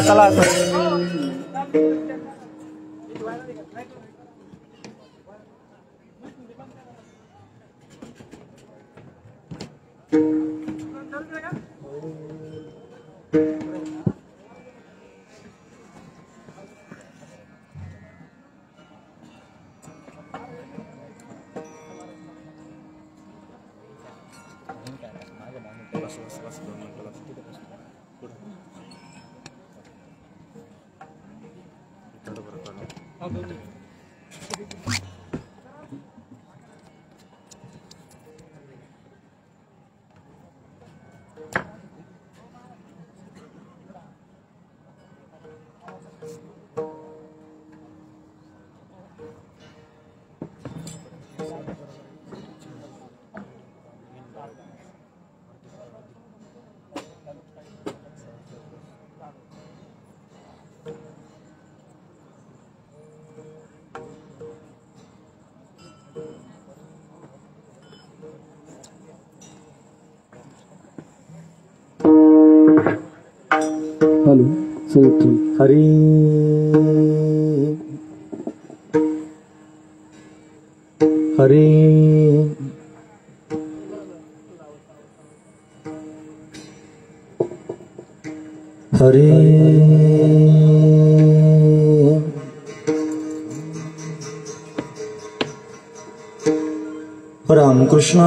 चला हेलो हरी हरी हरी राम कृष्ण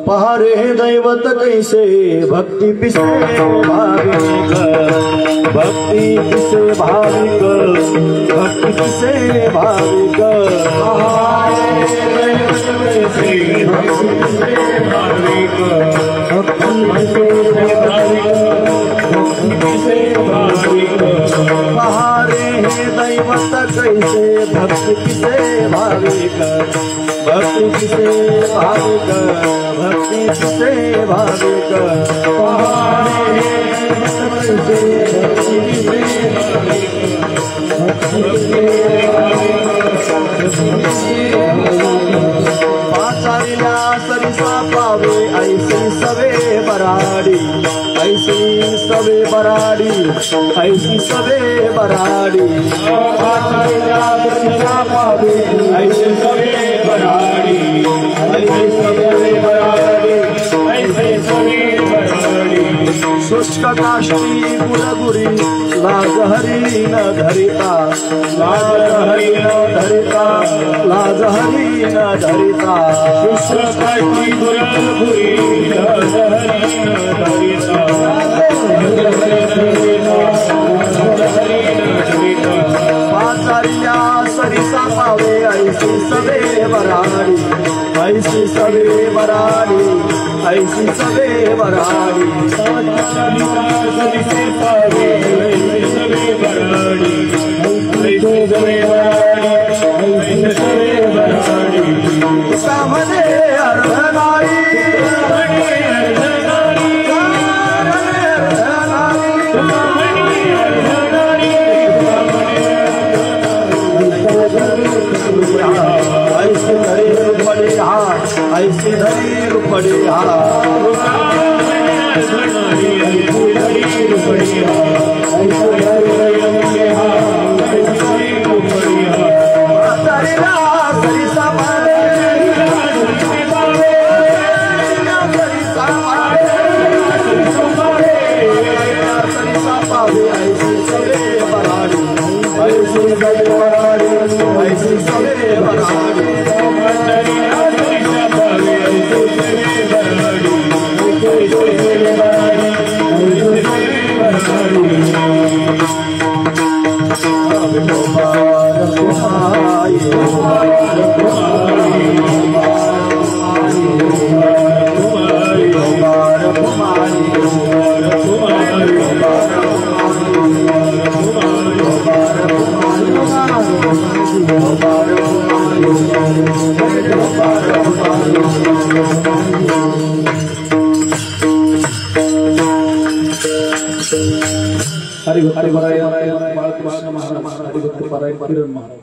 पहारे दैवत कैसे भक्ति पिसे भाविक, भक्ति पिसे भाविक, भक्ति पिसे भाविक। पहारे दैवत कैसे भक्ति पिसे भाविक, भक्ति पिसे भाविक, भक्ति पिसे भाविक। पहारे दैवत कैसे कैसे भक्ति किसे भाविक भक्ति किसे भाविक भक्ति किसे भाविक पाचारिया सरिसा पावे ऐसी सबे बराडी ऐसी सबे बराडी ऐसी सबे बराडी पाचारिया सरिसा पावे ऐसी सबे बराडी ऐसी सबे बराडी ऐसी सबे बराडी शुष्क काष्टी गुरगुरी लाज हरी न धरिता लाज हरी न धरिता लाज हरी न धरिता शुष्क काष्टी गुरगुरी लाज हरी न धरिता पाचारिया सरिसा पावे ऐसी सबे बराडी ऐसी सबे बराडी ऐसी सबे बराडी सरिसे पावे ऐसी सबे बराडी ऐसी सबे बराडी ऐसी सबे बराडी सामने अर्धनारी ऐसे धरी पड़े ऐसे धरी पड़े हरि हरि बालकृष्ण महाराज हरि भक्त पारायण किरण महाराज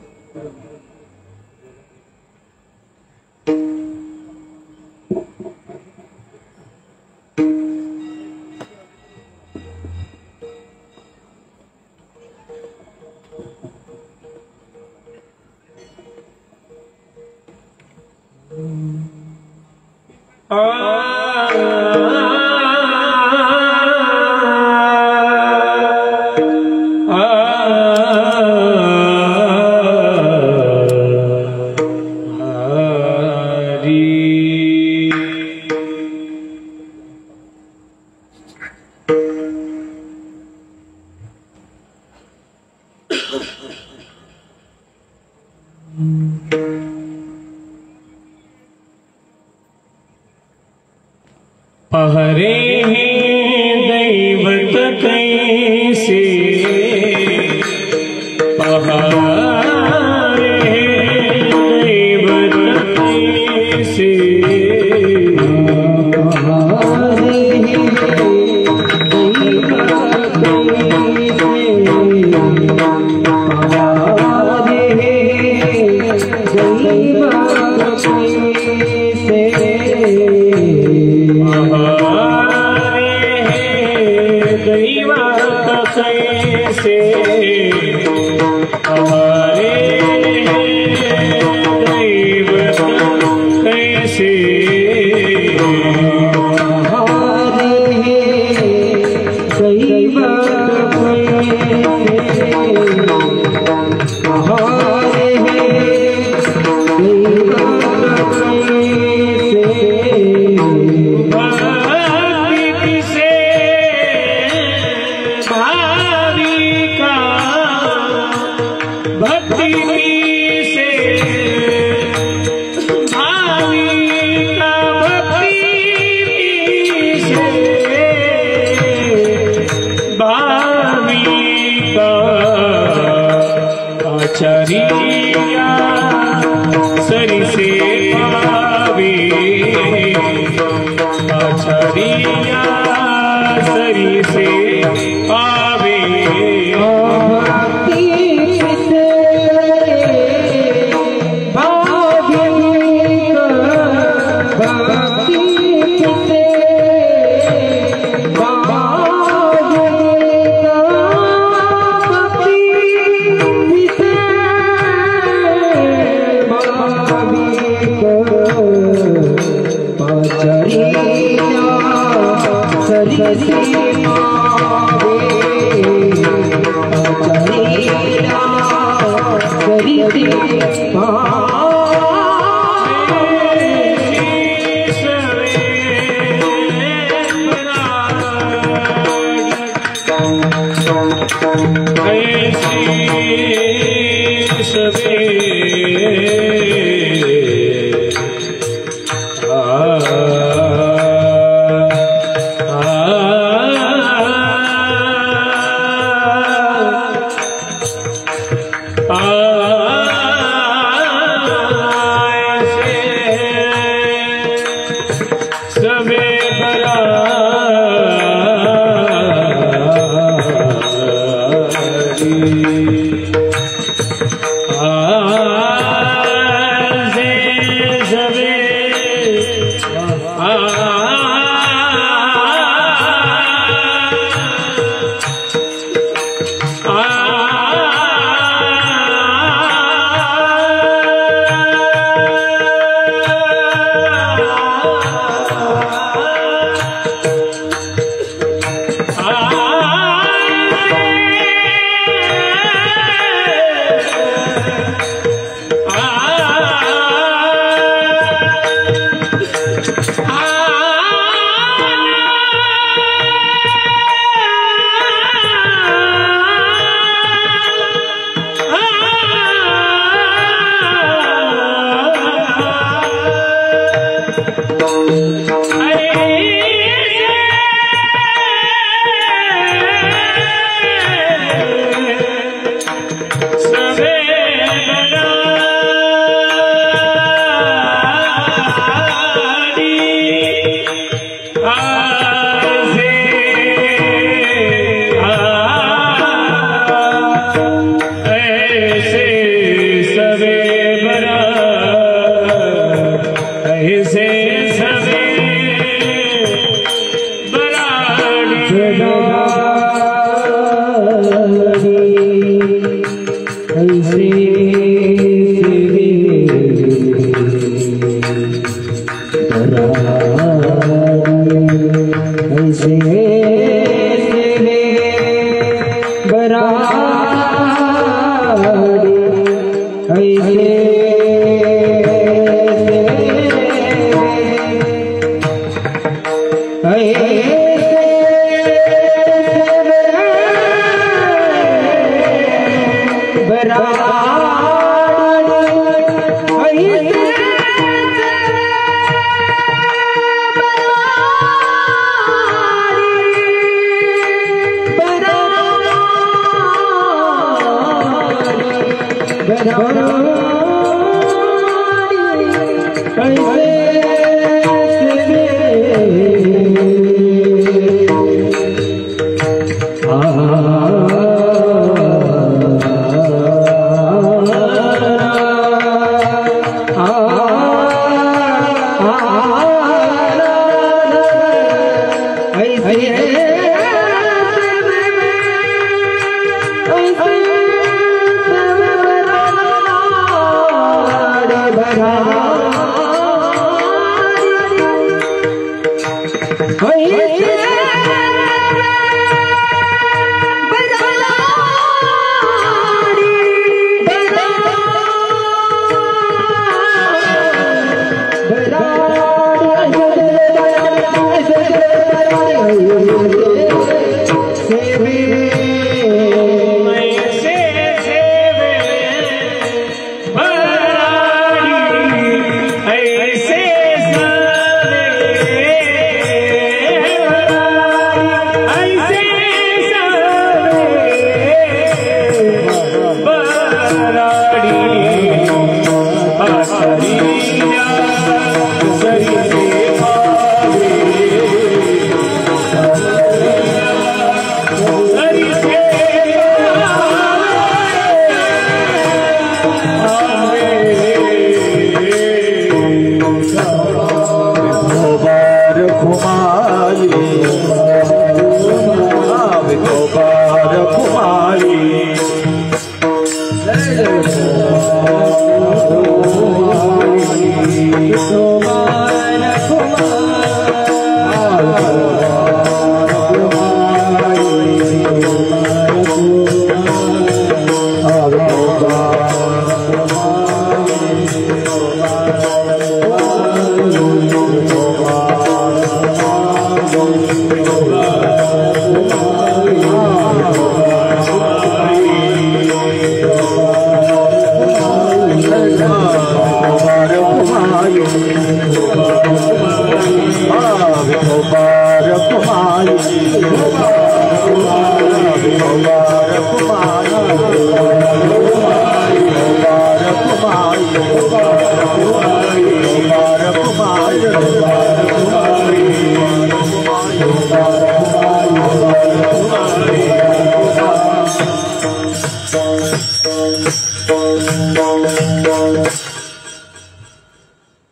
पहरे दैवत कैसे पहरे दैवत कैसे Bye. आचारिया सरी से पावे आचारिया सरी से पावे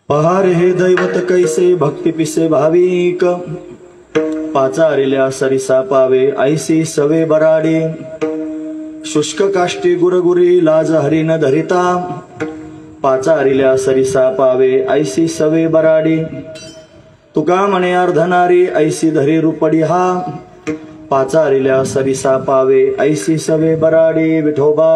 पहार हे दैवत कैसे भक्ती पिसे भाविक पाचारिल्या सरिसा पावे ऐसी सवे बराडी शुष्क काष्टी गुरगुरी लाज हरी न धरिता पाचारिल्या सरिसा पावे ऐसी सवे बराडी तुका म्हणे अर्धनारी ऐसी धरी रुपडी हा पाचारिल्या सरिसा पावे ऐसी सवे बराडी विठोबा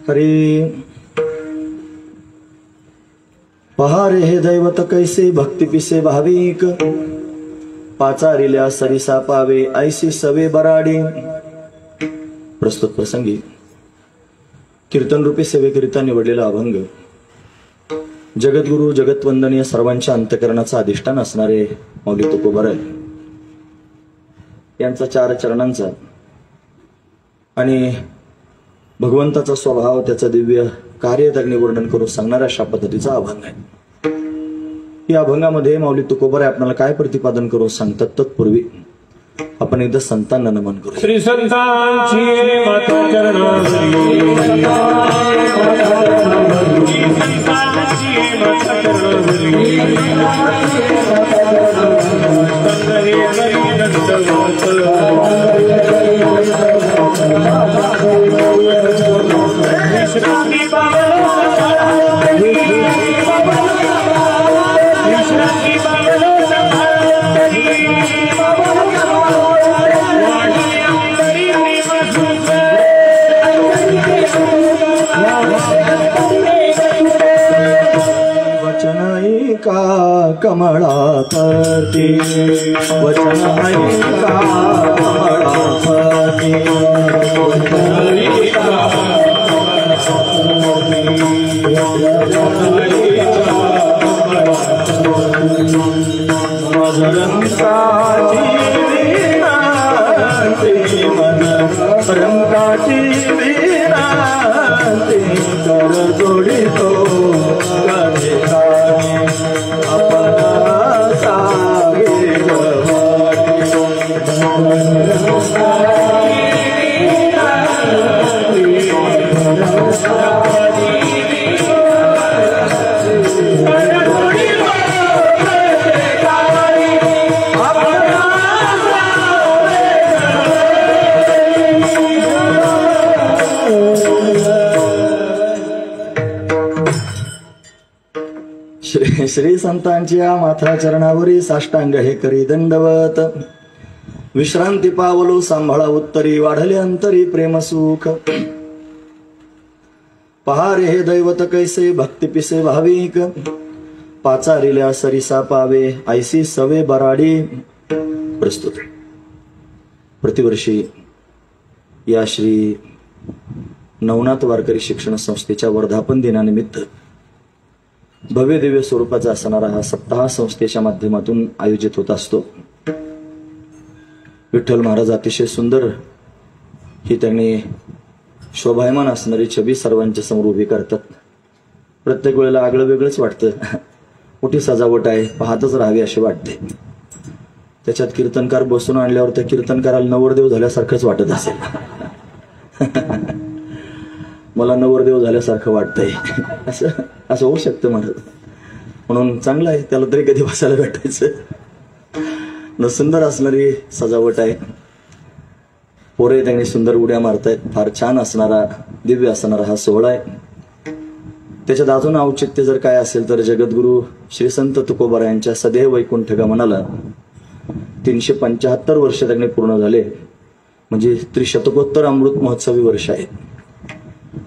हरी पहारे हे दैवत कैसे भक्ती पिसे भाविक पाचारिल्या सरिसा पावे ऐसी सवे बराडी प्रस्तुत प्रसंगी कीर्तन रूपी सेवेकरिता निवडलेला अभंग जगद्गुरु जगतवंदनीय सर्वांच्या अंतकरणाचा अधिष्ठान असणारे माऊली तुकोबाराय यांचा 4 चरणांचा आणि भगवंताचा स्वभाव त्याचं दिव्य कार्य त्यांनी वर्णन करून सांगणाऱ्या अशा पद्धतीचा अभंग आहे। या अभंगामध्ये माऊली तुकोबाराय आपल्याला काय प्रतिपादन करून सांगतात तत्पूर्वी आपण एकदा संतांना नमन करू। श्री संतांची माता कमळापती वचन ऐका कमळापती मजरंताची वीणा सेवकाची विनंती कर जोडितो कधी काही आपण सागे श्री संतांच्या माथा चरणावरी साष्टांग हे करी दंडवत विश्रांती पावलो सांभाळा उत्तरी वाढले अंतरी प्रेम सुख पहारे हे दैवत कैसे भक्ती पिसे भाविक पाचारिल्या सरिसा पावे ऐसी सवे बराडी. प्रस्तुत प्रतिवर्षी या श्री नवनाथ वारकरी शिक्षण संस्थेच्या वर्धापन दिनानिमित्त भव्य दिव्य स्वरूपाचा असणारा हा सप्ताह संस्थेच्या माध्यमातून आयोजित होत असतो. विठ्ठल महाराज अतिशय सुंदर ही त्यांनी शोभायमान असणारी छबी सर्वांच्या समोर उभी करतात. प्रत्येक वेळेला आगळं वेगळंच वाटतं. मोठी सजावट आहे, पाहतच राहावी असे वाटते. त्याच्यात कीर्तनकार बसून आणल्यावर त्या कीर्तनकाराला नवरदेव झाल्यासारखंच वाटत असेल. मला नवरदेव झाल्यासारखं वाटतंय असं होऊ शकतं महाराज. म्हणून चांगलं आहे, त्याला तरी कधी बसायला भेटायचं. न सुंदर असणारी सजावट आहे. पोरे त्यांनी सुंदर उड्या मारतायत. फार छान असणारा दिव्य असणारा हा सोहळा आहे. त्याच्यात अजून औचित्य जर काय असेल तर जगद्गुरु श्री संत तुकोबारा यांच्या सदैव वैकुंठ गमनाला 375 वर्ष त्यांनी पूर्ण झाले. म्हणजे त्रिशतकोत्तर अमृत महोत्सवी वर्ष आहे.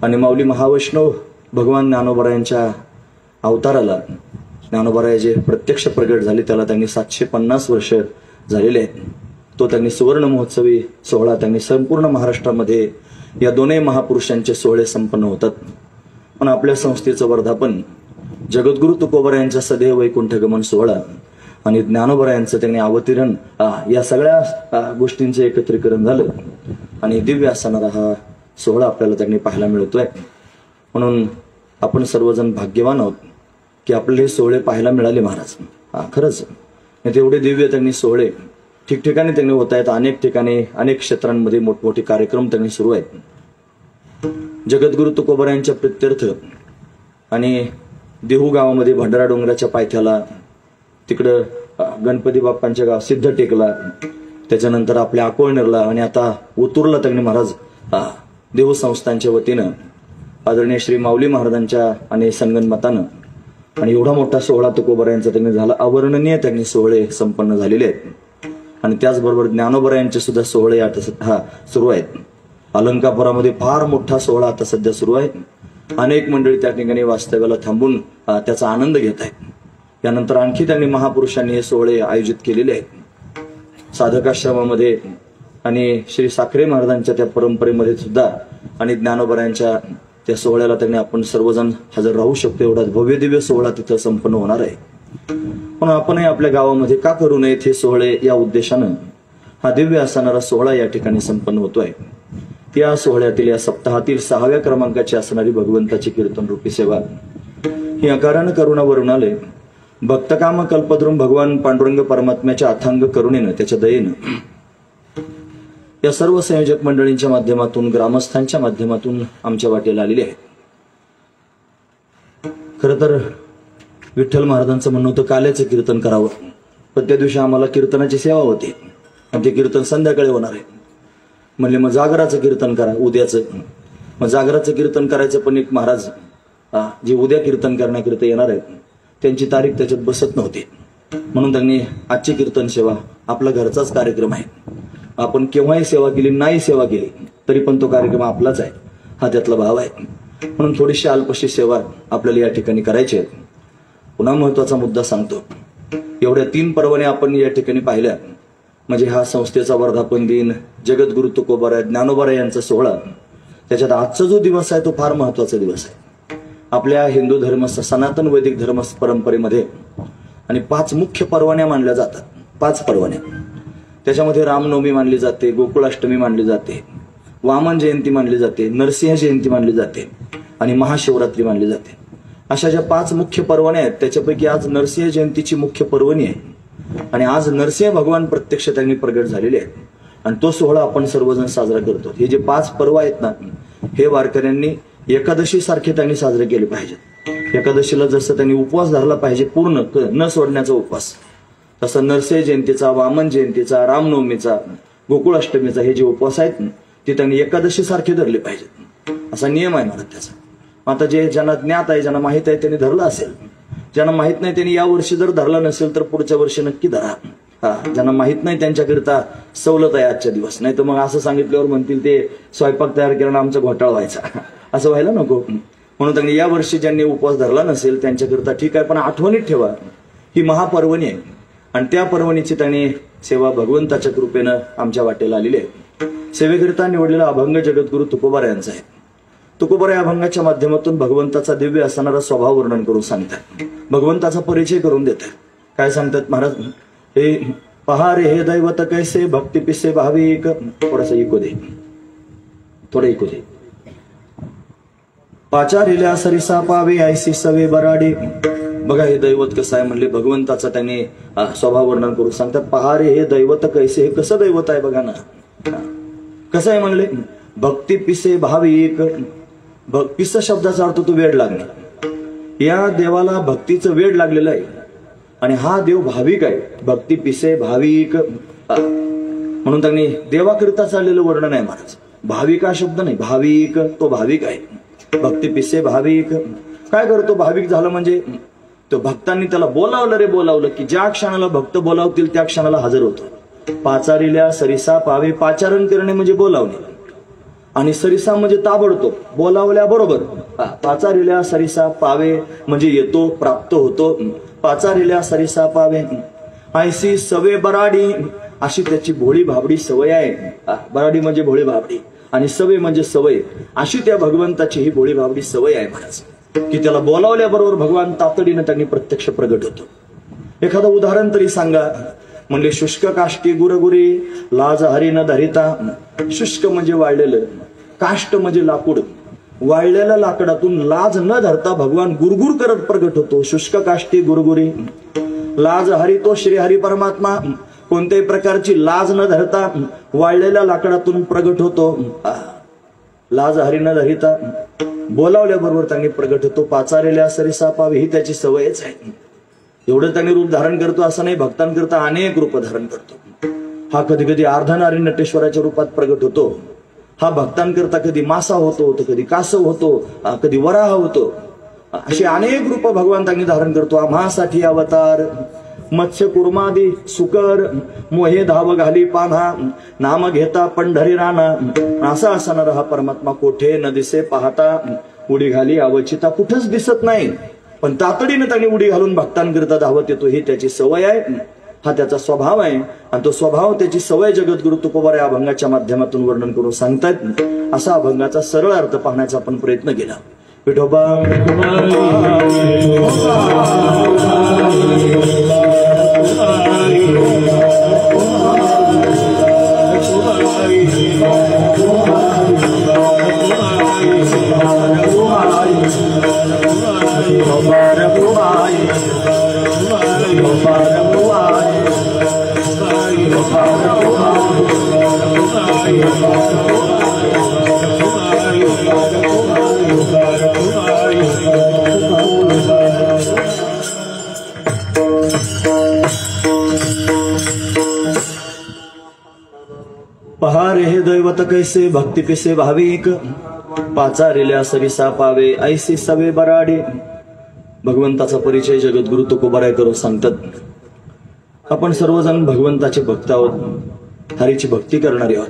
आणि माऊली महावैष्णव भगवान ज्ञानोबा यांच्या अवताराला ज्ञानोबा जे प्रत्यक्ष प्रगट झाले त्याला त्यांनी 750 वर्ष झालेले आहेत. तो त्यांनी सुवर्ण महोत्सवी सोहळा त्यांनी संपूर्ण महाराष्ट्रामध्ये या दोन्ही महापुरुषांचे सोहळे संपन्न होतात. पण आपल्या संस्थेचं वर्धापन जगद्गुरु तुकोबा यांच्या सदैव वैकुंठ गमन सोहळा आणि ज्ञानोबा यांचं त्यांनी अवतरण या सगळ्या गोष्टींचं एकत्रीकरण झालं आणि दिव्य असणारा हा सोहळा आपल्याला त्यांनी पाहायला मिळतोय. म्हणून आपण सर्वजण भाग्यवान आहोत की आपले हे सोहळे पाहायला मिळाले महाराज. खरंच तेवढे दिव्य त्यांनी सोहळे ठिकठिकाणी त्यांनी होत आहेत. अनेक ठिकाणी अनेक क्षेत्रांमध्ये मोठमोठे कार्यक्रम त्यांनी सुरू आहेत. जगद्गुरु तुकोबा यांच्या प्रित्यर्थ आणि देहू गावामध्ये भंडारा डोंगराच्या पायथ्याला तिकडं गणपती बाप्पांच्या गाव सिद्धटेकला, त्याच्यानंतर आपल्या अकोळनेरला आणि आता ओतूरला त्यांनी महाराज देहू संस्थांच्या वतीनं आदरणीय श्री माऊली महाराजांच्या आणि संगनमतानं आणि एवढा मोठा सोहळा तुकोबा यांचा त्यांनी झाला. अवर्णनीय त्यांनी सोहळे संपन्न झालेले आहेत. आणि त्याचबरोबर ज्ञानोबा यांचे सुद्धा सोहळे आता सुरू आहेत. अलंकापुरामध्ये फार मोठा सोहळा आता सध्या सुरू आहे. अनेक मंडळी त्या ठिकाणी वास्तव्याला थांबून त्याचा आनंद घेत आहेत. यानंतर आणखी त्यांनी महापुरुषांनी हे सोहळे आयोजित केलेले आहेत. साधकाश्रमामध्ये आणि श्री साखरे महाराजांच्या त्या परंपरेमध्ये सुद्धा आणि ज्ञानोबा यांच्या त्या सोहळ्याला त्यांनी आपण सर्वजण हजर राहू शकतो. एवढा भव्य दिव्य सोहळा तिथं संपन्न होणार आहे. पण आपणही आपल्या गावामध्ये का करू नयेत हे सोहळे या उद्देशानं हा दिव्य असणारा सोहळा या ठिकाणी संपन्न होतोय. त्या सोहळ्यातील या सप्ताहातील 6व्या क्रमांकाची असणारी भगवंताची कीर्तन रूपी सेवा ही अकारण करुणा वरुणालय भक्तकाम कल्पद्रुम भगवान पांडुरंग परमात्म्याच्या अथांग करुणेनं त्याच्या दयेनं या सर्व संयोजक मंडळींच्या माध्यमातून ग्रामस्थांच्या माध्यमातून आमच्या वाटेला आलेले आहे. खरं तर विठ्ठल महाराजांचं म्हणणं होतं काल्याचं कीर्तन करावं, पण त्या दिवशी आम्हाला कीर्तनाची सेवा होती आणि ते कीर्तन संध्याकाळी होणार आहे. म्हणले मग जागराचं कीर्तन करा उद्याचं. मग जागराचं कीर्तन करायचं, पण एक महाराज जे उद्या कीर्तन करण्याकरिता येणार आहेत त्यांची तारीख त्याच्यात बसत नव्हती. म्हणून त्यांनी आजची कीर्तन सेवा आपला घरचाच कार्यक्रम आहे, आपण केव्हाही सेवा केली नाही सेवा केली तरी पण तो कार्यक्रम आपलाच आहे, हा त्यातला भाव आहे. म्हणून थोडीशी अल्पशी सेवा आपल्याला या ठिकाणी करायची आहे. पुन्हा महत्वाचा मुद्दा सांगतो. एवढ्या 3 पर्वण्या आपण या ठिकाणी पाहिल्या. म्हणजे हा संस्थेचा वर्धापन दिन, जगद्गुरु तुकोबा ज्ञानोबा यांचा सोहळा, त्याच्यात आजचा जो दिवस आहे तो फार महत्वाचा दिवस आहे. आपल्या हिंदू धर्म सनातन वैदिक धर्म परंपरेमध्ये आणि 5 मुख्य पर्वण्या मानल्या जातात. 5 पर्वण्या. त्याच्यामध्ये रामनवमी मानली जाते, गोकुळाष्टमी मानली जाते, वामन जयंती मानली जाते, नरसिंह जयंती मानली जाते आणि महाशिवरात्री मानली जाते. अशा ज्या 5 मुख्य पर्वण्या आहेत त्याच्यापैकी आज नरसिंह जयंतीची मुख्य पर्वणी आहे आणि आज नरसिंह भगवान प्रत्यक्ष त्यांनी प्रगट झालेले आहेत आणि तो सोहळा आपण सर्वजण साजरा करतो. हे जे 5 पर्व आहेत ना, हे वारकऱ्यांनी एकादशी सारखे त्यांनी साजरे केले पाहिजेत. एकादशीला जसं त्यांनी उपवास धरला पाहिजे पूर्ण न सोडण्याचा उपवास, तसं नरसिंह जयंतीचा, वामन जयंतीचा, रामनवमीचा, गोकुळाष्टमीचा हे जे उपवास आहेत ते त्यांनी एकादशी सारखे धरले पाहिजेत. असा नियम आहे मला त्याचा. आता जे ज्यांना ज्ञात आहे, ज्यांना माहित आहे त्यांनी धरला असेल, ज्यांना माहित नाही त्यांनी या वर्षी जर धरला नसेल तर पुढच्या वर्षी नक्की धरा. ज्यांना माहित नाही त्यांच्याकरिता सवलत आहे आजच्या दिवस. नाही तर मग असं सांगितल्यावर म्हणतील ते स्वयंपाक तयार केला आमचा घोटाळा व्हायचा, असं व्हायला नको. म्हणून त्यांनी या वर्षी ज्यांनी उपवास धरला नसेल त्यांच्याकरिता ठीक आहे, पण आठवणीत ठेवा ही महापर्वणी आहे आणि त्या पर्वणीची त्यांनी सेवा भगवंताच्या कृपेनं आमच्या वाटेला आलेली आहे. सेवेकरिता निवडलेला अभंग जगद्गुरु तुकोबाराय यांचा आहे. तुकोबाराय अभंगाच्या माध्यमातून भगवंताचा दिव्य असणारा स्वभाव वर्णन करून सांगतात, भगवंताचा परिचय करून देतात. काय सांगतात महाराज? हे पहा रे हे दैवत कैसे भक्ती पिसे भाविक. थोडासा इको दे, थोडं इको दे. पाचारिल्या सरिसा पावे ऐसी सवे बराडी. बघा हे दैवत कसं आहे म्हणले, भगवंताचा त्यांनी स्वभाव वर्णन करून सांगतात. पहा रे हे दैवत कैसे, हे कसं दैवत आहे बघा ना, कसं आहे म्हणले. भक्ती पिसे भाविक. पिस शब्दाचा अर्थ तो वेड लागणे. या देवाला भक्तीचं वेड लागलेलं आहे आणि हा देव भाविक आहे. भक्ती पिसे भाविक म्हणून त्यांनी देवाकरिता चाललेलं वर्णन आहे महाराज. भाविक हा शब्द नाही, भाविक, तो भाविक आहे. भक्ती पिसे भाविक. काय करतो भाविक झालं म्हणजे तो भक्तांनी त्याला बोलावलं रे बोलावलं की ज्या क्षणाला भक्त बोलावतील त्या क्षणाला हजर होतो. पाचारिल्या सरिसा पावे. पाचारण करणे म्हणजे बोलावणे आणि सरिसा म्हणजे ताबडतोब, बोलावल्याबरोबर. पाचारिल्या सरिसा पावे म्हणजे येतो, प्राप्त होतो. पाचारिल्या सरिसा पावे. ऐसी सवे बराडी. अशी त्याची भोळी भाबडी सवय आहे. बराडी म्हणजे भोळी भाबडी आणि सवय म्हणजे सवय. अशी त्या भगवंताची ही भोळी भाबडी सवय आहे महाराज की त्याला बोलावल्याबरोबर भगवान तातडीनं त्यांनी प्रत्यक्ष प्रगट होतो. एखादं उदाहरण तरी सांगा म्हणले. शुष्क काष्टी गुरगुरी लाज हरी न धरिता. शुष्क म्हणजे वाळलेलं, काष्ट म्हणजे लाकूड. वाळलेल्या लाकडातून लाज न धरता भगवान गुरगुर करत प्रगट होतो. शुष्क काष्टी गुरगुरी. लाज हरी तो श्रीहरी परमात्मा कोणत्याही प्रकारची लाज न धरता वाळलेल्या लाकडातून प्रगट होतो. लाज हरी न धरिता बोलावल्याबरोबर त्यांनी प्रगट होतो. पाचारेल्या सरिसा पावे ही त्याची सवयच आहे. एवढं त्यांनी रूप धारण करतो असं नाही, भक्तांकरता अनेक रूप धारण करतो. हा कधी कधी अर्धनारी नटेश्वराच्या रूपात प्रगट होतो. हा भक्तांकरता कधी मासा होतो, तर कधी कासव होतो, कधी वराह होतो. अशी अनेक रूप भगवान त्यांनी धारण करतो. आम्हासाठी अवतार मत्स्य कुर्मादी सुकर मोहे धाव घाली पान्हा नाम घेता पंढरी राणा. असा असणार हा परमात्मा कोठे न दिसे पाहता. उडी घाली अवचिता. कुठंच दिसत नाही पण तातडीनं त्यांनी उडी घालून भक्तांकरिता धावत येतो. ही त्याची सवय आहे, हा त्याचा स्वभाव आहे आणि तो स्वभाव त्याची सवय जगद्गुरु तुकोबाराय अभंगाच्या माध्यमातून वर्णन करून सांगतायत. असा अभंगाचा सरळ अर्थ पाहण्याचा आपण प्रयत्न केला. विठोबा पहारे हे दैवत कैसे भक्ती पिसे भाविक. पाचारिल्या सरिसा पावे ऐसी सवे बराडी. भगवंताचा परिचय जगद्गुरु तुकोबाराय करून सांगतात. आपण सर्वजण भगवंताचे भक्त आहोत, हरीची भक्ती करणारे आहोत.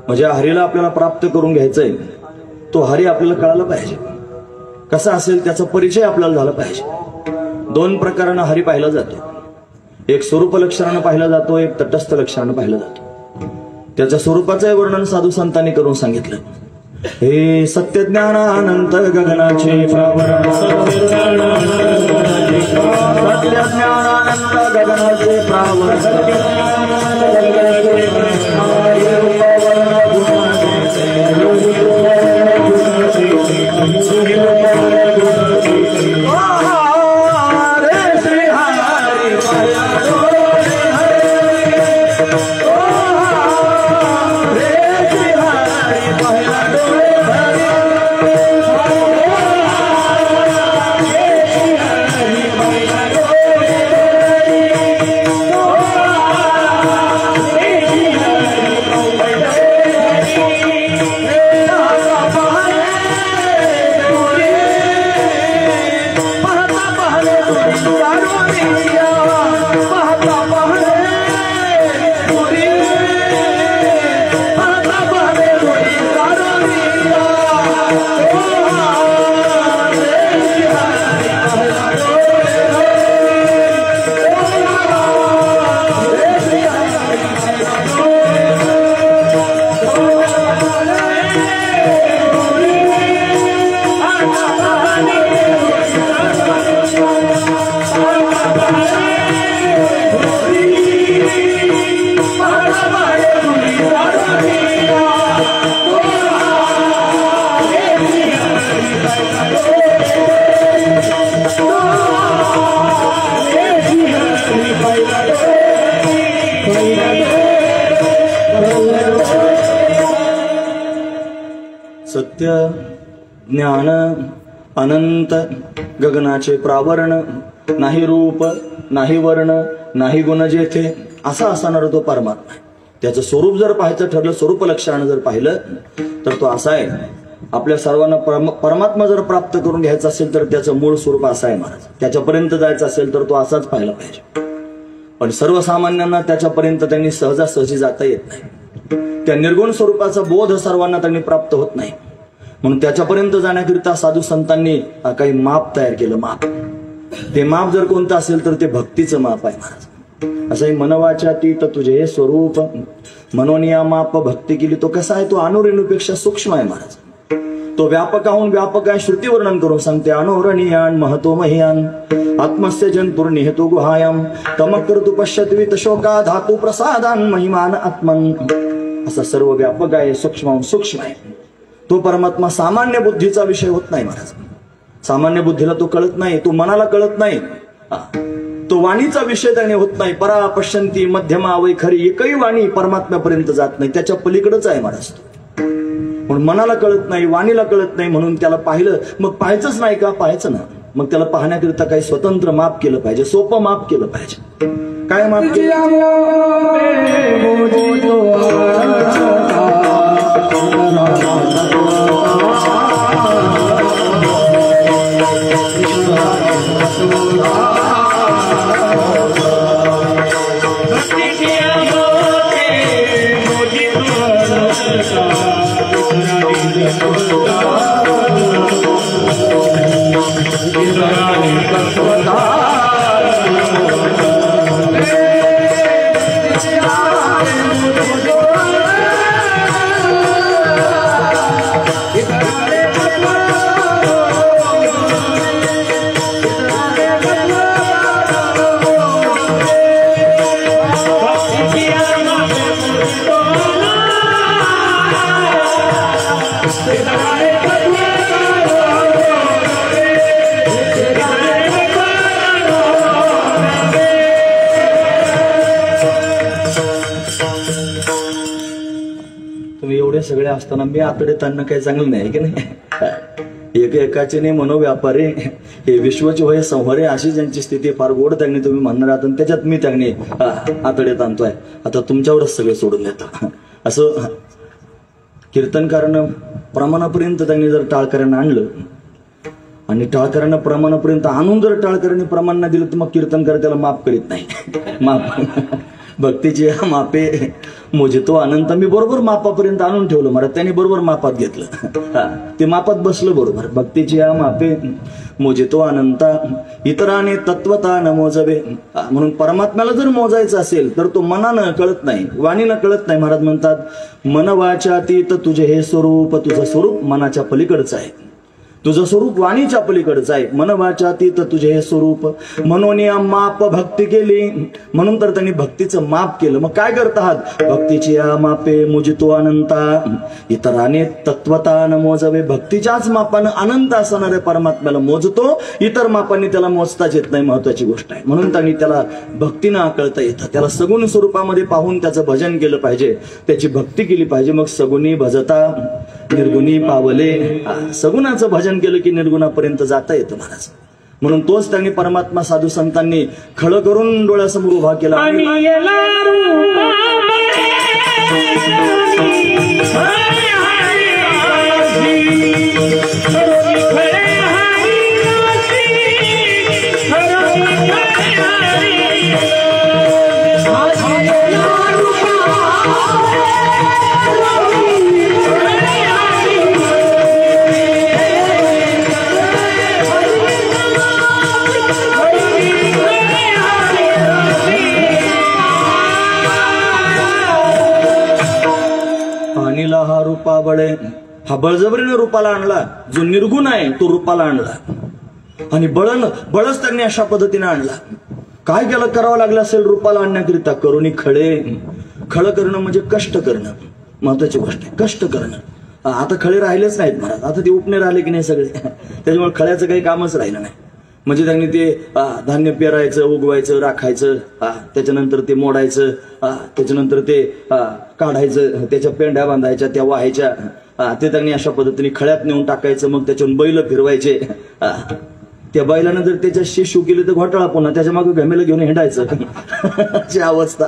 म्हणजे हरीला आपल्याला प्राप्त करून घ्यायचंय, तो हरी आपल्याला कळायला पाहिजे. कसा असेल त्याचा परिचय आपल्याला झाला पाहिजे. 2 प्रकारानं हरी पाहिला जातो. एक स्वरूप लक्षणानं पाहिला जातो, एक तटस्थ लक्षणानं पाहिला जातो. त्याच्या स्वरूपाचं वर्णन साधू संतांनी करून सांगितलं. हे सत्य ज्ञानानंत गगनाचे प्रावरण. सत्य ज्ञानानंत गगनाचे प्रावरण. नित्य ज्ञान अनंत गगनाचे प्रावरण नाही रूप नाही वर्ण नाही गुण जेथे असा असणारा तो परमात्मा आहे. त्याचं स्वरूप जर पाहायचं ठरलं, स्वरूप लक्षणानं जर पाहिलं तर तो असा आहे. आपल्या सर्वांना परमात्मा जर प्राप्त करून घ्यायचा असेल तर त्याचं मूळ स्वरूप असं आहे महाराज. त्याच्यापर्यंत जायचं असेल तर तो असाच पाहिला पाहिजे. पण सर्वसामान्यांना त्याच्यापर्यंत त्यांनी सहजासहजी जाता येत नाही. त्या निर्गुण स्वरूपाचा बोध सर्वांना त्यांनी प्राप्त होत नाही. म्हणून त्याच्यापर्यंत जाण्याकरिता साधू संतांनी काही माप तयार केलं. माप, ते माप जर कोणतं असेल तर ते भक्तीचं माप आहे महाराज. असंही मनवाच्यातीत तुझे स्वरूप मनोनिया माप भक्ती केली. तो कसा आहे? तो अनुरेणूपेक्षा सूक्ष्म आहे महाराज. तो व्यापकाहून व्यापक आहे. श्रुती वर्णन करून सांगते अनोरणीयान महतो महियान आत्मस्य जंतुर निहतो गुहायाम तमकर्तु पश्यत्वित शोका धातू प्रसादान महिमान आत्मन. असा सर्व व्यापक आहे, सूक्ष्म सूक्ष्म आहे. तो परमात्मा सामान्य बुद्धीचा विषय होत नाही महाराज. सामान्य बुद्धीला तो कळत नाही, तो मनाला कळत नाही. तो वाणीचा विषय त्याने होत नाही. परा पश्यंती मध्यमा वैखरी एकही वाणी परमात्म्यापर्यंत जात नाही. त्याच्या पलीकडेच आहे महाराज तो. म्हणून मनाला कळत नाही, वाणीला कळत नाही. म्हणून त्याला पाहिलं, मग पाहायचंच नाही का? पाहायचं ना. मग त्याला पाहण्याकरिता काही स्वतंत्र माप केलं पाहिजे, सोपं माप केलं पाहिजे. काय माप केलं? सगळे असताना मी आतडे ताणणं काही चांगलं नाही की नाही. एक एकाचे नाही मनोव्यापारे हे विश्वचे होय संहारे अशी ज्यांची स्थिती फार गोड त्यांनी तुम्ही म्हणणार आहात. त्याच्यात मी त्यांनी आतडे ताणतोय. आता तुमच्यावरच सगळे सोडून देतो. असं कीर्तनकारानं प्रमाणापर्यंत त्यांनी जर टाळकऱ्यांना आणलं आणि टाळकऱ्यांना प्रमाणापर्यंत आणून जर टाळकऱ्यांनी प्रमाण दिलं तर मग कीर्तनकार त्याला माफ करीत नाही. माफ भक्तीची मापे मोजितो अनंत. मी बरोबर मापापर्यंत आणून ठेवलं महाराज. त्यांनी बरोबर मापात घेतलं. ते मापात बसलं बरोबर. भक्तीची मापे मोजितो अनंता इतराने तत्वता न मोजवे. म्हणून परमात्म्याला जर मोजायचं असेल तर तो मनानं कळत नाही, वाणीनं कळत नाही. महाराज म्हणतात मन वाचातीत तुझे हे स्वरूप. तुझं स्वरूप मनाच्या पलीकडचं आहे. तुझं स्वरूप वाणीच्या पलीकडचं आहे. मन वाचातीत तुझे हे स्वरूप मनोनिया माप भक्ती केली. म्हणून तर त्यांनी भक्तीचं माप केलं. मग काय करत आहात? भक्तीची मापे मोजितो अनंता इतराने तत्वता न मोजवे. भक्तीच्याच मापानं अनंत असणाऱ्या परमात्म्याला मोजतो, इतर मापांनी त्याला मोजताच येत नाही. महत्वाची गोष्ट आहे. म्हणून त्यांनी त्याला भक्तीनं आकळता येतं. त्याला सगुण स्वरूपामध्ये पाहून त्याचं भजन केलं पाहिजे, त्याची भक्ती केली पाहिजे. मग सगुणी भजता निर्गुणी पावले. सगुणाचं भजन केलं की निर्गुणापर्यंत जाता येतं महाराज. म्हणून तोच त्यांनी परमात्मा साधू संतांनी खळं करून डोळ्यासमोर उभा केला. हा रूपा बळे. हा बळजबरीने रूपाला आणला. जो निर्गुण आहे तो रूपाला आणला आणि बळच त्यांनी अशा पद्धतीने आणला. काय केलं करावं लागलं असेल रूपाला आणण्याकरिता? करुणी खळे. खळं करणं म्हणजे कष्ट करणं. महत्वाची गोष्ट आहे, कष्ट करणं. आता खळे राहिलेच नाहीत महाराज. आता ते उपनेर आले की नाही सगळे. त्याच्यामुळे खळ्याचं काही कामच राहिलं नाही. म्हणजे त्यांनी ते धान्य पेरायचं, उगवायचं, राखायचं, त्याच्यानंतर ते मोडायचं, त्याच्यानंतर ते काढायचं, त्याच्या पेंड्या बांधायच्या, त्या वाहायच्या, ते त्यांनी अशा पद्धतीने खळ्यात नेऊन टाकायचं, मग त्याच्यावर बैल फिरवायचे. त्या बैलानं जर त्याच्याशी शू केली तर घोटाळा, पुन्हा त्याच्या मागे घमेलं घेऊन हिंडायचं. अशी अवस्था.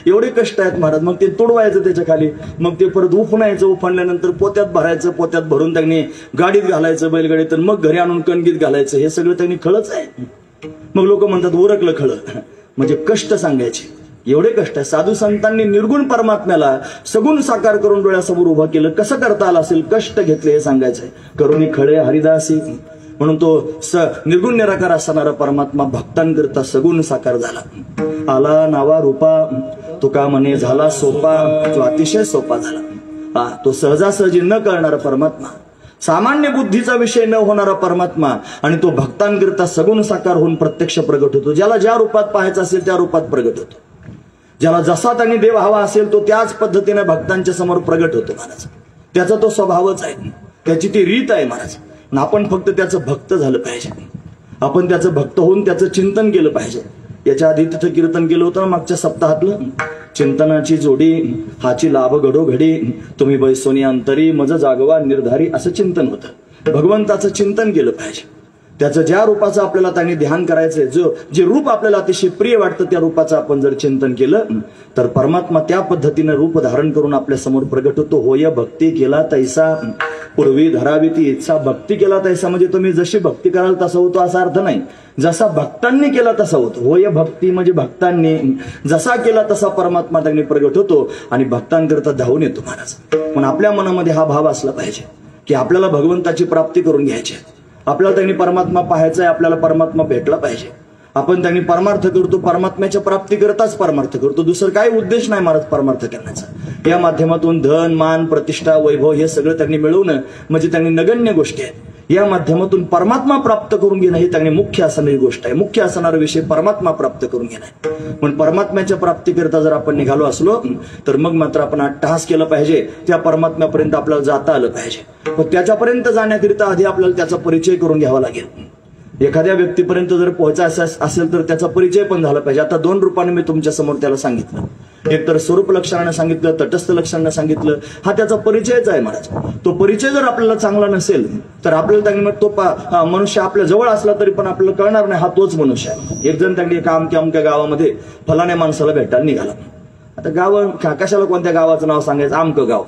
एवढे कष्ट आहेत महाराज. मग ते तोडवायचं त्याच्या खाली, मग ते परत उफणायचं, उफणल्यानंतर पोत्यात भरायचं, पोत्यात भरून त्यांनी गाडीत घालायचं बैलगाडीत, तर मग घरी आणून कणगीत घालायचं. हे सगळं त्यांनी खळच आहे. मग लोक म्हणतात उरकलं खळ, म्हणजे कष्ट सांगायचे. एवढे कष्ट आहे. साधू संतांनी निर्गुण परमात्म्याला सगुण साकार करून डोळ्यासमोर उभं केलं. कसं करता आलं असेल, कष्ट घेतले हे सांगायचंय. करुणी खळे हरिदासी, म्हणून तो निर्गुण निराकार असणारा परमात्मा भक्तांकरता सगुण साकार झाला. आला नावा रूपा तुका म्हणे झाला सोपा, जो अतिशय सोपा झाला. तो सहजासहजी न करणारा परमात्मा, सामान्य बुद्धीचा विषय न होणारा परमात्मा, आणि तो भक्तांकरता सगुण साकार होऊन प्रत्यक्ष प्रगट होतो. ज्याला ज्या रूपात पाहायचं असेल त्या रूपात प्रगट होतो. ज्याला जसा त्यांनी देव हवा असेल तो त्याच पद्धतीने भक्तांच्या समोर प्रगट होतो महाराज. त्याचा तो स्वभावच आहे, त्याची ती रीत आहे महाराज. आपण फक्त त्याचं भक्त झालं पाहिजे. आपण त्याचं भक्त होऊन त्याचं चिंतन केलं पाहिजे. याच्या आधी तिथं कीर्तन केलं होतं मागच्या सप्ताहातलं, चिंतनाची जोडी हाची लाभ घडो घडी, तुम्ही बैसोनी अंतरी मज जागवा निर्धारी, असं चिंतन होतं. भगवंताचं चिंतन केलं पाहिजे. त्याचं ज्या रूपाचं आपल्याला त्यांनी ध्यान करायचंय, जे रूप आपल्याला अतिशय प्रिय वाटतं त्या रूपाचं आपण जर चिंतन केलं तर परमात्मा त्या पद्धतीने रूप धारण करून आपल्या समोर प्रगट होतो. होय भक्ती केला तैसा पूर्वी धरावी ती इच्छा. भक्ती केला तैसा म्हणजे तुम्ही जशी भक्ती कराल तसा होतो असा अर्थ नाही. जसा भक्तांनी केला तसा होतो. होय भक्ती म्हणजे भक्तांनी जसा केला तसा परमात्मा त्यांनी प्रगट होतो आणि भक्तांकरता धावून येतो महाराज. पण आपल्या मनामध्ये हा भाव असला पाहिजे की आपल्याला भगवंताची प्राप्ती करून घ्यायची. आपल्याला त्यांनी परमात्मा पाहायचा आहे, आपल्याला परमात्मा भेटला पाहिजे. आपण त्यांनी परमार्थ करतो, परमात्म्याच्या प्राप्ती करताच परमार्थ करतो. दुसरं काही उद्देश नाही महाराज परमार्थ करण्याचा. या माध्यमातून धन मान प्रतिष्ठा वैभव हे सगळं त्यांनी मिळवणं म्हणजे त्यांनी नगण्य गोष्टी आहेत. या माध्यमातून परमात्मा प्राप्त करून घेणं ही त्यांनी मुख्य असणारी गोष्ट आहे. मुख्य असणारा विषय परमात्मा प्राप्त करून घेणं. पण परमात्म्याच्या प्राप्तीकरता जर आपण निघालो असलो तर मग मात्र आपण अट्टहास केला पाहिजे. त्या परमात्म्यापर्यंत आपल्याला जाता आलं पाहिजे. पण त्याच्यापर्यंत जाण्याकरिता आधी आपल्याला त्याचा परिचय करून घ्यावा लागेल. एखाद्या व्यक्तीपर्यंत जर पोहोचायचं असेल तर त्याचा परिचय पण झाला पाहिजे. आता दोन रूपाने मी तुमच्या समोर त्याला सांगितलं. एक तर स्वरूप लक्षणानं सांगितलं, तटस्थ लक्षणानं सांगितलं. हा त्याचा परिचयच आहे महाराज. तो परिचय जर आपल्याला चांगला नसेल तर आपल्याला त्यांनी मग तो मनुष्य आपल्या जवळ असला तरी पण आपल्याला कळणार नाही हा तोच मनुष्य आहे. एक जण त्यांनी एका अमक्या गावामध्ये फलाण्या माणसाला भेटायला निघाला. आता गाव कशाला कोणत्या गावाचं नाव सांगायचं, आमकं गाव,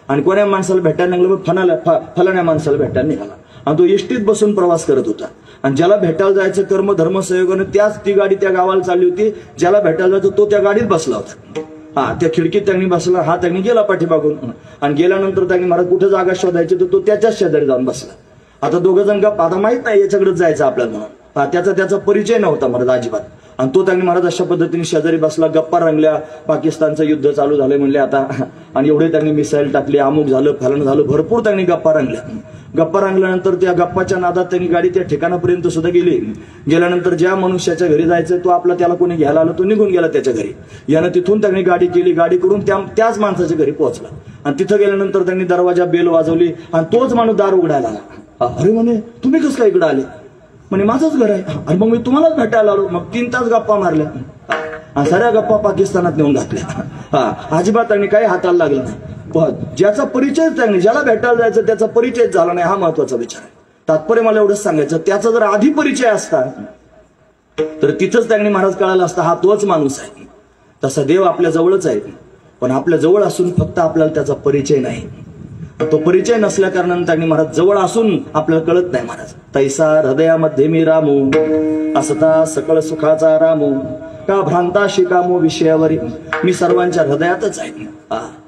आणि कोण्या माणसाला भेटायला निघालं फलाण्या माणसाला भेटायला निघाला. आणि तो एसटीत बसून प्रवास करत होता. आणि ज्याला भेटायला जायचं कर्म धर्म संयोगाने त्याच ती गाडी त्या गावाला चालली होती. ज्याला भेटायला जायचं तो त्या गाडीत बसला होता. त्या खिडकीत त्यांनी बसला, हा त्यांनी गेला पाठीमागून. आणि गेल्यानंतर त्यांनी महाराज कुठे जागा शोधायची तर तो त्याच्याच शेजारी जाऊन बसला. आता दोघं जण गप्पा, आता माहित नाही याच्याकडेच जायचं आपल्याला म्हणून. त्याचा परिचय नव्हता महाराज अजिबात. आणि तो त्यांनी महाराज अशा पद्धतीने शेजारी बसला. गप्पा रंगल्या, पाकिस्तानचं युद्ध चालू झालंय म्हणले आता, आणि एवढे त्यांनी मिसाईल टाकली, अमुक झालं फलन झालं, भरपूर त्यांनी गप्पा रंगल्या. गप्पा रंगल्यानंतर त्या गप्पाच्या नादात त्यांनी गाडी त्या ठिकाणापर्यंत सुद्धा गेली. गेल्यानंतर ज्या मनुष्याच्या घरी जायचं तो आपला त्याला कोणी घ्यायला आला तो निघून गेला त्याच्या घरी. यानं तिथून त्यांनी गाडी केली. गाडी करून त्याच माणसाच्या घरी पोहोचला. आणि तिथं गेल्यानंतर त्यांनी दरवाजा बेल वाजवली आणि तोच माणूस दार उघडायला आला. अरे म्हणे तुम्ही कसं काय इकडे आले? म्हणे माझंच घर आहे. अरे मग मी तुम्हालाच भेटायला आलो. मग 3 तास गप्पा मारल्या. साऱ्या गप्पा पाकिस्तानात नेऊन घातल्या. अजिबात त्यांनी काही हाताला लागलं नाही. ज्याचा परिचय त्यांनी, ज्याला भेटायला जायचं त्याचा परिचय झाला नाही, हा महत्वाचा विचार आहे. तात्पर्य मला एवढंच सांगायचं, त्याचा जर आधी परिचय असता तर तिथंच त्यांनी महाराज कळाला असता हा तोच माणूस आहे. तसा देव आपल्या जवळच आहे. पण आपल्या जवळ असून फक्त आपल्याला त्याचा परिचय नाही. तो परिचय नसल्या कारणाने त्यांनी महाराज जवळ असून आपल्याला कळत नाही महाराज. तैसा हृदयामध्ये मी रामू असता सकळ सुखाचा रामू, का भ्रांता शिकामो विषयावरी, मी सर्वांच्या हृदयातच आहे.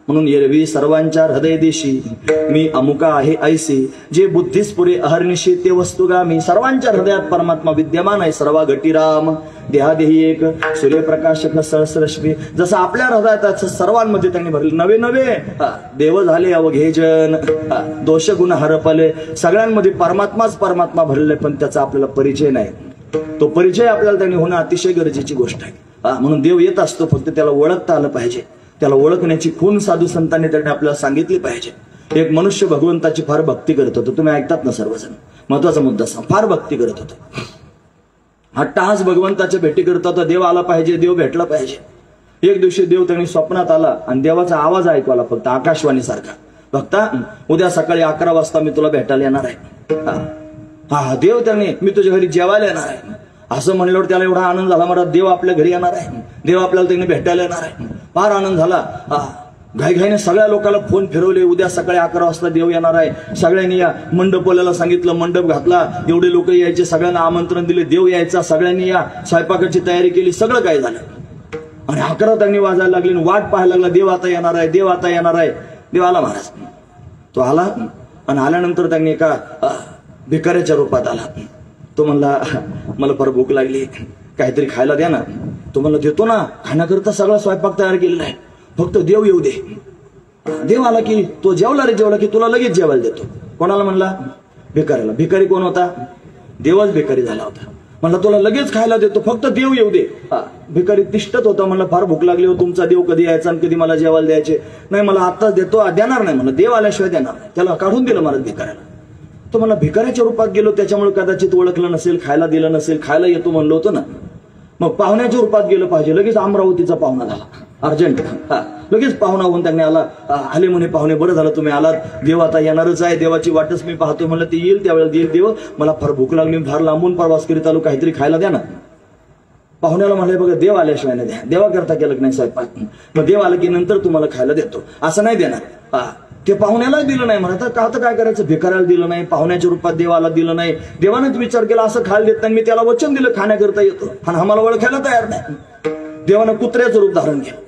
म्हणून एरवी सर्वांच्या हृदय देशी मी अमुका आहे ऐसी, जे बुद्धीस पुरे अहर्निशी ते वस्तुगामी. सर्वांच्या हृदयात परमात्मा विद्यमान आहे. सर्वा घटी राम देहादेही एक, सूर्यप्रकाशक सहस्रश्मी. जसं आपल्या हृदयात सर्वांमध्ये त्यांनी भरले. नवे नवे देव झाले अवघे जन, दोष गुण हरपले. सगळ्यांमध्ये परमात्माच परमात्मा भरले, पण त्याचा आपल्याला परिचय नाही. तो परिचय आपल्याला त्यांनी होणं अतिशय गरजेची गोष्ट आहे. म्हणून देव येत असतो, फक्त त्याला ओळखता आलं पाहिजे. त्याला ओळखण्याची खूण साधू संतांनी त्यांनी आपल्याला सांगितली पाहिजे. एक मनुष्य भगवंताची फार भक्ती करत होतो. तुम्ही ऐकतात ना सर्वजण, महत्वाचा मुद्दा सांग. फार भक्ती करत होतो. अट्टहास भगवंताच्या भेटी करत होता. देव आला पाहिजे, देव भेटला पाहिजे. एक दिवशी देव त्यांनी स्वप्नात आला आणि देवाचा आवाज ऐकू आला फक्त आकाशवाणी सारखा. भक्ता उद्या सकाळी 11 वाजता मी तुला भेटायला येणार आहे. हा देव त्याने मी तुझ्या घरी जेवायला येणार आहे असं म्हणल्यावर त्याला एवढा आनंद झाला. मला देव आपल्या घरी येणार आहे, देव आपल्याला त्याने भेटायला येणार आहे. फार आनंद झाला. घाईघाईने सगळ्या लोकांना फोन फिरवले, उद्या सकाळी 11 वाजता देव येणार आहे. सगळ्यांनी या मंडपवाल्याला सांगितलं, मंडप घातला, एवढे लोक यायचे, सगळ्यांना आमंत्रण दिले, देव यायचा, सगळ्यांनी या स्वयंपाकाची तयारी केली, सगळं काय झालं. आणि 11 त्यांनी वाजायला लागली, वाट पाहायला लागला, देव आता येणार आहे, देव आता येणार आहे. देव आला महाराज. तो आला आणि आल्यानंतर त्यांनी एका भिकाऱ्याच्या रूपात आला. तो म्हणला मला फार भूक लागली, काहीतरी खायला द्या ना. तो म्हणला देतो ना, खाण्याकरता सगळा स्वयंपाक तयार केलेला आहे, फक्त देव येऊ दे. देव आला की तो जेवला रे, जेवला की तुला लगेच जेवायला देतो. कोणाला म्हणला? भिकाऱ्याला. भिकारी कोण होता? देवच भिकारी झाला होता. म्हणला तुला लगेच खायला देतो, फक्त देव येऊ दे. भिकारी तिष्ठत होता. म्हणला फार भूक लागली हो, तुमचा देव कधी यायचा आणि कधी मला जेवायला द्यायचे? नाही मला आत्ताच देतो, देणार नाही. म्हणलं देव आल्याशिवाय देणार नाही. त्याला काढून दिलं महाराज भिकाऱ्याला. तो मला भिकाऱ्याच्या रूपात गेलो, त्याच्यामुळे कदाचित ओळखलं नसेल, खायला दिलं नसेल, खायला येतो म्हणलो होतो ना. मग पाहुण्याच्या रूपात गेलं पाहिजे. लगेच अमरावतीचा पाहुणा झाला, अर्जंट. लगेच पाहुणा होऊन त्यांनी आले म्हणे पाहुणे, बरं झालं तुम्ही आलात, देव आता येणारच आहे, देवाची वाटच मी पाहतोय. म्हणलं ते येईल त्यावेळेला देईल देव, मला फार भूक लागली, फार लांबून प्रवास करीत आलो, काहीतरी खायला द्या ना. पाहुण्याला म्हणले बघा देव आल्याशिवाय नाही द्या, देवाकरता केलं नाही स्वयंपाक, मग देव आलं की नंतर तुम्हाला खायला देतो, असं नाही देणार. ते पाहुण्याला दिलं नाही म्हणत, का तर काय करायचं, भिकाऱ्याला दिलं नाही, पाहुण्याच्या रूपात देवाला दिलं नाही. देवानेच विचार केला असं खायला देत नाही, मी त्याला वचन दिलं खाण्याकरता येतो, आणि आम्हाला ओळखायला तयार नाही. देवानं कुत्र्याचं रूप धारण केलं,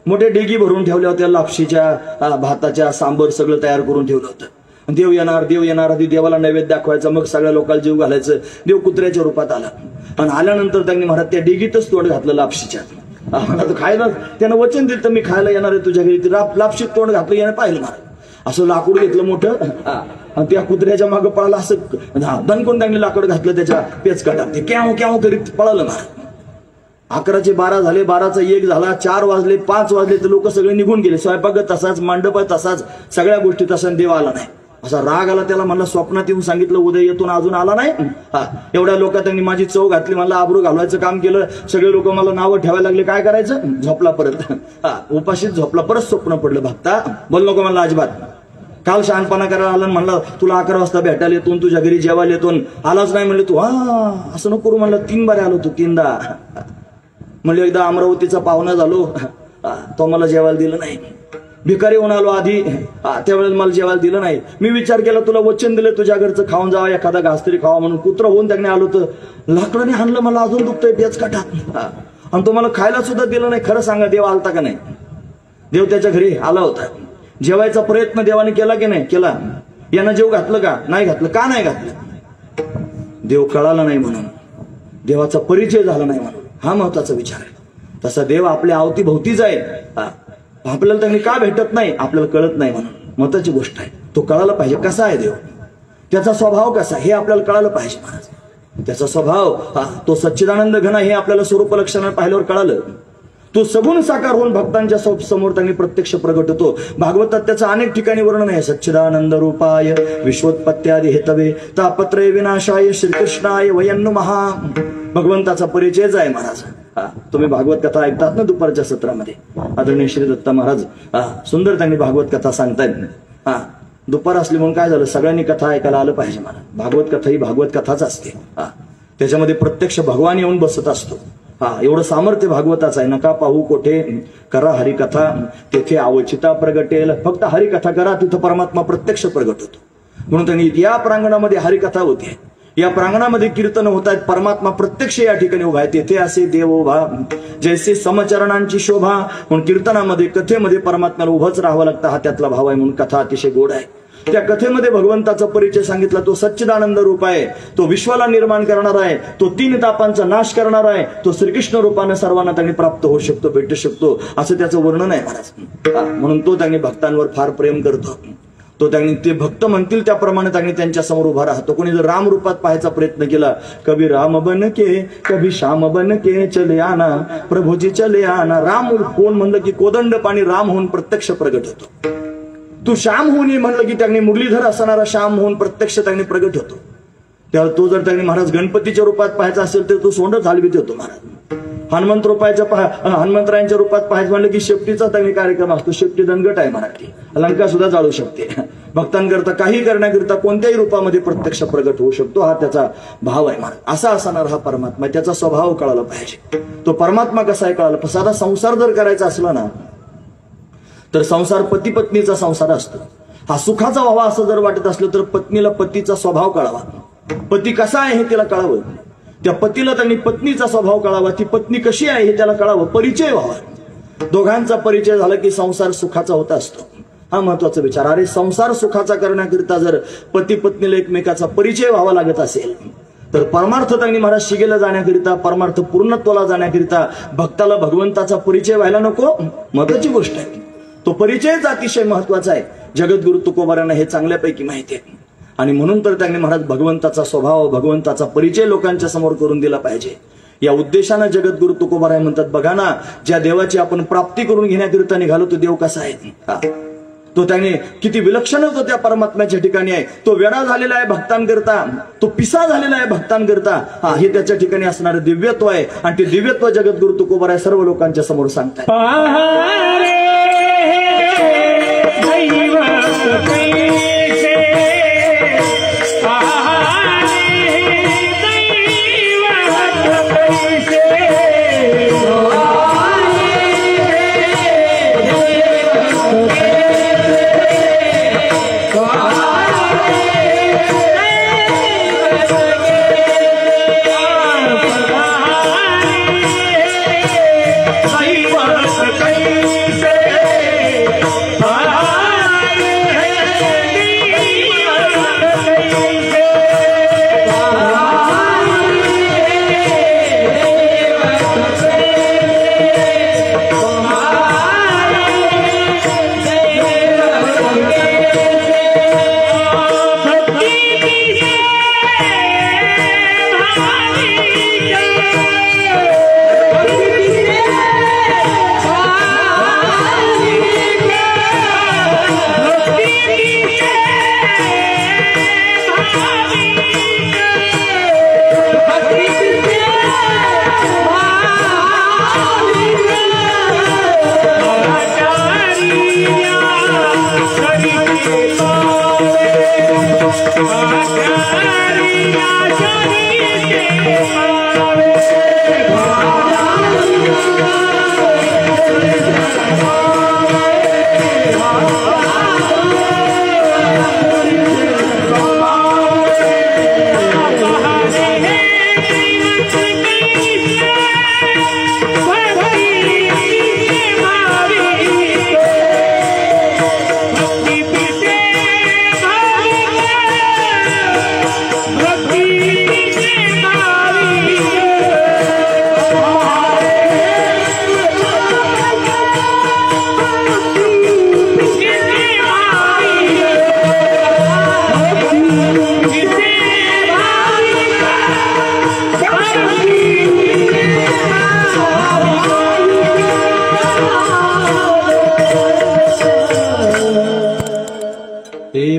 मोठे डेगी भरून ठेवल्या होत्या, लापशीच्या भाताच्या सांबर सगळं तयार करून ठेवलं होतं. देव येणार, देव येणार, आधी देवाला नैवेद्य दाखवायचा, मग सगळ्या लोकांना जीव घालायचं. देव कुत्र्याच्या रूपात आला आणि आल्यानंतर त्यांनी महाराज त्या डेगीतच तोंड घातलं लापशीच्या. खायला त्यानं वचन दिलं तर मी खायला येणार आहे तुझ्या घरी, लापशीत तोंड घातलं, याने पाहिलं महाराज. असं लाकूड घेतलं मोठं आणि त्या कुत्र्याच्या मागं पळाला, असं दणकून त्यांनी लाकूड घातलं त्याच्या पेचकाटात, ते क्याव क्याव करीत पळालं महाराज. 11चे 12 झाले, 12चा 1 झाला, 4 वाजले, 5 वाजले, तर लोक सगळे निघून गेले. स्वयंपाक तसाच, मंडप तसाच, सगळ्या गोष्टी तसा. देव आला नाही. असा राग आला त्याला. म्हणला स्वप्नात येऊन सांगितलं उद्या येतो, अजून आला नाही. एवढ्या लोक त्यांनी माझी चव घातली, मला आबरू घालवायचं काम केलं, सगळे लोक मला नावं ठेवायला लागले. काय करायचं? झोपला परत. उपाशीच झोपला. परत स्वप्न पडलं. भक्ता बोल नको म्हणला अजिबात. काल शहाणपणा करायला आला, म्हणलं तुला 11 वाजता भेटायला येतो, तुझ्या घरी जेवायला येतो, आलाच नाही. म्हणले तू असं नको करू. म्हणलं 3 बारे आलो तू, 3दा. म्हणलं एकदा अमरावतीचा पाहुणा झालो, तो मला जेवायला दिलं नाही. भिकारी होऊन आलो आधी, त्यावेळेला मला जेवायला दिलं नाही. मी विचार केला तुला वचन दिलं तुझ्या घरचं खाऊन जावा, एखादा घास तरी खावा म्हणून. कुत्र होऊन त्याने आलो तर लाकडाने हाणलं मला, अजून दुखतंय पेच काटात, आणि तो मला खायला सुद्धा दिलं नाही. खरं सांगा देव आलता का नाही? देव त्याच्या घरी आला होता. जेवायचा प्रयत्न देवाने केला की नाही केला? यानं जेव घातलं का? नाही घातलं. का नाही घातलं? देव कळाला नाही म्हणून, देवाचा परिचय झाला नाही म्हणून. हा महत्वाचा विचार आहे. तसा देव आपल्या अवतीभोवतीच आहे. आपल्याला त्यांनी का भेटत नाही? आपल्याला कळत नाही म्हणून. महत्वाची गोष्ट आहे. तो कळायला पाहिजे कसा आहे देव, त्याचा स्वभाव कसा हे आपल्याला कळायला पाहिजे महाराज. त्याचा स्वभाव तो सच्चिदानंद घन हे आपल्याला स्वरूप लक्षणात पाहिल्यावर कळालं. तो सगुण साकार होऊन भक्तांच्या समोर त्यांनी प्रत्यक्ष प्रगट होतो. भागवतात त्याचं अनेक ठिकाणी वर्णन आहे. सच्चिदानंद रूपाय विश्वोत्पत्त्यादि हेतवे तापत्रय विनाशाय श्रीकृष्णाय वयन्नु महा. भगवंताचा परिचयच आहे महाराज. तुम्ही भागवत कथा ऐकतात ना दुपारच्या सत्रामध्ये, आदरणीय श्री दत्त महाराज सुंदर त्यांनी भागवत कथा सांगतायत. दुपार असली म्हणून काय झालं, सगळ्यांनी कथा ऐकायला आलं पाहिजे मला. भागवत कथा ही भागवत कथाच असते. त्याच्यामध्ये प्रत्यक्ष भगवान येऊन बसत असतो. एवढं सामर्थ्य भागवताचं आहे. नका पाहू कोठे करा हरिकथा, तेथे अवचिता प्रगटेल. फक्त हरिकथा करा, तिथं परमात्मा प्रत्यक्ष प्रगट होतो. म्हणून त्यांनी या प्रांगणामध्ये हरिकथा होते, या प्रांगणामध्ये कीर्तन होत आहेत, परमात्मा प्रत्यक्ष या ठिकाणी उभा आहे. तेथे असे देव उभा जैसे समचरणांची शोभा. म्हणून कीर्तनामध्ये कथेमध्ये परमात्म्याला उभंच राहावं लागतं. हा त्यातला भाव आहे. म्हणून कथा अतिशय गोड आहे. त्या कथेमध्ये भगवंताचा परिचय सांगितला. तो सच्चिदानंद रूप आहे, तो विश्वाला निर्माण करणार आहे, तो 3 तापांचा नाश करणार आहे, तो श्रीकृष्ण रूपाने सर्वांना त्यांनी प्राप्त होऊ शकतो, भेटू शकतो, असं त्याचं वर्णन आहे महाराज. म्हणून तो त्यांनी भक्तांवर फार प्रेम करतो. तो त्यांनी ते भक्त म्हणतील त्याप्रमाणे त्यांनी त्यांच्या समोर उभा राहतो. कोणी जर राम रूपात पाहायचा प्रयत्न केला, कभी राम बन के कभी श्याम बन के चले आना प्रभुजी चले आना. राम कोण म्हणलं की कोदंड पाणी राम होऊन प्रत्यक्ष प्रगट होतो. तू श्याम होऊन ये म्हणलं की त्यांनी मुरलीधर असणारा श्याम होऊन प्रत्यक्ष त्यांनी प्रगट होतो. त्याला तो जर त्यांनी महाराज गणपतीच्या रूपात पाहायचा असेल तर तो सोंडच हलवीत होतो महाराज. हनुमंत हनुमंतरायांच्या रूपात पाहायचं म्हणलं की शेपटीचा त्यांनी कार्यक्रम असतो. शेपटी दणगट आहे मराठी, लंका सुद्धा जाळू शकते. भक्तांकरता काही करण्याकरिता कोणत्याही रूपामध्ये प्रत्यक्ष प्रगट होऊ शकतो. हा त्याचा भाव आहे महाराज. असा असणार हा परमात्मा, त्याचा स्वभाव कळायला पाहिजे. तो परमात्मा कसा आहे कळाला. साधा संसार जर करायचा असला ना तर संसार पती पत्नीचा संसार असतो. हा सुखाचा व्हावा असं जर वाटत असलं तर पत्नीला पतीचा स्वभाव कळावा, पती कसा आहे हे तिला कळावं. त्या पतीला त्यांनी पत्नीचा स्वभाव कळावा, ती पत्नी कशी आहे हे त्याला कळावं, परिचय व्हावा. दोघांचा परिचय झाला की संसार सुखाचा होत असतो. हा महत्वाचा विचार. अरे संसार सुखाचा करण्याकरिता जर पती पत्नीला एकमेकाचा परिचय व्हावा लागत असेल तर परमार्थ त्यांनी महाराज शिगेला जाण्याकरिता, परमार्थ पूर्णत्वाला जाण्याकरिता भक्ताला भगवंताचा परिचय व्हायला नको. महत्वाची गोष्ट आहे. तो परिचयच अतिशय महत्वाचा आहे. जगद्गुरु तुकोबारांना हे चांगल्यापैकी माहिती आहे आणि म्हणून तर त्यांनी महाराज भगवंताचा स्वभाव, भगवंताचा परिचय लोकांच्या समोर करून दिला पाहिजे. या उद्देशानं जगद्गुरु तुकोबाराय म्हणतात, बघा ना, ज्या देवाची आपण प्राप्ती करून घेण्याकरिता निघालो तो देव कसा आहे. तो त्याने किती विलक्षण होतो त्या परमात्म्याच्या ठिकाणी आहे. तो वेडा झालेला आहे भक्तांकरता, तो पिसा झालेला आहे भक्तांकरता. हे त्याच्या ठिकाणी असणारं दिव्यत्व आहे आणि ते दिव्यत्व जगद्गुरु तुकोबाराय सर्व लोकांच्या समोर सांगताय.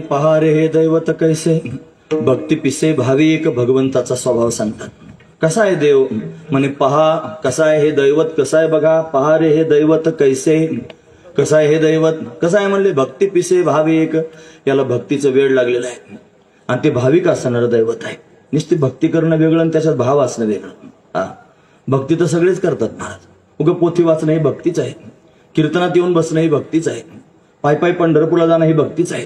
पहा रे हे दैवत कैसे, भक्ती पिसे भावी एक भगवंताचा स्वभाव सांगतात. कसा आहे देव म्हणे, पहा कसा आहे हे दैवत, कसं आहे बघा. पहा रे हे दैवत कैसे, कसं आहे हे दैवत, कसं आहे म्हणले, भक्ती पिसे भावी एक. याला भक्तीचं वेळ लागलेलं आहे आणि ते भाविक असणारं दैवत आहे. नुसती भक्ती करणं वेगळं आणि त्याच्यात भाव असणं वेगळं. भक्ती तर सगळेच करतात महाराज. उगं पोथी वाचणं ही भक्तीच आहे, कीर्तनात येऊन बसणं ही भक्तीच आहे, पाय पाय पंढरपूरला जाणं ही भक्तीच आहे,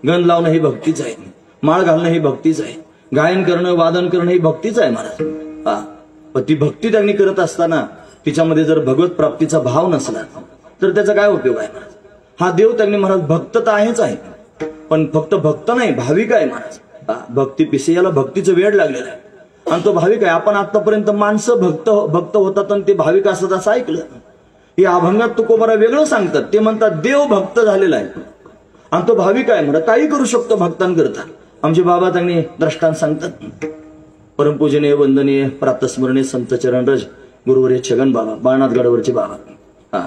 गंध लावणं ही भक्तीच आहे, माळ घालणं ही भक्तीच आहे, गायन करणं वादन करणं ही भक्तीच आहे महाराज. पण ती भक्ती त्यांनी करत असताना तिच्यामध्ये जर भगवत प्राप्तीचा भाव नसला तर त्याचा काय उपयोग आहे महाराज. हा देव त्यांनी महाराज भक्त तर आहेच आहे, पण फक्त भक्त नाही भाविक आहे महाराज. भक्ती पिसे, याला भक्तीचं वेळ लागलेलं आहे आणि तो भाविक आहे. आपण आतापर्यंत माणसं भक्त होतात आणि ते भाविक असतात असं ऐकलं. या अभंगात तुकोबाराय वेगळं सांगतात. ते म्हणतात देव भक्त झालेला आहे आणि तो भाविक आहे म्हणतात, काही करू शकतो भक्तांकरता. आमचे बाबा त्यांनी दृष्टांत सांगतात. परमपूजनीय वंदनीय प्रातस्मरणीय संत चरणरज गुरुवर्य छगन बाबा, बाळनाथगडावरचे बाबा,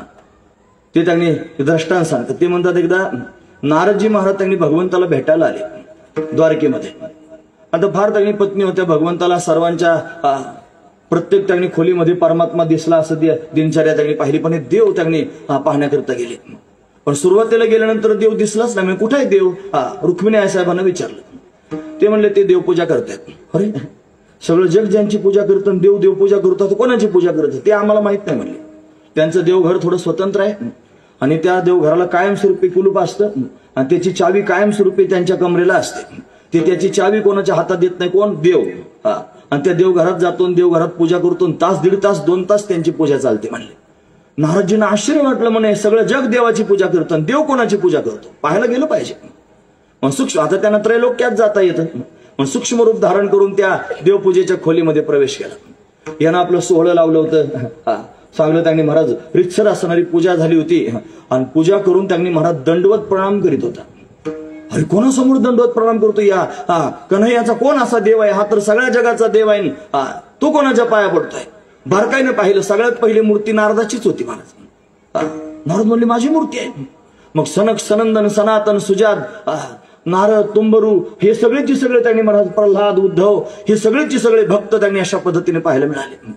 ते त्यांनी दृष्टांत सांगतात. ते म्हणतात एकदा नारदजी महाराज त्यांनी भगवंताला भेटायला आले द्वारकेमध्ये. आता फार त्यांनी पत्नी होत्या, भगवंताला सर्वांच्या प्रत्येक त्यांनी खोलीमध्ये परमात्मा दिसला असं दिनचर्या त्यांनी पाहिली, पण हे देव त्यांनी पाहण्याकरता गेले. पण सुरुवातीला गेल्यानंतर देव दिसलाच नाही. कुठे आहे देव? रुक्मिणी आई साहेबांना विचारलं. ते म्हणले ते देवपूजा करतात. अरे सगळं जग ज्यांची पूजा करतं देव देवपूजा करतो, कोणाची पूजा करतं ते आम्हाला माहित नाही म्हणले. त्यांचं देवघर थोडं स्वतंत्र आहे आणि त्या देवघराला कायमस्वरूपी कुलूप असतं आणि त्याची चावी कायमस्वरूपी त्यांच्या कमरेला असते. ते त्याची चावी कोणाच्या हातात देत नाही. कोण? देव. आणि त्या देवघरात जातो, देवघरात पूजा करतो. तास, दीड तास, 2 तास त्यांची पूजा चालते म्हणले. नारदजींना आश्चर्य वाटलं. म्हणे सगळं जग देवाची पूजा करतं, देव कोणाची पूजा करतो? पाहायला गेलं पाहिजे. मग सूक्ष्म, आता त्यांना त्रैलोक्यात जाता येतं, मग सूक्ष्म रूप धारण करून त्या देवपूजेच्या खोलीमध्ये प्रवेश केला. यानं आपलं सोहळं लावलं होतं. सांगलं त्यांनी महाराज रितसर असणारी पूजा झाली होती आणि पूजा करून त्यांनी महाराज दंडवत प्रणाम करीत होता. अरे कोणासमोर दंडवत प्रणाम करतो? या कन्हैयाचा कोण असा देव आहे? हा तर सगळ्या जगाचा देव आहे. तो कोणाच्या पाया पडतोय? बारकाईने पाहिलं, सगळ्यात पहिली मूर्ती नारदाचीच होती महाराज. नारद म्हणले माझी मूर्ती आहे. मग सनक, सनंदन, सनातन, सुजात, नारद, तुंबरू हे सगळेची सगळे त्यांनी महाराज, प्रल्हाद, उद्धव हे सगळेची सगळे भक्त त्यांनी अशा पद्धतीने पाहायला मिळाले.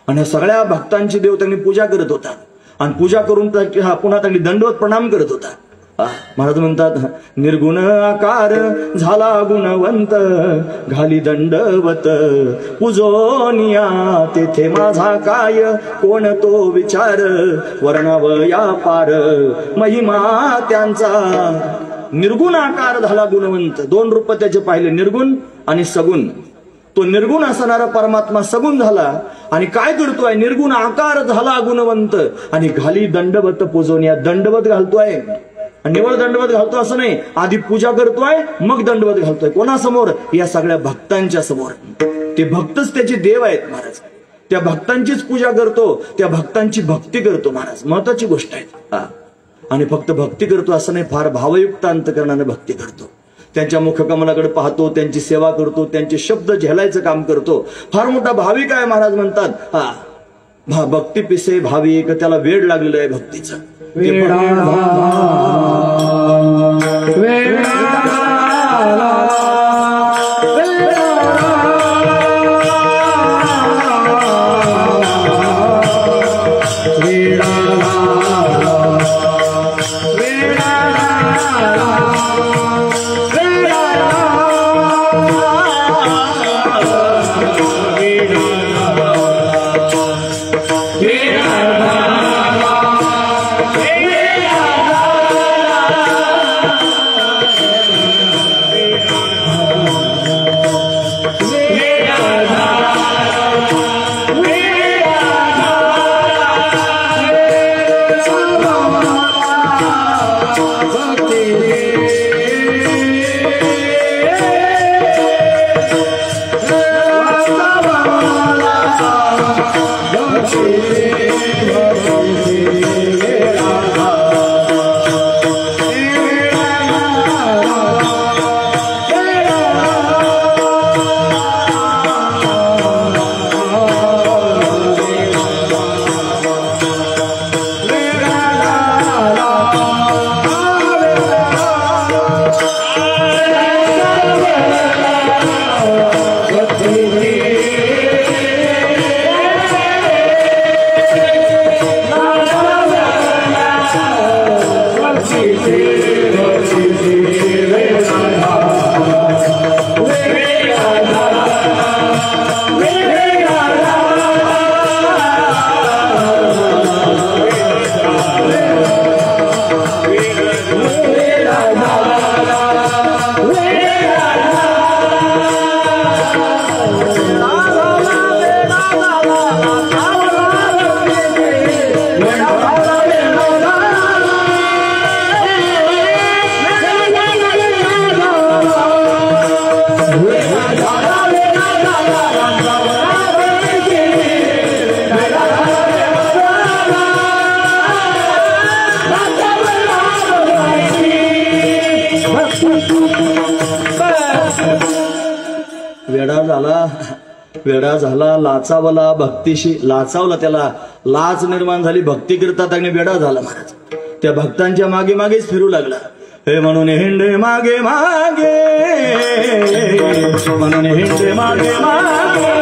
आणि या सगळ्या भक्तांची देव त्यांनी पूजा करत होता आणि पूजा करून पुन्हा त्यांनी दंडवत प्रणाम करत होता. महाराज म्हणतात निर्गुण आकार झाला गुणवंत, घाली दंडवत पूजोनिया, तेथे माझा काय कोण तो विचार, वर्णावया पार महिमा त्यांचा. निर्गुण आकार झाला गुणवंत. 2 रूप त्याचे पाहिले, निर्गुण आणि सगुण. तो निर्गुण असणारा परमात्मा सगुण झाला आणि काय करतोय? निर्गुण आकार झाला गुणवंत आणि घाली दंडवत पूजोनिया. दंडवत घालतोय आणि निवळ दंडवत घालतो असं नाही, आधी पूजा करतोय मग दंडवत घालतोय. कोणासमोर? या सगळ्या भक्तांच्या समोर. ते भक्तच त्याचे देव आहेत महाराज. त्या भक्तांचीच पूजा करतो, त्या भक्तांची भक्ती करतो महाराज. महत्वाची गोष्ट आहे. आणि फक्त भक्ती करतो असं नाही, फार भावयुक्त अंतकरणाने भक्ती करतो. त्यांच्या मुखकमलाकडे पाहतो, त्यांची सेवा करतो, त्यांचे शब्द झेलायचं काम करतो. फार मोठा भाविक आहे महाराज म्हणतात. भक्ती पिसे भाविक, त्याला वेड लागलेलं आहे भक्तीचं. वेडा झाला लाचावला भक्तीशी. लाचावला, त्याला लाच निर्माण झाली. भक्ती करतात आणि वेडा झाला महाराज. त्या भक्तांच्या मागे मागेच फिरू लागला. हे म्हणून हिंडे मागे मागे, म्हणून हिंडे मागे मागे.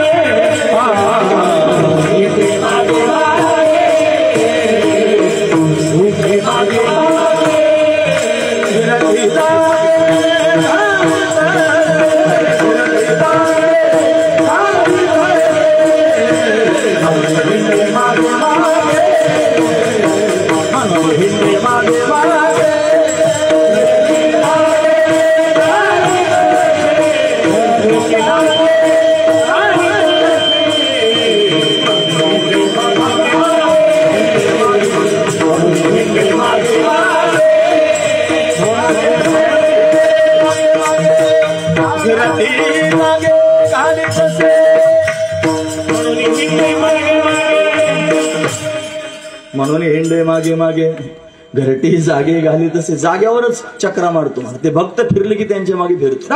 मागे मागे म्हणून हिंडे मागे मागे घरटी जागे घाली तसे जाग्यावरच चक्रा मारतो ते भक्त फिरले की त्यांच्या मागे फिरतो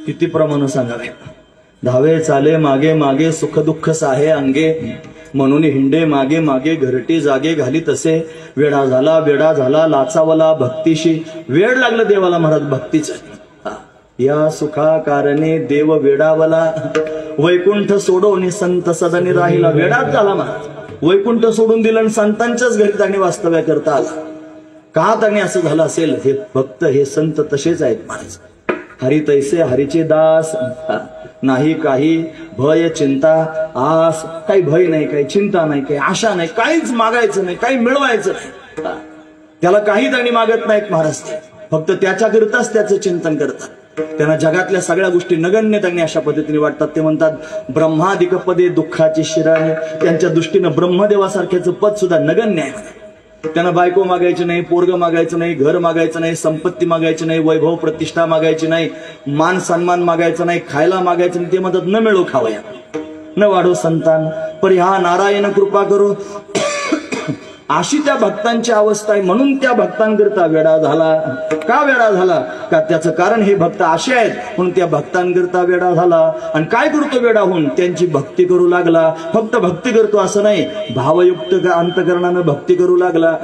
किती प्रमाण सांगावे धावे चाले मागे मागे सुख दुःख साहे अंगे म्हणून हिंडे मागे मागे घरटी जागे घाली तसे वेडा झाला लाचावला भक्तीशी वेड लागलं देवाला महाराज भक्तीचं या सुखा कारणे देव वेडावला वैकुंठ सोडवणे संत सदनी राहिला वेडाच झाला महाराज वैकुंठ सोडून दिलं आणि संतांच्याच घरी त्याने वास्तव्य करता आला का त्याने असं झालं असेल हे भक्त हे संत तसेच आहेत महाराज हरी तैसे हरीचे दास नाही काही भय चिंता आस काही भय नाही काही चिंता नाही काही आशा नाही काहीच मागायचं नाही काही मिळवायचं नाही त्याला काही त्यांनी मागत नाहीत महाराज फक्त त्याच्याकरिताच त्याचं चिंतन करतात त्यांना जगातल्या सगळ्या गोष्टी नगण्य त्यांनी अशा पद्धतीने वाटतात ते म्हणतात ब्रह्मादिक पदे दुःखाची शिराणी त्यांच्या दृष्टीनं ब्रह्मदेवासारख्याचं पद सुद्धा नगण्य आहे त्यांना बायको मागायची नाही पोरग मागायचं नाही घर मागायचं नाही संपत्ती मागायची नाही वैभव प्रतिष्ठा मागायची नाही मान सन्मान मागायचं नाही खायला मागायचं नाही ते म्हणतात न मिळो खावया न वाढो संतान पर ह्या नारायण कृपा करू अशी त्या भक्तांची अवस्था आहे म्हणून त्या भक्तांकरता वेडा झाला का वेडा झाला का त्याचं कारण हे भक्त असे आहेत म्हणून त्या भक्तांकरता वेडा झाला आणि काय करतो वेडा होऊन त्यांची भक्ती करू लागला फक्त भक्ती करतो असं नाही भावयुक्त अंतकरणानं भक्ती करू लागला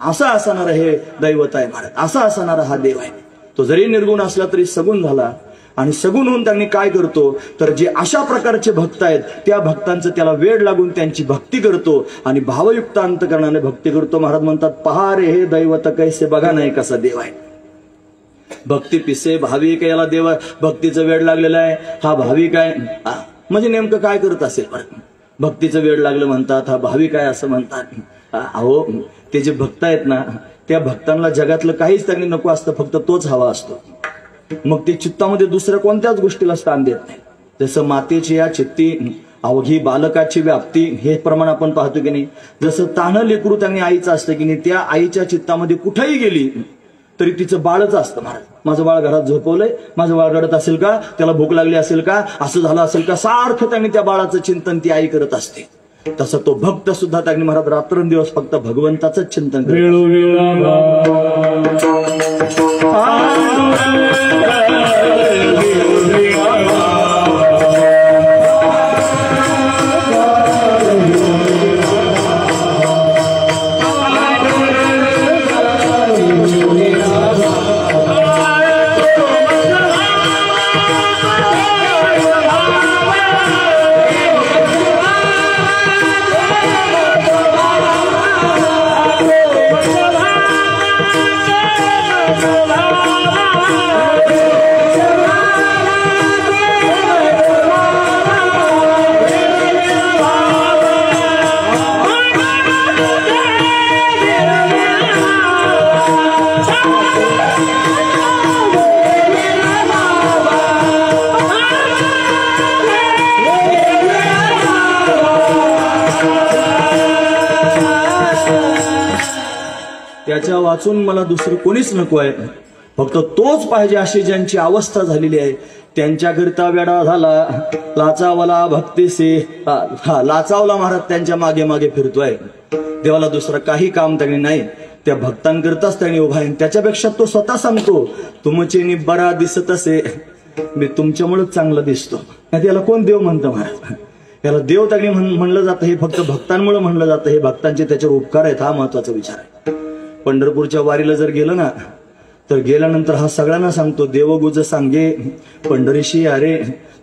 असा असणारं हे दैवत आहे महाराज असा असणारा हा देव आहे तो जरी निर्गुण असला तरी सगुण झाला आणि सगुण होऊन त्यांनी काय करतो तर जे अशा प्रकारचे भक्त आहेत त्या भक्तांचं त्याला वेड लागून त्यांची भक्ती करतो आणि भावयुक्त अंतकरणाने भक्ती करतो महाराज म्हणतात पहा रे हे दैवत कैसे बघा नाही कसा देव आहे भक्ती पिसे भाविक याला देव भक्तीचं वेड लागलेलं आहे हा भाविक आहे म्हणजे नेमकं काय करत असेल बरं भक्तीचं वेड लागलं म्हणतात हा भाविक आहे असं म्हणतात अहो ते जे भक्त आहेत ना त्या भक्तांना जगातलं काहीच त्यांनी नको असतं फक्त तोच हवा असतो मग ते चित्तामध्ये दुसऱ्या कोणत्याच गोष्टीला स्थान देत नाही जसं मातेची या चित्ती अवघी बालकाची व्याप्ती हे प्रमाण आपण पाहतो की नाही जसं तान्हं लेकरू त्यांनी आईचं असतं की नाही त्या आईच्या चित्तामध्ये कुठेही गेली तरी तिचं बाळच असतं महाराज माझं बाळ घरात झोपवलंय माझं बाळ रडत असेल का त्याला भूक लागली असेल का असं झालं असेल का सारखं त्यांनी त्या बाळाचं चिंतन ती आई करत असते तसं तो भक्त सुद्धा त्यांनी महाराज रात्रंदिवस फक्त भगवंताचं चिंतन त्याच्या वाचून मला दुसरं कोणीच नको आहे फक्त तोच पाहिजे अशी ज्यांची अवस्था झालेली आहे त्यांच्याकरिता वेडा झाला लाचावला भक्तीसे लाचावला महाराज त्यांच्या मागे मागे फिरतोय देवाला दुसरं काही काम त्यांनी नाही त्या भक्तांकरताच त्यांनी उभा आहे त्याच्यापेक्षा तो स्वतः सांगतो तुमचे निब्बरा दिसत असे मी तुमच्यामुळेच चांगला दिसतो त्याला कोण देव म्हणतं महाराज याला देव त्यांनी म्हणलं जातं हे फक्त भक्तांमुळे म्हणलं जातं हे भक्तांचे त्याच्यावर उपकार आहेत हा महत्वाचा विचार आहे पंढरपूरच्या वारीला जर गेलं ना तर गेल्यानंतर हा सगळ्यांना सांगतो देवगुज सांगे पंढरीशी अरे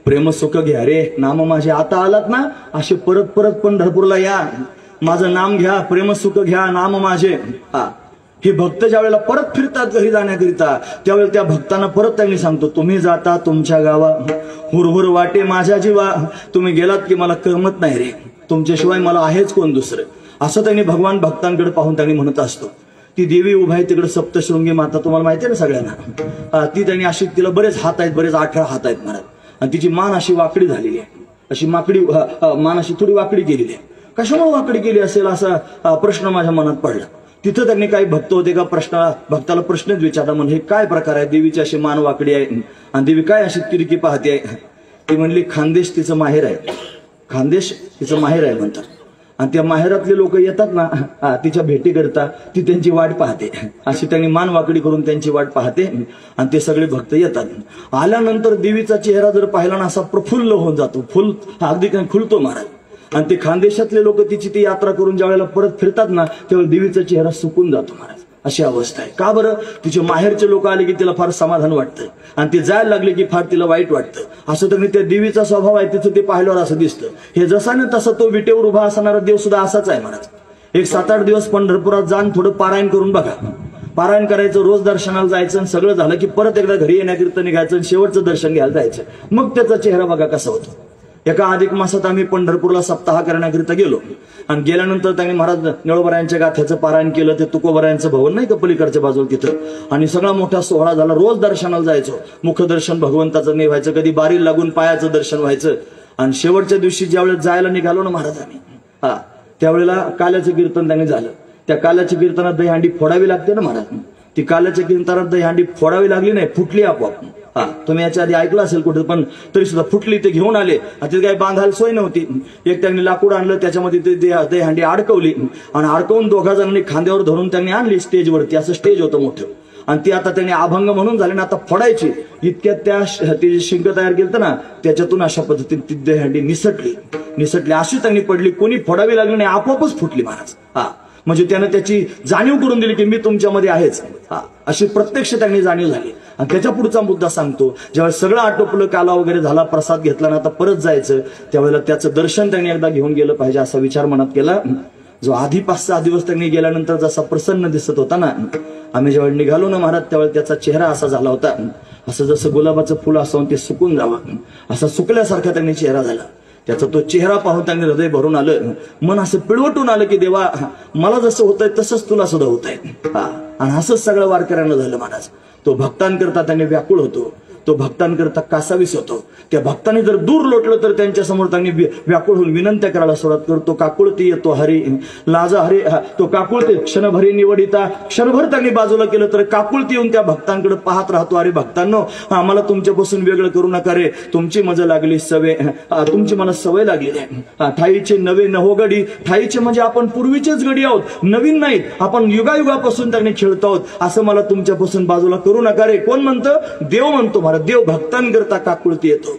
प्रेम सुख घ्या रे नाम माझे, आता आलात ना असे परत परत पंढरपूरला या, माझं नाम घ्या, प्रेम सुख घ्या नाम माझे. हा, हे भक्त ज्या वेळेला परत फिरतात घरी जाण्याकरिता त्यावेळेला त्या भक्तांना परत त्यांनी सांगतो, तुम्ही जाता तुमच्या गावा, हुरहुर वाटे माझ्या जीवा, तुम्ही गेलात की मला करमत नाही रे, तुमच्याशिवाय मला आहेच कोण दुसरं. असं त्यांनी भगवान भक्तांकडे पाहून त्यांनी म्हणत असतो. ती देवी उभा आहे तिकडे सप्तशृंगी माता, तुम्हाला माहिती आहे ना सगळ्यांना. ती त्यांनी अशी, तिला बरेच हात आहेत, बरेच 18 हात आहेत महाराज, आणि तिची मान अशी वाकडी झालेली आहे, अशी माकडी मान अशी थोडी वाकडी केलेली आहे. कशामुळे वाकडी केली असेल असा प्रश्न माझ्या मनात पडला. तिथं त्यांनी काही भक्त होते का भक्ताला प्रश्नच विचारला, म्हणजे हे काय प्रकार आहे, देवीची अशी मान वाकडी आहे आणि देवी काय अशी तिरकी पाहते आहे. ती म्हणली खानदेश तिचं माहेर आहे, खानदेश तिचं माहेर आहे म्हणतात. आणि त्या माहेरातले लोक येतात ना तिच्या भेटी करता, ती त्यांची वाट पाहते, अशी त्यांनी मान वाकडी करून त्यांची वाट पाहते आणि ते सगळे भक्त येतात. आल्यानंतर देवीचा चेहरा जर पाहिला ना असा प्रफुल्ल होऊन जातो, अगदी काही खुलतो महाराज. आणि ते खानदेशातले लोक तिची ती यात्रा करून ज्या वेळेला परत फिरतात ना तेव्हा देवीचा चेहरा सुकून जातो महाराज. अशी अवस्था आहे. का बरं? तिचे माहेरचे लोक आले की तिला फार समाधान वाटतं आणि ते जायला लागले की फार तिला वाईट वाटतं. असं तर त्या देवीचा स्वभाव आहे, तिचं ते पाहिल्यावर असं दिसतं. हे जसा ना तसा तो विटेवर उभा असणारा देव सुद्धा असाच आहे महाराज. एक 7-8 दिवस पंढरपुरात जाऊन थोडं पारायण करून बघा. पारायण करायचं, रोज दर्शनाला जायचं, आणि सगळं झालं की परत एकदा घरी येण्याकरिता निघायचं आणि शेवटचं दर्शन घ्यायला जायचं. मग त्याचा चेहरा बघा कसा होतो. एका अधिक मासात आम्ही पंढरपूरला सप्ताह करण्याकरिता गेलो आणि गेल्यानंतर त्यांनी महाराज निळोबरायांच्या गाथ्याचं पारायण केलं. ते तुकोबरायांचं भवन नाही का पलीकडच्या बाजूला तिथं, आणि सगळा मोठा सोहळा झाला. रोज दर्शनाला जायचो, मुखदर्शन भगवंताचं नाही व्हायचं, कधी बारी लागून पायाचं दर्शन व्हायचं. आणि शेवटच्या दिवशी ज्यावेळेस जायला निघालो ना महाराज आम्ही, त्यावेळेला काल्याचं कीर्तन त्यांनी झालं. त्या काल्याच्या कीर्तनात दहीहंडी फोडावी लागते ना महाराज. ती काल्याच्या कीर्तनात दहीहंडी फोडावी लागली नाही, फुटली आपोआप. तुम्ही याच्या आधी ऐकलं असेल कुठे, पण तरी सुद्धा फुटली. ते घेऊन आले, तिथे काही बांधायला सोय नव्हती. एक त्यांनी लाकूड आणलं, त्याच्यामध्ये ते दहीहंडी अडकवली आणि अडकवून 2 जणांनी खांद्यावर धरून त्यांनी आणली स्टेजवरती. असं स्टेज होतं मोठं, आणि ती आता त्यांनी अभंग म्हणून झाले ना आता फोडायची. इतक्यात ते शिंक तयार केलं ना त्याच्यातून अशा पद्धतीने ती दहीहंडी निसटली अशी त्यांनी पडली. कोणी फोडावी लागली नाही, आपोआपच फुटली महाराज. म्हणजे त्यानं त्याची जाणीव करून दिली की मी तुमच्यामध्ये आहेच, अशी प्रत्यक्ष त्यांनी जाणीव झाली. आणि त्याच्या पुढचा मुद्दा सांगतो, ज्यावेळेस सगळं आटोपलं, काला वगैरे झाला, प्रसाद घेतला ना आता परत जायचं, त्यावेळेला त्याचं दर्शन त्यांनी एकदा घेऊन गेलं पाहिजे असा विचार मनात केला. जो आधी 5-6 दिवस त्यांनी गेल्यानंतर जसा प्रसन्न दिसत होता ना, आम्ही ज्यावेळी निघालो ना महाराज त्यावेळेला त्याचा चेहरा असा झाला होता, असं जसं गुलाबाचं फुल असं ते सुकून जावं असा सुकल्यासारखा त्यांनी चेहरा झाला. त्याचा तो चेहरा पाहून त्यांनी हृदय भरून आलं, मन असं पिळवटून आलं की देवा मला जसं होतंय तसंच तुला सुद्धा होतंय. आणि असंच सगळं वारकऱ्यांना झालं महाराज. तो भक्तांकरता त्यांनी व्याकुळ होतो, तो भक्तांकरता कासावीस होतो. त्या भक्तांनी जर दूर लोटलं तर त्यांच्या समोर त्यांनी व्याकुळ होऊन विनंत्या करायला सुरुवात करतो. काकुळती येतो हरी लाजा हरी, तो काकुळते क्षणभरी निवडिता, क्षणभर त्यांनी बाजूला केलं तर काकुळती येऊन त्या भक्तांकडे पाहत राहतो. अरे भक्तांनो, आम्हाला तुमच्यापासून वेगळं करू नका रे, तुमची मजा लागली सवय, तुमची मला सवय लागली आहे. ठाईचे नवे नहोगडी, ठाईचे म्हणजे आपण पूर्वीचेच गडी आहोत, नवीन नाहीत, आपण युगायुगापासून त्यांनी खेळतो आहोत, असं मला तुमच्यापासून बाजूला करू नका रे. कोण म्हणतं? देव म्हणतो. देव भक्तांकरता काकुळती येतो,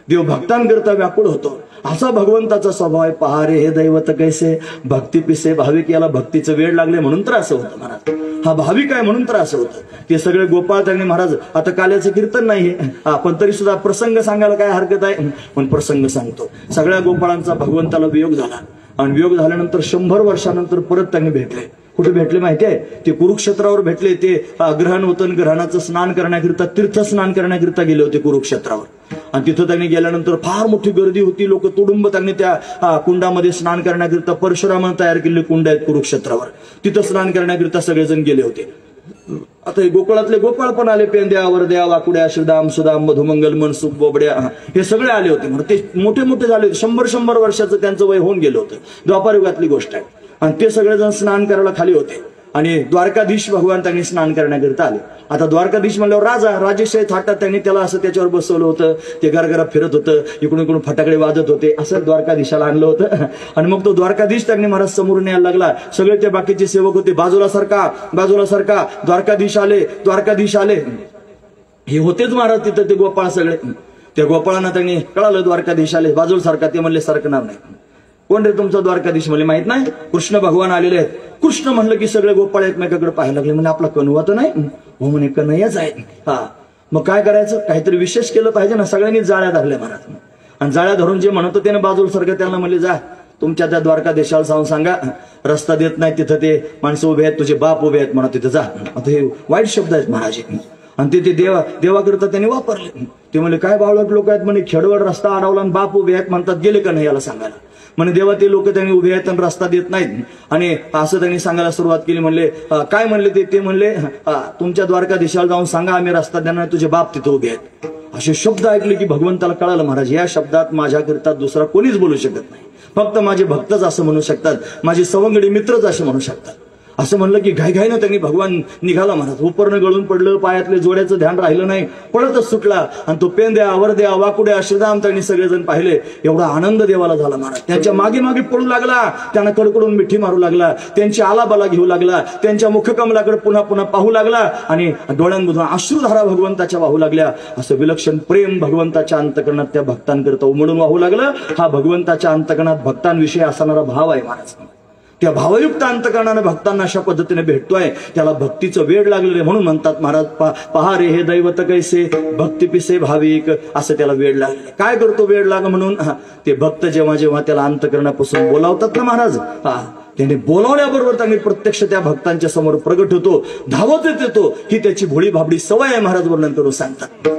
देव भक्तांकरता व्याकुळ होतो. असा भगवंताचा स्वभाव आहे. पहा रे हे दैवत कैसे भक्ती पिसे भाविक, याला भक्तीचं वेळ लागले म्हणून तर असं होतं महाराज. हा भाविक आहे म्हणून तर असं होतं. ते सगळे गोपाळ त्यांनी महाराज, आता काल्याचं कीर्तन नाहीये पण तरी सुद्धा प्रसंग सांगायला काय हरकत आहे, पण प्रसंग सांगतो. सगळ्या गोपाळांचा भगवंताला वियोग झाला आणि वियोग झाल्यानंतर 100 वर्षानंतर परत त्यांनी भेटले. कुठे भेटले माहिती आहे? ते कुरुक्षेत्रावर भेटले. ते ग्रहण होतं, ग्रहणाचं स्नान करण्याकरिता, तीर्थ स्नान करण्याकरिता गेले होते कुरुक्षेत्रावर. आणि तिथं त्यांनी गेल्यानंतर फार मोठी गर्दी होती. लोक तुडुंब त्यांनी त्या कुंडामध्ये स्नान करण्याकरिता, परशुरामानं तयार केलेले कुंड आहेत कुरुक्षेत्रावर, तिथं स्नान करण्याकरिता सगळेजण गेले होते. आता हे गोकुळातले गोपाळ पण आले. पेंद्या वरद्या वाकुड्या श्रीदाम सुदाम मधुमंगल मनसुख बोबड्या, हे सगळे आले होते. म्हणून ते मोठे मोठे झाले होते. 100 वर्षाचं त्यांचं वय होऊन गेलं होतं. द्वापार युगातली गोष्ट आहे. आणि ते सगळेजण स्नान करायला खाली होते आणि द्वारकाधीश भगवान त्यांनी स्नान करण्याकरिता आले. आता द्वारकाधीश म्हणल्यावर राजेशाही थाटात त्यांनी त्याला असं त्याच्यावर बसवलं होतं. ते गरगरा फिरत होतं, इकडून इकडून फटाकडे वाजत होते. असं द्वारकाधीशाला आणलं होतं. आणि मग तो द्वारकाधीश त्यांनी महाराज समोर न्यायला लागला. सगळे ते बाकीचे सेवक होते, बाजूला सरका बाजूला सरका, द्वारकाधीश आले द्वारकाधीश आले. हे होतेच महाराज तिथं ते गोपाळ सगळे. त्या गोपाळांना त्यांनी कळालं द्वारकाधीश आले, बाजूला सारखा. ते म्हणले सरकणार नाही. कोण रे तुमचा द्वारकाधीश? म्हणले माहित नाही, कृष्ण भगवान आलेले आहेत. कृष्ण म्हणलं की सगळे गोपाळ एकमेकाकडे पाहायला लागले. म्हणजे आपला कन्हवा तर नाही? हो म्हणे, कन्हैयाच आहे. मग काय करायचं, काहीतरी विशेष केलं पाहिजे ना. सगळ्यांनी जाळ्या धरल्या महाराज, आणि जाळ्या धरून जे म्हणत होते ना बाजूला सारखं, त्यांना म्हणले जा तुमच्या त्या द्वारकाधीशाला जाऊन सांगा रस्ता देत नाही, तिथं ते माणसं उभे आहेत, तुझे बाप उभे आहेत म्हणा, तिथं जा. आता हे वाईट शब्द आहेत महाराज, आणि ते देवाकरिता त्यांनी वापरले. ते म्हणले काय बावळट लोक आहेत म्हणे, खेडवड रस्ता अडवला आणि बाप उभे आहेत म्हणतात, गेले का नाही याला सांगायला. म्हणे देवा ते लोक त्यांनी उभे आहेत आणि रस्ता देत नाहीत, आणि असं त्यांनी सांगायला सुरुवात केली. म्हणले काय म्हणले ते म्हणले तुमच्या द्वारकाधीशाला जाऊन सांगा आम्ही रस्ता देणार, तुझे बाप तिथे उभे आहेत. असे शब्द ऐकले की भगवंताला कळालं महाराज या शब्दात माझ्याकरिता दुसरा कोणीच बोलू शकत नाही, फक्त माझे भक्तच असं म्हणू शकतात, माझे सवंगडी मित्रच असं म्हणू शकतात. असं म्हणलं की घाईघाईनं त्यांनी भगवान निघाला महाराज. उपरनं गळून पडलं, पायातले जोड्याचं ध्यान राहिलं नाही, पळतच सुटला. आणि तो पेंद्या वरद्या वाकुड्या श्रीराम त्यांनी सगळेजण पाहिले. एवढा आनंद देवाला झाला महाराज. त्यांच्या मागे मागे पळू लागला, त्यांना कडकडून मिठी मारू लागला, त्यांची आलाबाला घेऊ लागला, त्यांच्या मुखकमलाकडे पुन्हा पुन्हा पाहू लागला, आणि डोळ्यांमधून अश्रुधारा भगवंताच्या वाहू लागल्या. असं विलक्षण प्रेम भगवंताच्या अंतकरणात त्या भक्तांकरता उमडून वाहू लागलं. हा भगवंताच्या अंतकरणात भक्तांविषयी असणारा भाव आहे महाराज. त्या भावयुक्त अंतकरणाने भक्तांना अशा पद्धतीने भेटतोय, त्याला भक्तीचं वेड लागलेलं म्हणून म्हणतात महाराज पहा रे हे दैवत कैसे भक्ती पिसे भाविक, असं त्याला वेड लागले. काय करतो वेड लाग म्हणून, ते भक्त जेव्हा जेव्हा त्याला अंतकरणापासून बोलावतात ना महाराज, त्याने बोलावल्याबरोबर त्यांनी प्रत्यक्ष त्या भक्तांच्या समोर प्रगट होतो, धावतच येतो. ही त्याची भोळी भाबडी सवय आहे महाराज वर्णन करून सांगतात.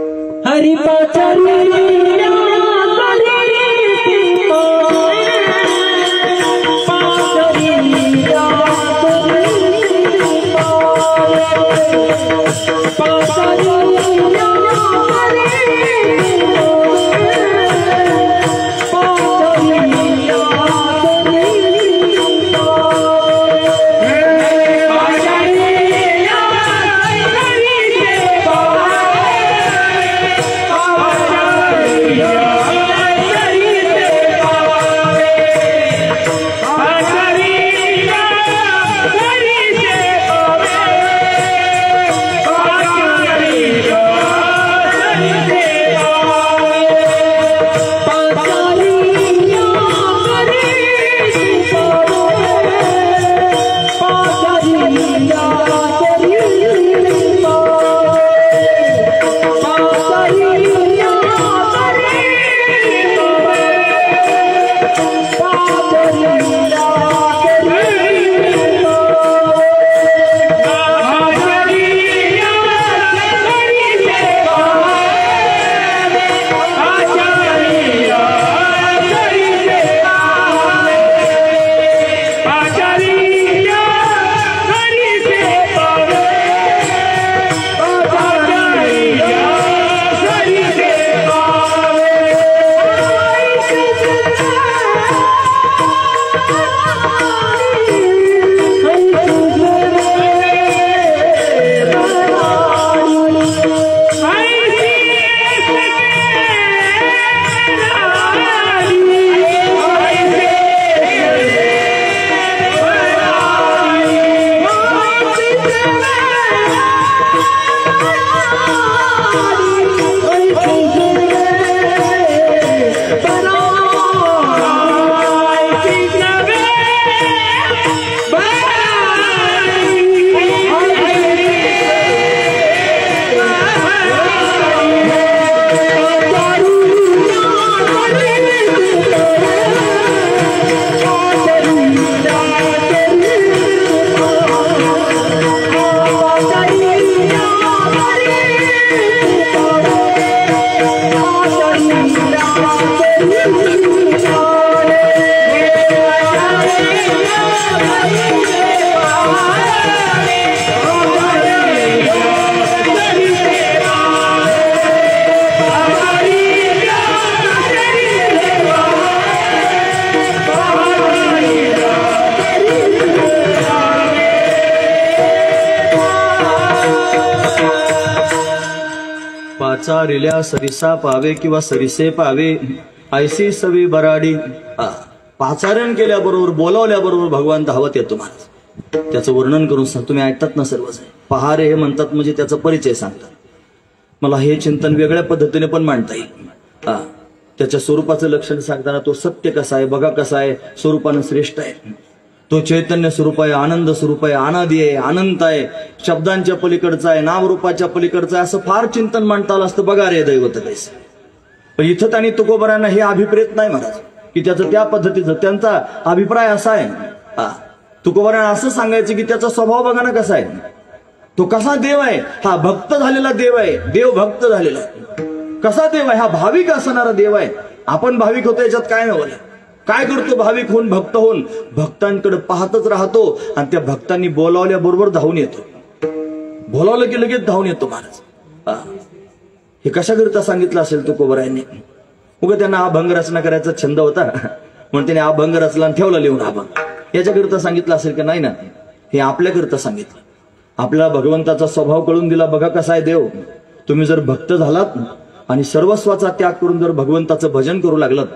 पाचारिल्या सरिसा पावे किंवा सरिसे पावे ऐसी सवी बराडी. पाचारण केल्याबरोबर बोलावल्याबरोबर भगवान धावत येतो महाराज. त्याचं वर्णन करून सांग, तुम्ही ऐकतात ना सर्वच. पहारे हे म्हणतात म्हणजे त्याचा परिचय सांगतात. मला हे चिंतन वेगळ्या पद्धतीने पण मांडता येईल. त्याच्या स्वरूपाचं लक्षण सांगताना तो सत्य कसा आहे बघा, कसा आहे, स्वरूपानं श्रेष्ठ आहे. तो चैतन्य स्वरूप आहे, आनंद स्वरूप आहे, अनादी आहे, अनंत आहे, शब्दांच्या पलीकडचा आहे, नामरूपाच्या पलीकडचा आहे, असं फार चिंतन मांडता आलं असतं. बघा रे दैवत कैसे. पण इथं त्यांनी तुकोबरांना हे अभिप्रेत नाही महाराज की त्याचं त्या पद्धतीचं, त्यांचा अभिप्राय असा आहे तुकोबरांना असं सांगायचं की त्याचा स्वभाव बघा ना कसा आहे, तो कसा देव आहे. हा भक्त झालेला देव आहे, देव भक्त झालेला आहे. कसा देव आहे, हा भाविक असणारा देव आहे. आपण भाविक होतो याच्यात काय नवलं, काय करतो भाविक होऊन, भक्त होऊन भक्तांकडे पाहतच राहतो आणि त्या भक्तांनी बोलावल्याबरोबर धावून येतो. बोलावलं की लगेच धावून येतो महाराज. हे कशाकरिता सांगितलं असेल तुकोबरायांनी. उगा त्यांना अभंग रचना करायचा छंद होता म्हणून त्याने अभंग रचला आणि ठेवला लिहून अभंग. याच्याकरिता सांगितलं असेल की नाही ना, हे आपल्याकरिता सांगितलं. आपल्याला भगवंताचा स्वभाव कळून दिला. बघा कसा आहे देव. तुम्ही जर भक्त झालात आणि सर्वस्वाचा त्याग करून जर भगवंताचं भजन करू लागलात,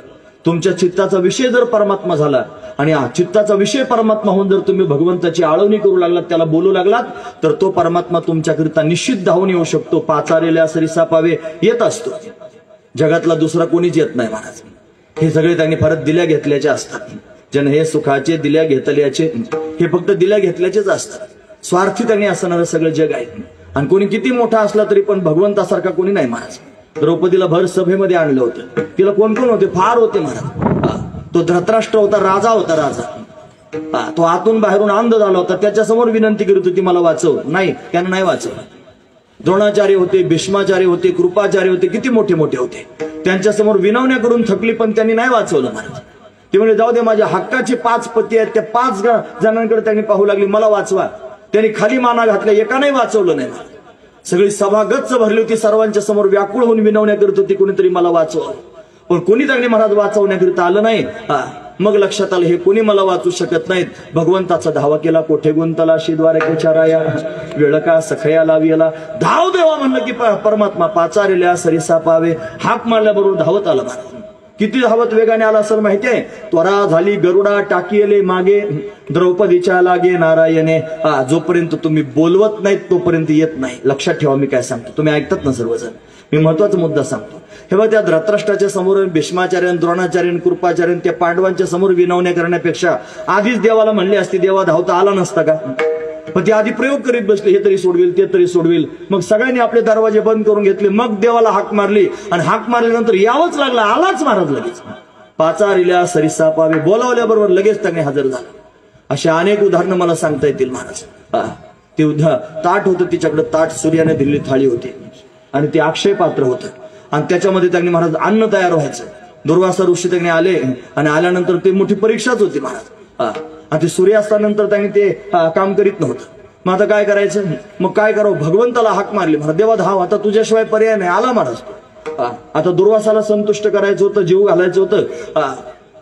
तुमच्या चित्ताचा विषय जर परमात्मा झाला आणि चित्ताचा विषय परमात्मा होऊन जर तुम्ही भगवंताची आळवणी करू लागलात, त्याला बोलू लागलात, तर तो परमात्मा तुमच्याकरिता निश्चित धावून येऊ शकतो. पाचारेल्या सरिसा पावे येत असतो. जगातला दुसरा कोणीच येत नाही महाराज. हे सगळे त्यांनी परत दिल्या घेतल्याचे असतात. जन हे सुखाचे दिल्या घेतल्याचे, हे फक्त दिल्या घेतल्याचेच असतात. स्वार्थी त्यांनी असणारं सगळं जग आहे. आणि कोणी किती मोठा असला तरी पण भगवंतासारखा कोणी नाही महाराज. द्रौपदीला भर सभेमध्ये आणलं होतं. तिला कोण कोण होते, फार होते महाराज. तो धृतराष्ट्र होता, राजा होता, राजा. तो आतून बाहेरून अंध झाला होता. त्याच्यासमोर विनंती करीत होती मला वाचव. नाही, त्यानं नाही वाचवलं. द्रोणाचार्य होते, भीष्माचार्य होते, कृपाचार्य होते, किती मोठे मोठे होते. त्यांच्यासमोर विनवण्या करून थकली पण त्यांनी नाही वाचवलं महाराज. ते म्हणजे जाऊ दे, माझ्या हक्काचे 5 पती आहेत, त्या 5 जणांकडे त्यांनी पाहू लागली, मला वाचवा. त्यांनी खाली माना घातल्या, एकाने वाचवलं नाही. सगळी सभा गच्च भरली होती, सर्वांच्या समोर व्याकुळ होऊन विनवण्या करत होती, कोणीतरी मला वाचवा. पण कोणी त्यांनी महाराज वाचवण्याकरिता आलं नाही. मग लक्षात आलं हे कोणी मला वाचू शकत नाहीत. भगवंताचा धावा केला. कोठे गुंतला शिद्वारेच्या राया, वेळ का सखया लाविला. धाव देवा म्हणलं की परमात्मा पाचारेल्या सरिसा पावे. हाक मारल्याबरोबर धावत आला महाराज. किती धावत वेगाने आला असेल माहितीये. त्वरा झाली गरुडा टाकीले मागे, द्रौपदीच्या लागे नारायणे. जोपर्यंत तुम्ही बोलवत नाहीत तोपर्यंत येत नाही. लक्षात ठेवा मी काय सांगतो, तुम्ही ऐकतात ना सर्वजण. मी महत्वाचा मुद्दा सांगतो. हे बघा, त्या धृतराष्ट्राच्या समोर भीष्माचार्य, द्रोणाचार्य, कृपाचार्य, त्या पांडवांच्या समोर विनवण्या करण्यापेक्षा आधीच देवाला म्हणले असते, देवा धावता आला नसता का. पण ते आधी प्रयोग करीत बसले, हे तरी सोडविल, ते तरी सोडविल. मग सगळ्यांनी आपले दरवाजे बंद करून घेतले. मग देवाला हाक मारली आणि हाक मारल्यानंतर यावंच लागला. आलाच महाराज लगेच. पाचारिल्या सरिसा पावे, बोलावल्याबरोबर लगेच त्याने हजर झाला. अशी अनेक उदाहरणं मला सांगता येतील महाराज. ते ताट होतं तिच्याकडे, ताट सूर्याने दिलेली थाळी होती आणि ते अक्षय पात्र होतं आणि त्याच्यामध्ये त्यांनी महाराज अन्न तयार व्हायचं. दुर्वासा ऋषी त्यांनी आले आणि आल्यानंतर ते मोठी परीक्षाच होती महाराज. आणि ते सूर्यास्तानंतर त्यांनी ते काम करीत नव्हतं. मग आता काय करायचं, मग काय करावं. भगवंताला हाक मारली, महाराज देवा धाव, आता तुझ्याशिवाय पर्याय नाही. आला महाराज. आता दुर्वासाला संतुष्ट करायचं होतं, जीव घालायचं होतं.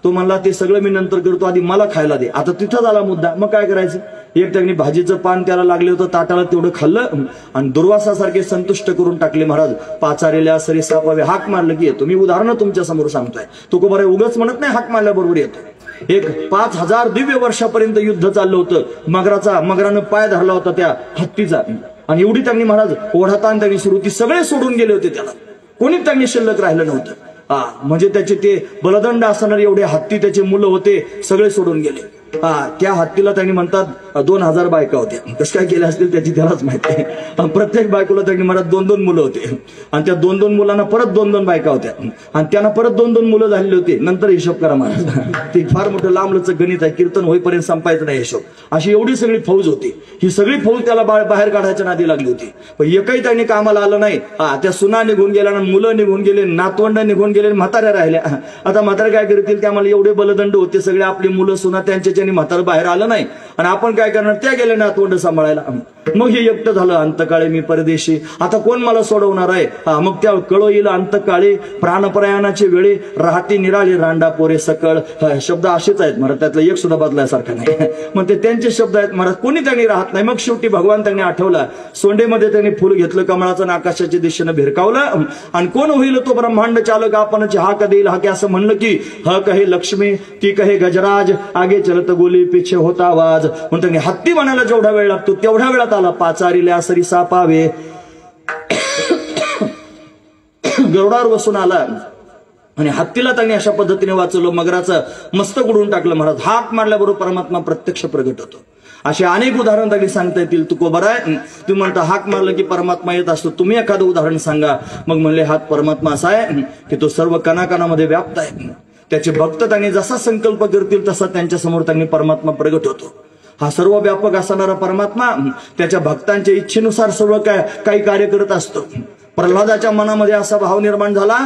तो म्हणला ते सगळं मी नंतर करतो, आधी मला खायला दे. आता तिथं झाला मुद्दा. मग काय करायचं. एक त्यांनी भाजीचं पान त्याला लागले होतं ताटाला, तेवढं खाल्लं आणि दुर्वासासारखे संतुष्ट करून टाकले महाराज. पाचारेल्या सरिसा पावे, हाक मारलं की येतो. मी उदाहरणं तुमच्या समोर सांगतोय. तो बरं उगाच म्हणत नाही हाक मारल्याबरोबर येतो. एक 5000 दिव्य वर्षापर्यंत युद्ध चाललं होतं. मगरानं पाय धरला होता त्या हत्तीचा आणि एवढी त्यांनी महाराज ओढाताण त्यांनी सुरू, ती सगळे सोडून गेले होते. त्याला कोणीच त्यांनी शिल्लक राहिलं नव्हतं. म्हणजे त्याचे ते बलदंड असणारे एवढे हत्ती, त्याचे मुलं होते, सगळे सोडून गेले. त्या हत्तीला त्यांनी म्हणतात 2000 बायका होत्या. कसं काय केल्या असतील त्याची त्यालाच माहिती. प्रत्येक बायकोला त्यांनी म्हणत 2-2 मुलं होते आणि त्या 2-2 मुलांना परत 2-2 बायका होत्या आणि त्यांना परत 2-2 मुलं झालेली होती. नंतर हिशोब करा महाराज. ते फार मोठं लांबलचं गणित आहे. कीर्तन होईपर्यंत संपायचं नाही हिशोब. अशी एवढी सगळी फौज होती. ही सगळी फौज त्याला बाहेर काढायच्या नादी लागली होती. पण एकही त्यांनी कामाला आलं नाही. त्या सुना निघून गेल्या, मुलं निघून गेले, नातवंड निघून गेले, म्हाताऱ्या राहिल्या. आता म्हाताऱ्या काय करतील, त्या मला एवढे बलदंड होते सगळे, आपली मुलं सुना त्यांच्या म्हातारं बाहेर आलं नाही आणि आपण काय करणार, त्या गेल्या नातवंड सांभाळायला. मग हे एकटं झालं. अंतकाळी मी परदेशी, आता कोण मला सोडवणार आहे. मग त्या कळो येईल अंतकाळी, प्राणप्रयाणाचे वेळे, राहती निराळी रांडा पोरे सकळ. शब्द असेच आहेत महाराज, त्यातला एक सुद्धा बदलायसारखा नाही. मग ते त्यांचे शब्द आहेत महाराज. कोणी त्यांनी राहत नाही. मग शेवटी भगवान त्यांनी आठवला. सोंडेमध्ये त्यांनी फुल घेतलं, कमळाचं आकाशाच्या दिशेनं भिरकावलं आणि कोण होईल तो ब्रह्मांड चालक आपणचे हाक देईल हाके, असं म्हणलं की ह कहे लक्ष्मी, ती कहे गजराज, आगे चलत गोली पिछे होता आवाज. म्हणून त्यांनी हत्ती म्हणायला जेवढा वेळ लागतो तेवढ्या वेळात आला. पाचारिल्या सरिसा पावे, गरुडावर बसून आला आणि हत्तीला त्यांनी अशा पद्धतीने वाचवलं, मगराचं मस्तक उडवून टाकलं महाराज. हाक मारल्याबरोबर परमात्मा प्रत्यक्ष प्रगट होतो. असे अनेक उदाहरण त्यांनी सांगता येतील. तुकोबर आहे, तुम्ही म्हणता हाक मारलं की परमात्मा येत असतो, तुम्ही एखादं उदाहरण सांगा. मग म्हणले हात परमात्मा असा आहे की तो सर्व कणाकणामध्ये व्याप्त आहे. त्याचे भक्त त्यांनी जसा संकल्प करतील तसा त्यांच्या समोर त्यांनी परमात्मा प्रगट होतो. हा सर्व व्यापक असणारा परमात्मा त्याच्या भक्तांच्या इच्छेनुसार सर्व काही कार्य करत असतो. प्रल्हादाच्या मनामध्ये असा भाव निर्माण झाला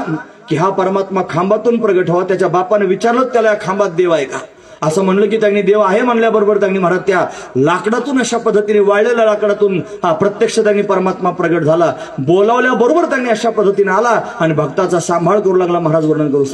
की हा परमात्मा खांबातून प्रगट व्हावा. त्याच्या बापाने विचारलं त्याला खांबात देव आहे का, असं म्हणलं की त्यांनी देव आहे म्हणल्याबरोबर त्यांनी महाराज त्या लाकडातून अशा पद्धतीने वाळलेल्या लाकडातून हा प्रत्यक्ष त्यांनी परमात्मा प्रगट झाला. बोलावल्याबरोबर त्यांनी अशा पद्धतीने आला आणि भक्ताचा सांभाळ करू लागला. महाराज वर्णन करू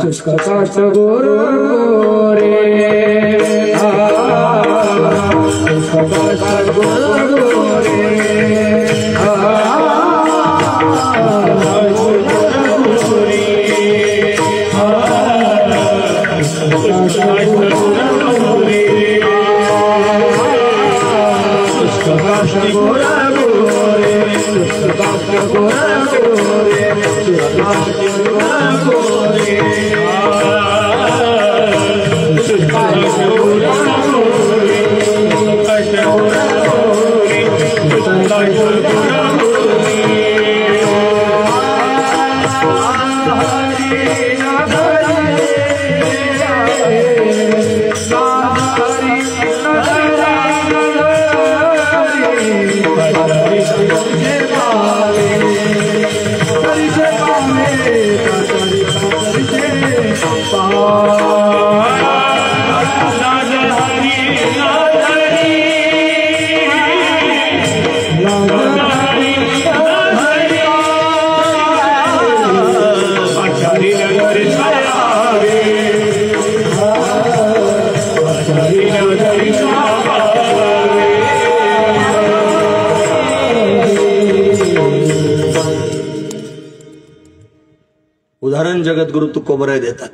उदाहरण जगद्गुरु तुकोबराय देतात.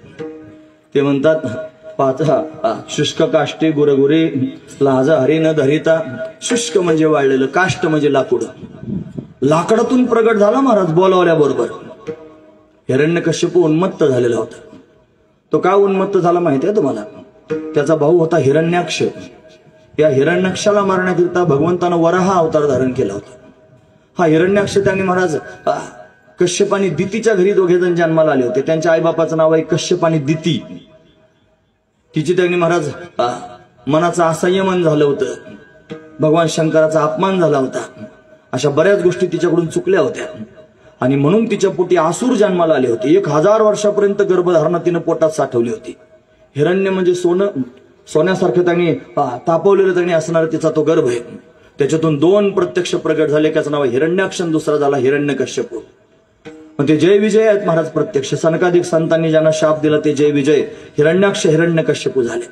ते म्हणतात पाचा शुष्क काष्टी गुरगुरे लाजा हरी न धरिता. शुष्क म्हणजे वाळलेलं, काष्ट म्हणजे लाकूड. लाकडातून प्रगट झाला महाराज बोलावल्याबरोबर. हिरण्यकश्यप उन्मत्त झालेला होता. तो का उन्मत्त झाला माहिती आहे तुम्हाला? त्याचा भाऊ होता हिरण्याक्ष. या हिरण्याक्षाला मारण्याकरिता भगवंतानं वराह अवतार धारण केला होता. हा हिरण्याक्ष त्यांनी महाराज कश्यप आणि दितीच्या घरी दोघे जण जन्माला आले होते. त्यांच्या आईबापाचं नाव आहे कश्यप आणि दिती. तिची त्यांनी महाराज मनाचं असंयमन झालं होतं. भगवान शंकराचा अपमान झाला होता. अशा बऱ्याच गोष्टी तिच्याकडून चुकल्या होत्या आणि म्हणून तिच्या पोटी आसूर जन्माला आले होते. 1000 वर्षापर्यंत गर्भधारणा तिनं पोटात साठवली होती. हिरण्य म्हणजे सोनं, सोन्यासारखं त्यांनी तापवलेलं त्यांनी असणारा तिचा तो गर्भ आहे. त्याच्यातून 2 प्रत्यक्ष प्रगट झाले. एकाचं नाव हिरण्याक्ष, दुसरा झाला हिरण्यकश्यप. मग ते जय विजय आहेत महाराज. प्रत्यक्ष सनकादिक संतांनी ज्यांना शाप दिला ते जय विजय हिरण्याक्ष हिरण्यकश्यप झाले.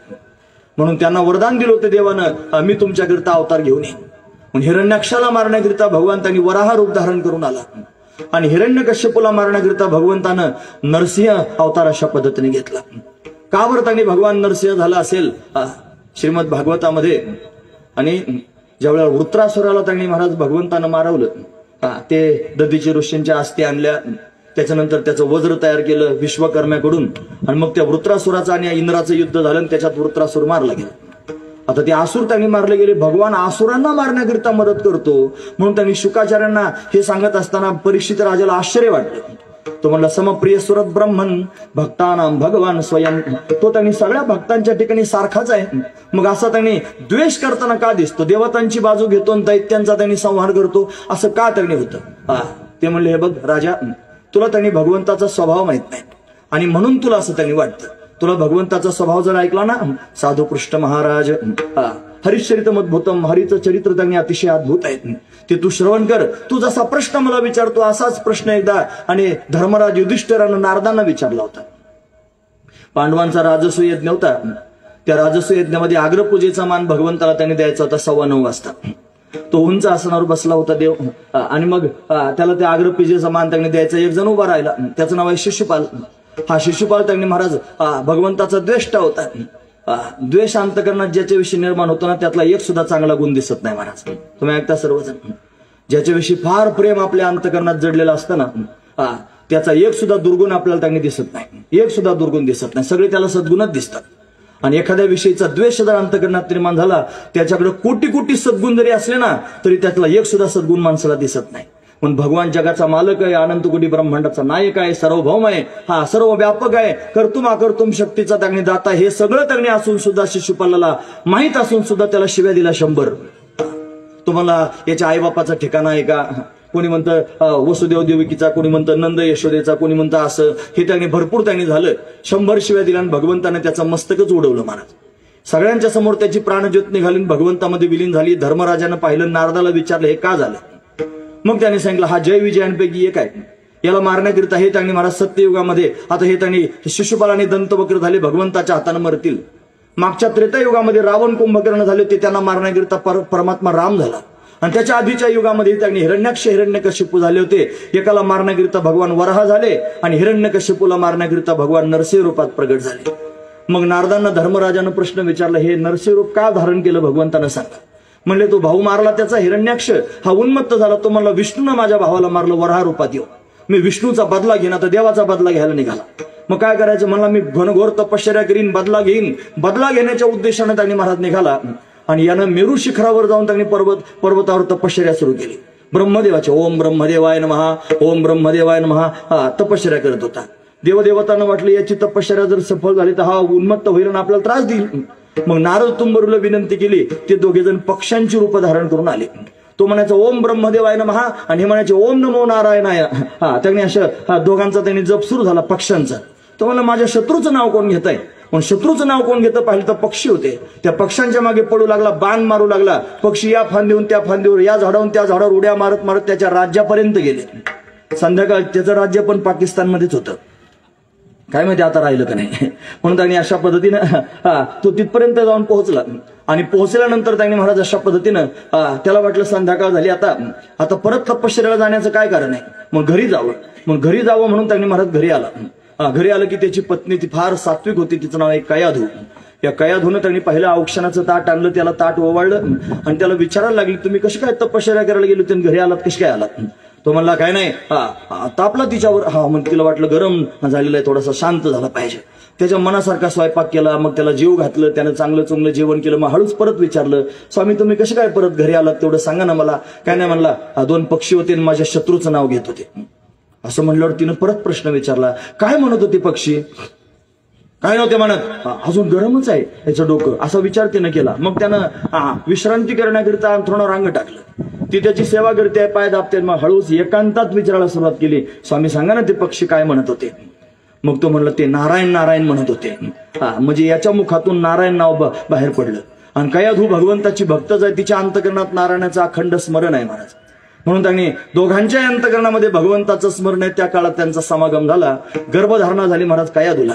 म्हणून त्यांना वरदान दिलं होतं देवानं, मी तुमच्याकरिता अवतार घेऊन येईन. म्हणून हिरण्याक्षाला मारण्याकरिता भगवंतांनी वराह रूप धारण करून आला आणि हिरण्यकश्यपूला मारण्याकरिता भगवंतानं नरसिंह अवतार अशा पद्धतीने घेतला. का बरं त्यांनी भगवान नरसिंह झाला असेल? श्रीमद भागवतामध्ये आणि ज्यावेळेला वृत्रासुराला त्यांनी महाराज भगवंतानं मारवलं, ते दधीची ऋषींच्या अस्थी आणल्या, त्याच्यानंतर त्याचं वज्र तयार केलं विश्वकर्म्याकडून आणि मग त्या वृत्रासुराचं आणि इंद्राचं युद्ध झालं आणि त्याच्यात वृत्रासुर मारला गेला. आता ते आसूर त्यांनी मारले गेले. भगवान आसुरांना मारण्याकरिता मदत करतो म्हणून त्यांनी शुकाचार्यांना हे सांगत असताना परीक्षित राजाला आश्चर्य वाटलं. तो म्हणला समप्रिय सुरत ब्रह्मन भक्तानाम भगवान स्वयं. तो त्यांनी सगळ्या भक्तांच्या ठिकाणी सारखाच आहे. मग असा त्यांनी द्वेष करताना का दिसतो? देवतांची बाजू घेतो आणि दैत्यांचा त्यांनी संहार करतो, असं का त्यांनी होतं? ते म्हणले हे बघ राजा, तुला त्यांनी भगवंताचा स्वभाव माहित नाही आणि म्हणून तुला असं त्यांनी वाटतं. तुला भगवंताचा स्वभाव जर ऐकला ना, साधू पृष्ठ महाराज हरिश्चरित्र अद्भुतम, हरीचं चरित्र त्यांनी अतिशय अद्भुत आहे. ते तू श्रवण कर. तू जसा प्रश्न मला विचारतो असाच प्रश्न एकदा आणि धर्मराज युधिष्ठिरानं नारदांना विचारला होता. पांडवांचा राजसूय यज्ञ होता. त्या राजसूय यज्ञामध्ये अग्रपूजेचा मान भगवंताला त्यांनी द्यायचा होता 9:15 वाजता. तो उंच आसनावर बसला होता देव आणि मग त्याला त्या अग्रपूजेचा मान त्यांनी द्यायचा. एक जण उभा राहिला, त्याचं नाव आहे शिशुपाल. हा शिशुपाल त्यांनी महाराज भगवंताचा द्वेष्टा होता. द्वेष अंतकरणात ज्याच्याविषयी निर्माण होतो ना, त्यातला एक सुद्धा चांगला गुण दिसत नाही महाराज. तुम्ही ऐकता सर्वजण. ज्याच्याविषयी फार प्रेम आपल्या अंतकरणात जडलेलं असतं ना, त्याचा एक सुद्धा दुर्गुण आपल्याला त्यांनी दिसत नाही, एक सुद्धा दुर्गुण दिसत नाही, सगळे त्याला सद्गुणच दिसतात. आणि एखाद्या विषयीचा द्वेष जर अंतःकरणात निर्माण झाला, त्याच्याकडे कोटी कोटी सद्गुण जरी असले ना तरी त्यातला एक सुद्धा सद्गुण माणसाला दिसत नाही. पण भगवान जगाचा मालक आहे, अनंत कोटी ब्रह्मांडाचा नायक आहे, सार्वभौम आहे, हा सर्व व्यापक आहे, कर्तुम अकर्तुम शक्तीचा त्यांनी दाता, हे सगळं त्यांनी असून सुद्धा शिशुपालाला माहीत असून सुद्धा त्याला शिव्या दिला 100. तुम्हाला याच्या आईबापाचा ठिकाणा आहे का? कोणी म्हणतं वसुदेव देवकीचा, कोणी म्हणतं नंद यशोदेचा, कोणी म्हणतं असं. हे त्यांनी भरपूर त्यांनी झालं, 100 शिव्या दिल्या आणि भगवंताने त्याचं मस्तकच उडवलं महाराज. सगळ्यांच्या समोर त्याची प्राणज्योत निघाली, भगवंतामध्ये विलीन झाली. धर्मराजानं पाहिलं, नारदाला विचारलं हे का झालं? मग त्यांनी सांगितलं हा जय विजयांपैकी एक आहे, याला मारण्याकरिता हे त्यांनी महाराज सत्ययुगामध्ये, आता हे त्यांनी शिशुपालाने दंतवक्र झाले, भगवंताच्या हाताने मरतील. मागच्या त्रेतायुगामध्ये रावण कुंभकर्ण झाले होते, त्यांना मारण्याकरिता परमात्मा राम झाला. आणि त्याच्या आधीच्या युगामध्ये त्यांनी हिरण्याक्ष हिरण्यकशिपू झाले होते, एकाला मारण्याकरिता भगवान वराह झाले आणि हिरण्यकशिपूला मारण्याकरिता भगवान नरसिंह रूपात प्रगट झाले. मग नारदांना धर्मराजानं प्रश्न विचारला, हे नरसिंह रूप का धारण केलं भगवंतानं सांगा. म्हणले तो भाऊ मारला त्याचा हिरण्याक्ष, हा उन्मत्त झाला, तो म्हणला विष्णूनं माझ्या भावाला मारलं वराह रूपात येऊ, मी विष्णूचा बदला घेईन. आता देवाचा बदला घ्यायला निघाला. मग काय करायचं? म्हणला मी घनघोर तपश्चर्या करीन, बदला घेईन. बदला घेण्याच्या उद्देशाने त्यांनी महाराज निघाला आणि यानं मेरू शिखरावर जाऊन त्यांनी पर्वतावर तपश्चर्या सुरू केली. ब्रह्मदेवाच्या ओम ब्रह्मदेवाय नमः, ओम ब्रह्मदेवाय नमः हा तपश्चर्या करत होता. देवदेवतांना वाटलं याची तपश्चर्या जर सफल झाली तर हा उन्मत्त होईल आणि आपल्याला त्रास देईल. मग नारद तुंबरूला विनंती केली, ते दोघे जण पक्ष्यांची रूप धारण करून आले. तो म्हणायचा ओम ब्रह्मदेवाय नमः आणि हे म्हणायचे ओम नमो नारायणाय. त्यांनी असं दोघांचा त्यांनी जप सुरू झाला पक्ष्यांचा. तो म्हणला माझ्या शत्रूचं नाव कोण घेत आहे? पण शत्रूचं नाव कोण घेतं पाहिलं तर पक्षी होते. त्या पक्ष्यांच्या मागे पडू लागला, बाण मारू लागला. पक्षी या फांदीहून त्या फांदीवर, या झाडावरून त्या झाडावर उड्या मारत मारत त्याच्या राज्यापर्यंत गेले. संध्याकाळ त्याचं राज्य पण पाकिस्तानमध्येच होतं, काय माहिती आता राहिलं का नाही. म्हणून त्यांनी अशा पद्धतीनं तो तिथपर्यंत जाऊन पोहोचला. आणि पोहोचल्यानंतर त्यांनी महाराज अशा पद्धतीनं त्याला वाटलं संध्याकाळ झाली, आता परत तपश्चर्याला जाण्याचं काय कारण आहे, मग घरी जावं. मग घरी जावं म्हणून त्यांनी महाराज घरी आला. घरी आलं की त्याची पत्नी ती फार सात्विक होती, तिचं नाव आहे कयाधू. या कयाधूनं त्यांनी पहिलं औक्षणाचं ताट आणलं, त्याला ताट ओवाळलं आणि त्याला विचारायला लागली तुम्ही कशी काय तपश्चर्या करायला गेलो होते घरी आलात, कशी काय आलात? तो म्हणला काय नाही, तापला तिच्यावर. मग तिला वाटलं गरम झालेलं आहे, थोडासा शांत झाला पाहिजे. त्याच्या मनासारखा स्वयंपाक केला, मग त्याला जीव घातलं, त्यानं चांगलं चुंगलं जेवण केलं. मग हळूच परत विचारलं, स्वामी तुम्ही कसे काय परत घरी आलात तेवढं सांगा ना मला. काय नाही म्हणला, 2 पक्षी होते आणि माझ्या शत्रूचं नाव घेत होते. असं म्हणल्यावर तिनं परत प्रश्न विचारला, काय म्हणत होते पक्षी? काय नव्हते म्हणत, अजून गरमच आहे याचं डोकं, असा विचार तिनं केला. मग त्यानं विश्रांती करण्याकरिता अंथरुणावर अंग टाकलं. ती त्याची सेवा करते, पाय दाबते. मग हळूच एकांतात विचारायला सुरुवात केली, स्वामी सांगा ना ते पक्षी काय म्हणत होते? मग तो म्हणलं ते नारायण नारायण म्हणत होते. म्हणजे याच्या मुखातून नारायण नाव बाहेर पडलं. आणि कयाधू भगवंताची भक्तच आहे, तिच्या अंतकरणात नारायणाचं अखंड स्मरण आहे महाराज. म्हणून त्यांनी दोघांच्या अंतकरणामध्ये भगवंताचं स्मरण आहे. त्या काळात त्यांचा समागम झाला, गर्भधारणा झाली महाराज कयाधूला.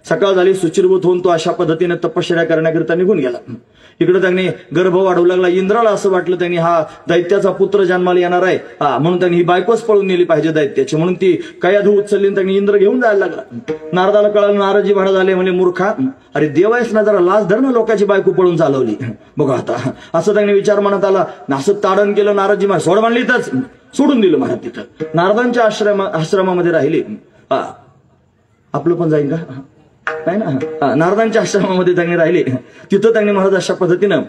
सकाळ झाली, सुचिरभूत होऊन तो अशा पद्धतीने तपश्चर्या करण्याकरिता निघून गेला. इकडे त्यांनी गर्भ वाढवू लागला. इंद्राला असं वाटलं त्यांनी हा दैत्याचा पुत्र जन्माला येणार आहे, म्हणून त्यांनी ही बायकोच पळून नेली पाहिजे दैत्याची. म्हणून ती कयाधू उचलली, त्यांनी इंद्र घेऊन जायला लागला. नारदाला कळलं, नारदजी महाराज आले. म्हणजे मूर्खा, अरे देवायस ना, जरा लाज धर ना, लोकांची बायको पळून चालवली बघा आता. असं त्यांनी विचार मनात आला. असं ताडण केलं नारदजी महाराज, सोड म्हणली तर सोडून दिलं महाराज. तिथं नारदांच्या आश्रमामध्ये राहिले. आपलं पण जाईल का? नाही ना. नारदांच्या आश्रमामध्ये त्यांनी राहिले. तिथं त्यांनी महाराज अशा पद्धतीनं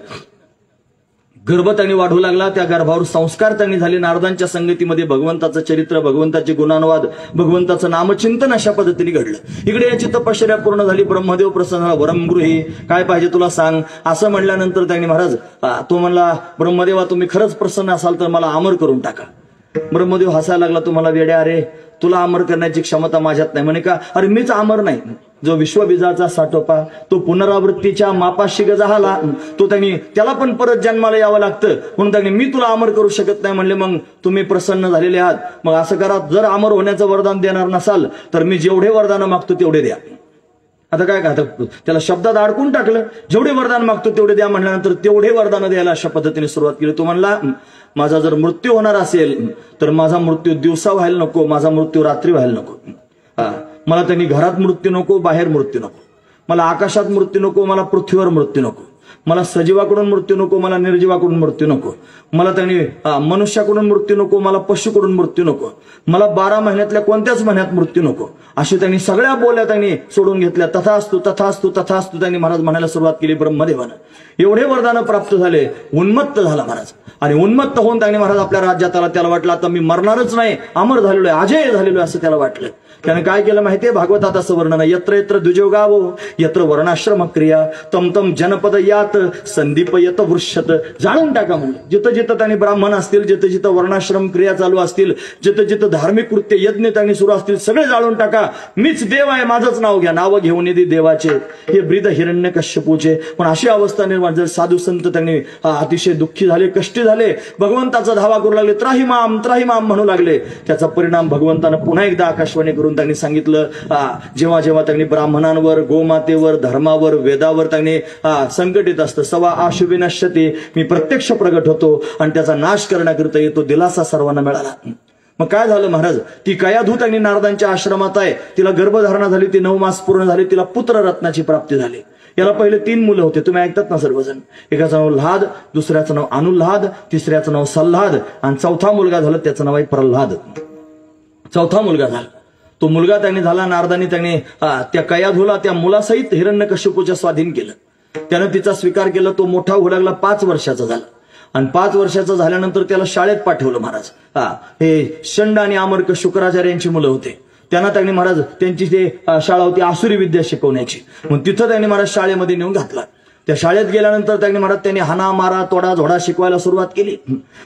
गर्भ त्यांनी वाढू लागला. त्या गर्भावर संस्कार त्यांनी झाले. नारदांच्या संगतीमध्ये भगवंताचं चरित्र, भगवंताचे गुणानुवाद, भगवंताचं नामचिंतन अशा पद्धतीने घडलं. इकडे याची तपश्चर्या पूर्ण झाली. ब्रह्मदेव प्रसन्न झाला. वरमगृही, काय पाहिजे तुला सांग, असं म्हणल्यानंतर त्यांनी महाराज तो म्हणला, ब्रह्मदेवा तुम्ही खरंच प्रसन्न असाल तर मला अमर करून टाका. ब्रह्मदेव हसायला लागला, तुम्हाला वेड्या, अरे तुला अमर करण्याची क्षमता माझ्यात नाही. म्हणे का? अरे मीच अमर नाही, जो विश्वबीजाचा साठोपा, तो पुनरावृत्तीच्या मापाशी गजाला, तो त्याला पण परत जन्माला यावं लागतं. म्हणून त्यांनी मी तुला अमर करू शकत नाही म्हणले. मग तुम्ही प्रसन्न झालेले आहात, मग असं करा, जर अमर होण्याचं वरदान देणार नसाल तर मी जेवढे वरदान मागतो तेवढे द्या. आता काय का, त्याला शब्दात अडकून टाकलं. जेवढे वरदान मागतो तेवढे द्या म्हणल्यानंतर तेवढे वरदान द्यायला अशा पद्धतीने सुरुवात केली. तो म्हणला, माझा जर मृत्यू होणार असेल तर माझा मृत्यू दिवसा व्हायला नको, माझा मृत्यू रात्री व्हायला नको. मला त्यांनी घरात मृत्यू नको, बाहेर मृत्यू नको, मला आकाशात मृत्यू नको, मला पृथ्वीवर मृत्यू नको. मला सजीवाकडून मृत्यू नको, मला निर्जीवाकडून मृत्यू नको, मला त्यांनी मनुष्याकडून मृत्यू नको, मला पशुकडून मृत्यू नको, मला 12 महिन्यातल्या कोणत्याच महिन्यात मृत्यू नको, अशी त्यांनी सगळ्या बोल्या त्यांनी सोडून घेतल्या. तथास्तु तथास्तु तथास्तु त्यांनी महाराज म्हणायला सुरुवात केली ब्रह्मदेवानं. एवढे वरदान प्राप्त झाले, उन्मत्त झाला महाराज. आणि उन्मत्त होऊन त्यांनी महाराज आपल्या राज्यात आला. त्याला वाटलं आता मी मरणारच नाही, अमर झालेलो आहे, अजय झालेलो आहे असं त्याला वाटलं. त्याने काय केलं माहितीये, भागवतात असं वर्णन आहे, यत्र यत्र द्विजोगावो यत्र वर्णाश्रम क्रिया तम तम जनपद यात संदीप यत वृष्यत. जाळून टाका म्हणलं. जिथं जिथं त्यांनी ब्राह्मण असतील, जिथं जिथं वर्णाश्रम क्रिया चालू असतील, जिथं जिथं धार्मिक कृत्य यज्ञ त्यांनी सुरू असतील, सगळे जाळून टाका. मीच देव आहे, माझंच नाव घ्या. नावं घेऊन येते देवाचे, हे ब्रीद हिरण्यकश्यपूचे. पण अशी अवस्था निर्माण झाली. साधू संत त्यांनी अतिशय दुःखी झाले, कष्टी झाले, भगवंताचा धावा करू लागले, त्राहिमाम त्राहिमाम म्हणू लागले. त्याचा परिणाम भगवंतानं पुन्हा एकदा आकाशवाणी करून त्यांनी सांगितलं, जेव्हा जेव्हा त्यांनी ब्राह्मणांवर, गोमातेवर, धर्मावर, वेदावर त्यांनी संकट येत असतं, सवा आशुभी नश्यते, मी प्रत्यक्ष प्रगट होतो आणि त्याचा नाश करण्याकरिता येतो. दिलासा सर्वांना मिळाला. मग काय झालं महाराज, ती कयाधू त्यांनी नारदांच्या आश्रमात आहे, तिला गर्भधारणा झाली, ती 9 मास पूर्ण झाली, तिला पुत्ररत्नाची प्राप्ती झाली. याला पहिले 3 मुलं होते, तुम्ही ऐकतात ना सर्वजण. एकाचं नाव ल्हाद, दुसऱ्याचं नाव अनुल्हाद, तिसऱ्याचं नाव सल्हाद आणि चौथा मुलगा झाला, त्याचं नाव आहे प्रल्हाद. चौथा मुलगा झाला. तो मुलगा त्यांनी झाला, नारदांनी त्यांनी त्या कयाधूला त्या मुलासहित हिरण्यकश्यपूच्या स्वाधीन केलं. त्यानं तिचा स्वीकार केला. तो मोठा होऊ लागला, 5 वर्षाचा झाला. आणि 5 वर्षाचा झाल्यानंतर त्याला शाळेत पाठवलं महाराज. हे षंड आणि आमर्क शुक्राचार्य यांची मुलं होते. त्यांना त्यांनी महाराज, त्यांची ते शाळा होती आसुरी विद्या शिकवण्याची. मग तिथं त्यांनी महाराज शाळेमध्ये नेऊन घातला. त्या शाळेत गेल्यानंतर त्यांनी महाराज त्यांनी हाना मारा तोडा झोडा शिकवायला सुरुवात केली.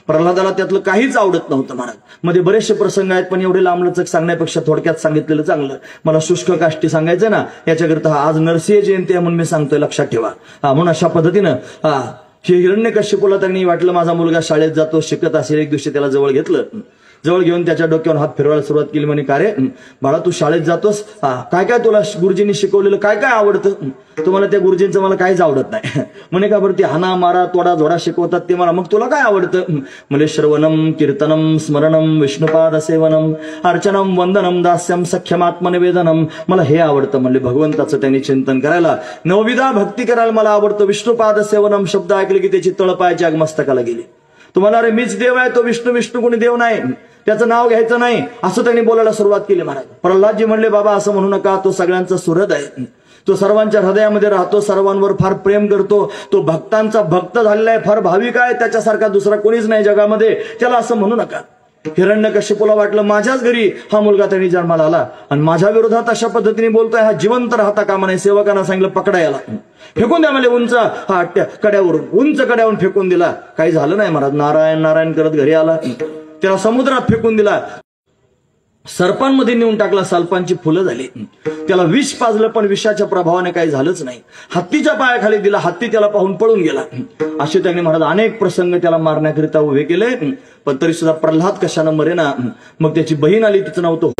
प्रल्हादाला त्यातलं काहीच आवडत नव्हतं महाराज. मध्ये बरेचसे प्रसंग आहेत, पण एवढे लांबलचक सांगण्यापेक्षा थोडक्यात सांगितलेलं चांगलं. मला शुष्क काष्टी सांगायचं ना, याच्याकरता आज नरसिंह जयंती आहे म्हणून मी सांगतोय, लक्षात ठेवा. म्हणून अशा पद्धतीनं हे हिरण्यकश्यपूला त्यांनी वाटलं माझा मुलगा शाळेत जातो, शिकत असेल. एक दिवशी त्याला जवळ घेतलं, जवळ घेऊन त्याच्या डोक्यावर हात फिरवायला सुरुवात केली. म्हणे, का रे बाळा, तू शाळेत जातोस, काय काय तुला गुरुजींनी शिकवलेलं काय काय आवडतं? तुम्हाला त्या गुरुजींचं मला काहीच आवडत नाही. म्हणे, का बरं? ते हाना मारा तोडा झोडा शिकवतात ते मला. मग तुला काय आवडतं? म्हणजे श्रवणम कीर्तनम स्मरणम विष्णुपाद सेवनम अर्चनम वंदनम दास्यम सख्यमात्मनिवेदनम. मला हे आवडतं म्हणले. भगवंताचं त्यांनी चिंतन करायला, नवविधा भक्ती करायला मला आवडतं. विष्णुपाद सेवनम शब्द ऐकले की त्याची तळपायाची आग मस्तकाला गेली. तुम्हाला अरे मीच देव आहे, तो विष्णू विष्णू कोणी देव नाही, त्याचं नाव घ्यायचं नाही, असं त्यांनी बोलायला सुरुवात केली महाराज. प्रल्हादजी म्हणले, बाबा असं म्हणू नका, तो सगळ्यांचा सुहृद आहे, तो सर्वांच्या हृदयामध्ये राहतो, सर्वांवर फार प्रेम करतो, तो भक्तांचा भक्त झालेला आहे, फार भाविक आहे, त्याच्यासारखा दुसरा कोणीच नाही जगामध्ये, त्याला असं म्हणू नका. हिरण्यकश्यपूला वाटलं माझ्याच घरी हा मुलगा त्यांनी जन्माला आला आणि माझ्या विरोधात अशा पद्धतीने बोलतोय, हा जिवंत राहता कामा नये. सेवकांना सांगितलं पकडा याला, फेकून द्या मला उंच कड्यावरून, उंच कड्यावरून फेकून दिला. काही झालं नाही महाराज. नारायण नारायण करत घरी आला. त्याला समुद्रात फेकून दिला, सर्पांमध्ये नेऊन टाकला, सर्पांची फुलं झाली. त्याला विष पाजलं पण विषाच्या प्रभावाने काही झालंच नाही. हत्तीच्या पायाखाली दिला, हत्ती त्याला पाहून पळून गेला. असे त्यांनी महाराज अनेक प्रसंग त्याला मारण्याकरिता उभे केले. पण तरी सुद्धा प्रल्हाद कशानं मरेना. मग त्याची बहीण आली, तिचं नाव तो